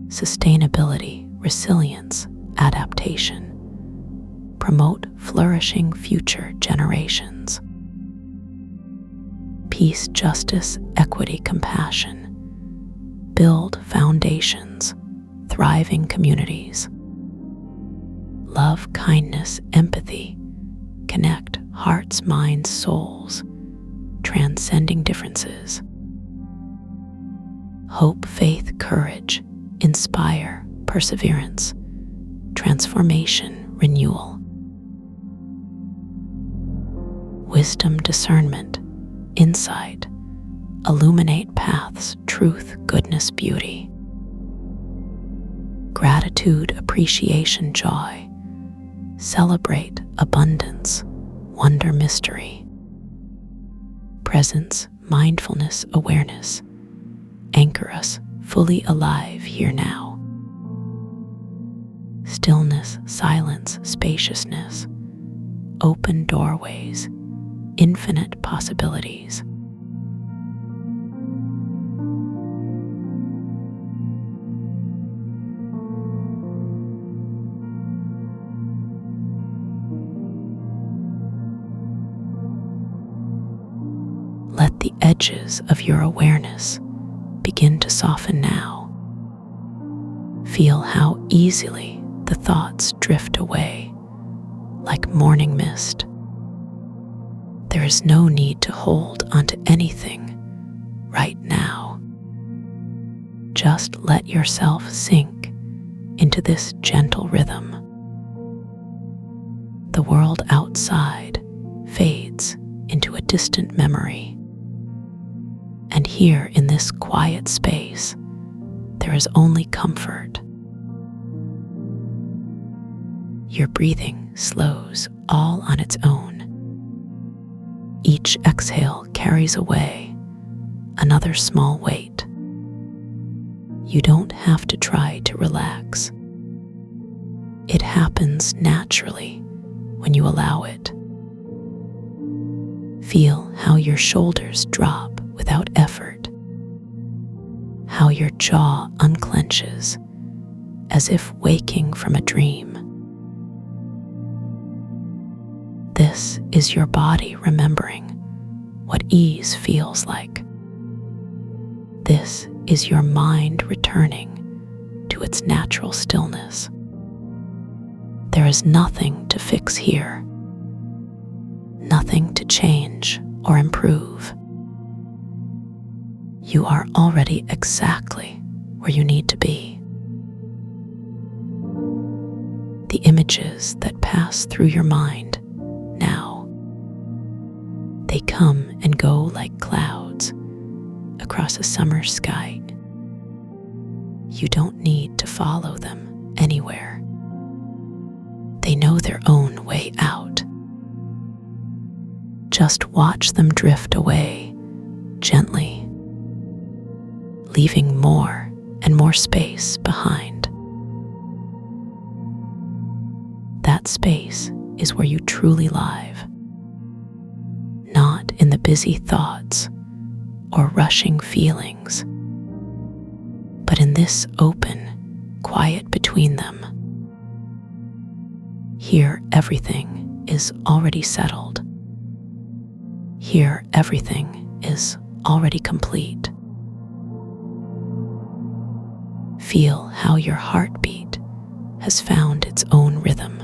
Sustainability, resilience, adaptation promote flourishing future generations. Peace, justice, equity, compassion build foundations, thriving communities. Love, kindness, empathy connect hearts, minds, souls, transcending differences. Hope, faith, courage inspire perseverance, transformation, renewal. Wisdom, discernment, insight illuminate paths, truth, goodness, beauty. Gratitude, appreciation, joy celebrate abundance, wonder, mystery. Presence, mindfulness, awareness anchor us fully alive here now. Stillness, silence, spaciousness open doorways, infinite possibilities. Let the edges of your awareness begin to soften now. Feel how easily the thoughts drift away like morning mist. There is no need to hold onto anything right now. Just let yourself sink into this gentle rhythm. The world outside fades into a distant memory. And here in this quiet space, there is only comfort. Your breathing slows all on its own. Each exhale carries away another small weight. You don't have to try to relax. It happens naturally when you allow it. Feel how your shoulders drop without effort, how your jaw unclenches as if waking from a dream. This is your body remembering what ease feels like. This is your mind returning to its natural stillness. There is nothing to fix here, nothing to change or improve. You are already exactly where you need to be. The images that pass through your mind now, they come and go like clouds across a summer sky. You don't need to follow them anywhere. They know their own way out. Just watch them drift away gently, leaving more and more space behind. That space is where you truly live, not in the busy thoughts or rushing feelings, but in this open, quiet between them. Here everything is already settled. Here everything is already complete. Feel how your heartbeat has found its own rhythm,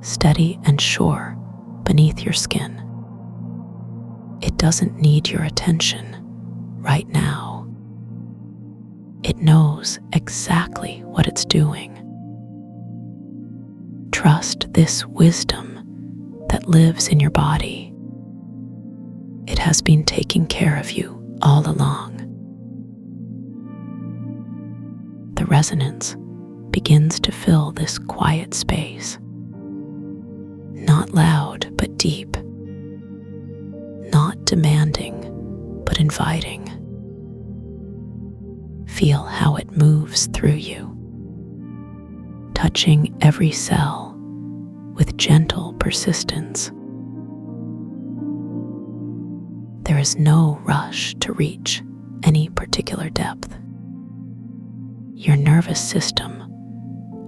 steady and sure beneath your skin. It doesn't need your attention right now. It knows exactly what it's doing. Trust this wisdom that lives in your body. It has been taking care of you all along. The resonance begins to fill this quiet space. Not loud, but deep. Not demanding, but inviting. Feel how it moves through you, touching every cell with gentle persistence. There is no rush to reach any particular depth. Your nervous system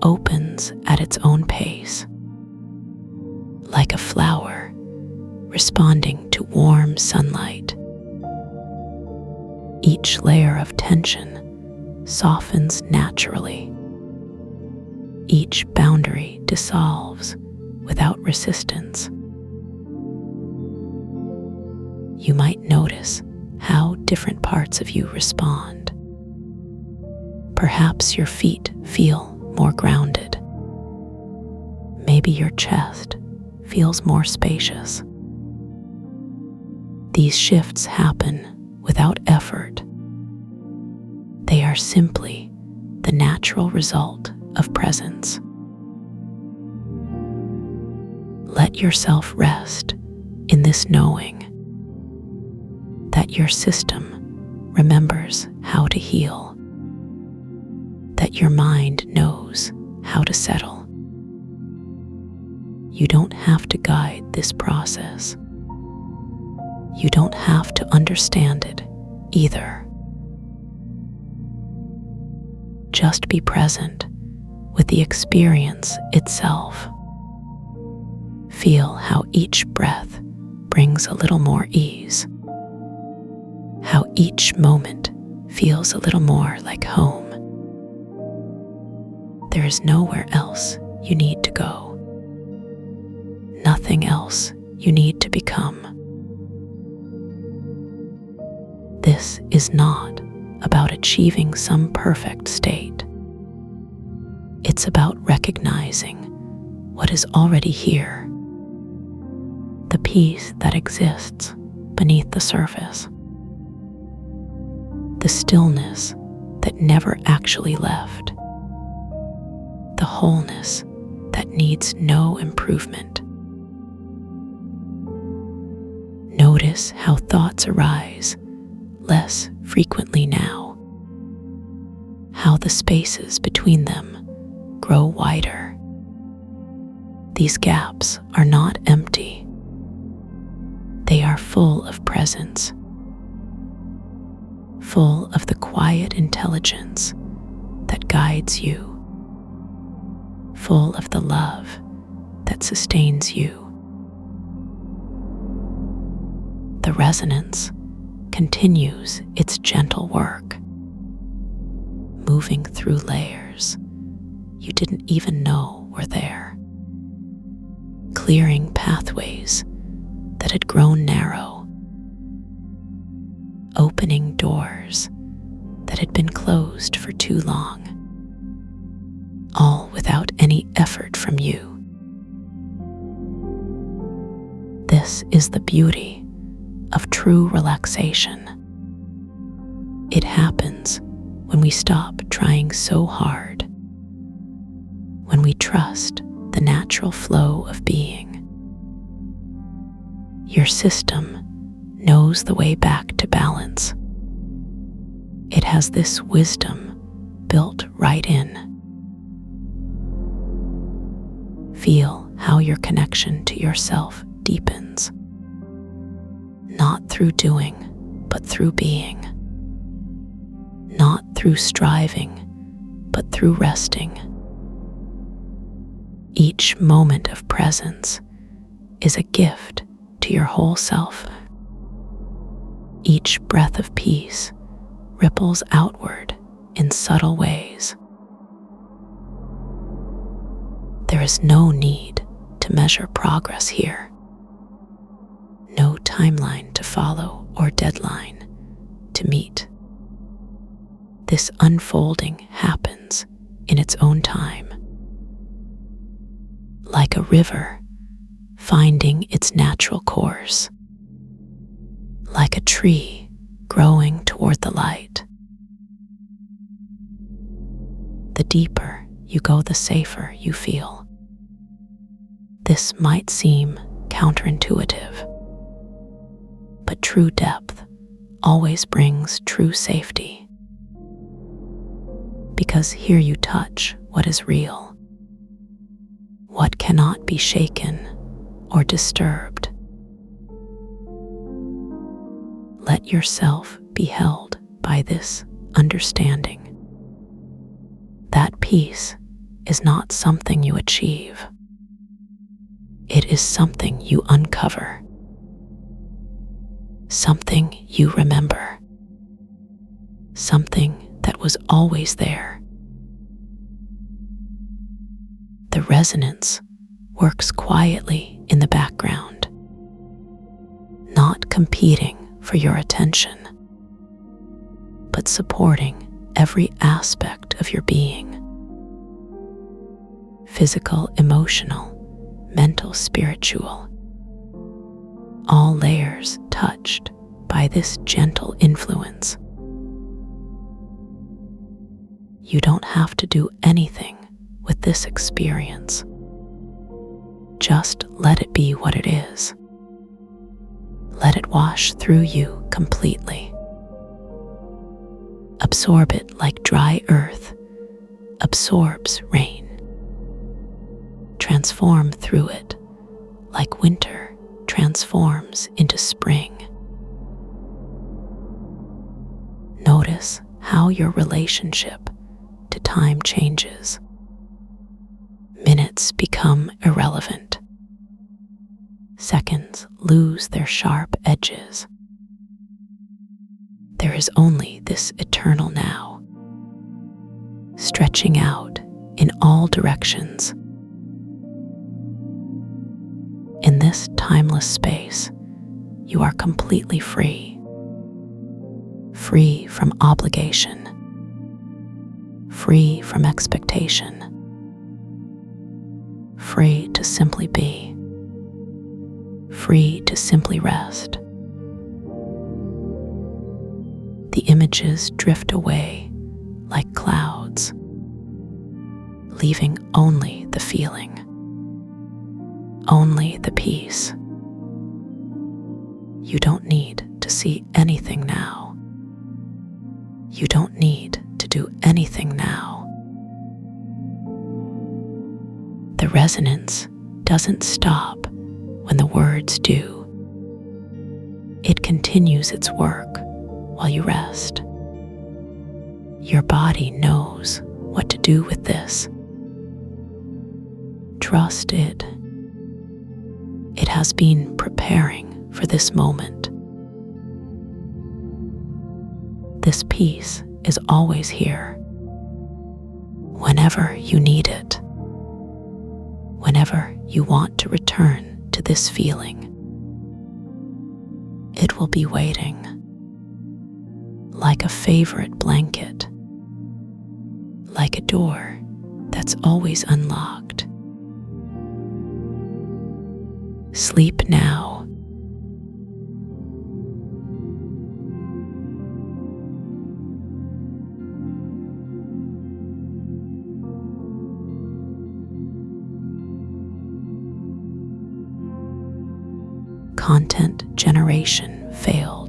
opens at its own pace, like a flower responding to warm sunlight. Each layer of tension softens naturally. Each boundary dissolves without resistance. You might notice how different parts of you respond. Perhaps your feet feel more grounded. Maybe your chest feels more spacious. These shifts happen without effort. They are simply the natural result of presence. Let yourself rest in this knowing that your system remembers how to heal, that your mind knows how to settle. You don't have to guide this process. You don't have to understand it either. Just be present with the experience itself. Feel how each breath brings a little more ease, how each moment feels a little more like home. There is nowhere else you need to go, nothing else you need to become. This is not about achieving some perfect state. It's about recognizing what is already here, the peace that exists beneath the surface, the stillness that never actually left, the wholeness that needs no improvement. Notice how thoughts arise less frequently now, how the spaces between them grow wider. These gaps are not empty. They are full of presence, full of the quiet intelligence that guides you, full of the love that sustains you. The resonance continues its gentle work, moving through layers you didn't even know were there, clearing pathways that had grown narrow, opening doors that had been closed for too long, all without any effort from you. This is the beauty of true relaxation. It happens when we stop trying so hard, when we trust the natural flow of being. Your system knows the way back to balance. It has this wisdom built right in. Feel how your connection to yourself deepens, not through doing, but through being. Not through striving, but through resting. Each moment of presence is a gift to your whole self. Each breath of peace ripples outward in subtle ways. There is no need to measure progress here. No timeline to follow or deadline to meet. This unfolding happens in its own time. Like a river finding its natural course, like a tree growing toward the light. The deeper you go, the safer you feel. This might seem counterintuitive, but true depth always brings true safety. Because here you touch what is real, what cannot be shaken or disturbed. Let yourself be held by this understanding. That peace is not something you achieve. It is something you uncover, something you remember, something that was always there. The resonance works quietly in the background, not competing for your attention, but supporting every aspect of your being. Physical, emotional, mental, spiritual, all layers touched by this gentle influence. You don't have to do anything with this experience. Just let it be what it is. Let it wash through you completely. Absorb it like dry earth absorbs rain. Transform through it like winter transforms into spring. Notice how your relationship to time changes. Minutes become irrelevant. Seconds lose their sharp edges. There is only this eternal now, stretching out in all directions. In this timeless space, you are completely free. Free from obligation. Free from expectation. Free to simply be. Free to simply rest. The images drift away like clouds, leaving only the feeling, only the peace. You don't need to see anything now. You don't need to do anything now. The resonance doesn't stop when the words do. It continues its work while you rest. Your body knows what to do with this. Trust it. It has been preparing for this moment. This peace is always here, whenever you need it, whenever you want to return to this feeling. It will be waiting, like a favorite blanket, like a door that's always unlocked. Sleep now. Content generation failed.